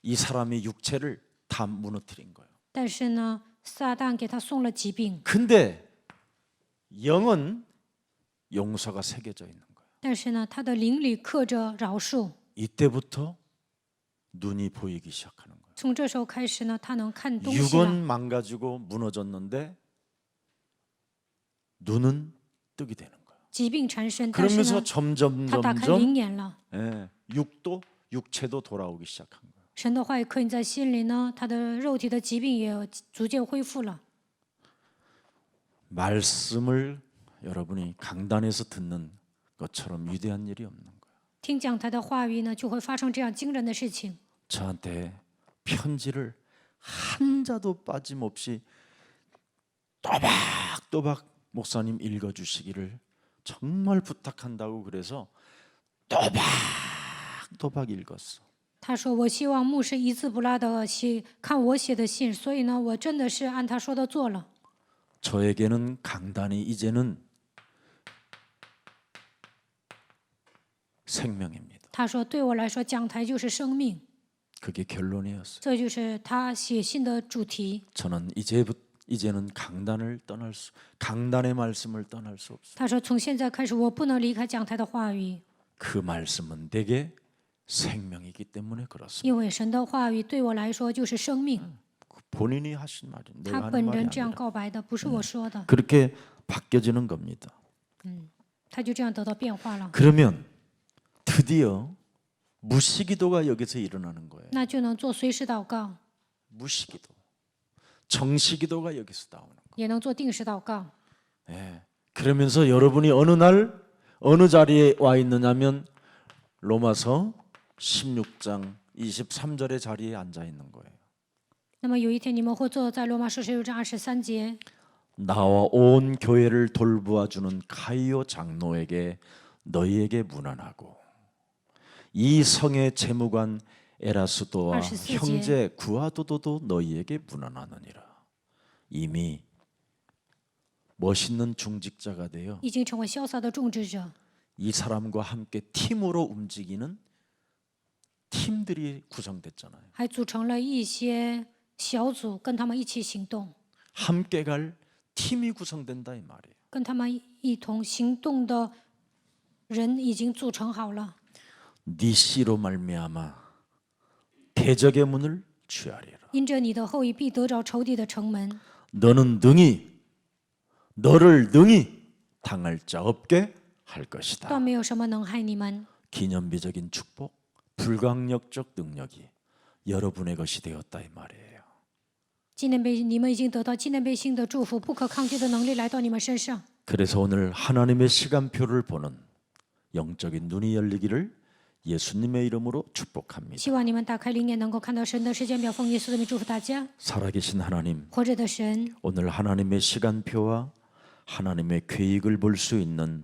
이 사람의 육체를 다 무너뜨린 거예요. 但是呢，撒旦给他送了疾病， 근데 영은 용서가 새겨져 있는 거예요. 但是呢，他的灵里刻着饶恕。 이때부터 눈이 보이기 시작하는 거예요. 从这时候开始呢，他能看东西了。 육은 망가지고 무너졌는데 눈은 뜨게 되는 거예요. 疾病缠身，但是 그러면서 呢， 점점 他打开灵 점점 眼了。 육체도 돌아오기 시작한 거예요. 神的话语刻印在心里呢，他的肉体的疾病也逐渐恢复了。 말씀을 여러분이 강단에서 듣는 것처럼 위대한 일이 없는 거예요. 听讲台的话语呢，就会发生这样惊人的事情。 저한테 편지를 한 자도 빠짐없이 또박또박 목사님 읽어주시기를 정말 부탁한다고 그래서 또박또박 읽었어. 他说：“我希望牧师一字不落的看我写的信，所以呢，我真的是按他说的做了。 저에게는 강단이 이제는 생명입니다. 他说：“对我来说，讲台就是生命， 그게 결론이었어요. 这就是他写信的主题。 저는 이제는 강단의 말씀을 떠날 수 없어요. 他说：“从现在开始，我不能离开讲台的话语， 그 말씀은 내게 생명이기 때문에 그렇습니다. 因为神的话语对我来说就是生命。 본인이 하신 말이 他 내가 하는 本 말이 人这样 아니라 告白的，不是我说的。 그렇게 바뀌어지는 겁니다. 他就这样得到变化了， 그러면 드디어 무시기도가 여기서 일어나는 거예요. 那就能做随时祷告， 무시기도, 정시기도가 여기서 나오는 거예요. 也能做定时祷告。 예. 그러면서 여러분이 어느 날 어느 자리에 와 있느냐면 로마서 16장 23절의 자리에 앉아 있는 거예요. 那么有一天，你们会坐在罗马书16章23节， 나와 온 교회를 돌보아 주는 가이오 장로에게 너희에게 문안하고 이 성의 재무관 에라스도와 24제. 형제 구아도도도 너희에게 문안하느니라. 이미 멋있는 중직자가 되어 已经成为潇洒的种植者， 이 사람과 함께 팀으로 움직이는 팀들이 구성됐잖아요. 还组成了一些小组，跟他们一起行动， 함께 갈 팀이 구성된다 이 말이에요. 跟他们一同行动的人已经组成好了。 네 씨로 말미암아 대적의 문을 취하리라. 因着你的后裔必得着仇敌的城门， 너를 능히 당할 자 없게 할 断 것이다. 没有什么能害你们。 기념비적인 축복, 불강력적 능력이 여러분의 것이 되었다 이 말이에요. 纪念碑，你们已经得到纪念碑性的祝福，不可抗拒的能力来到你们身上。 그래서 오늘 하나님의 시간표를 보는 영적인 눈이 열리기를 예수님의 이름으로 축복합니다. 希望你们打开灵眼，能够看到神的时间表。奉耶稣的名祝福大家。 살아계신 하나님, 活着的神， 오늘 하나님의 시간표와 하나님의 계획을 볼 수 있는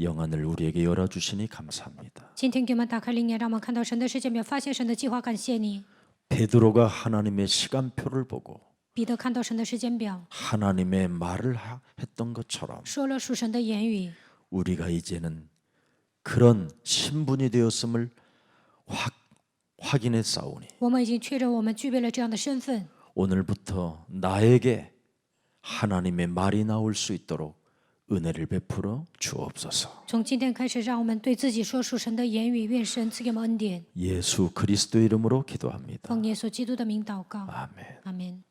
영안을 우리에게 열어주시니 감사합니다. 今天给我们打开灵眼，让我们看到神的时间表，发现神的计划。感谢你， 베드로가 하나님의 시간표를 보고 彼得看到神的时间表， 하나님의 말을 했던 것처럼 说了属神的言语。 우리가 이제는 그런 신분이 되었음을 확인해 싸우니 我们已经确认我们具备了这样的身份。 오늘부터 나에게 하나님의 말이 나올 수 있도록 은혜를 베풀어 주옵소서. 从今天开始，让我们对自己说属神的言语，愿神赐给我们恩典。 예수 그리스도 이름으로 기도합니다. 奉耶稣基督的名祷告， 아멘. 阿门。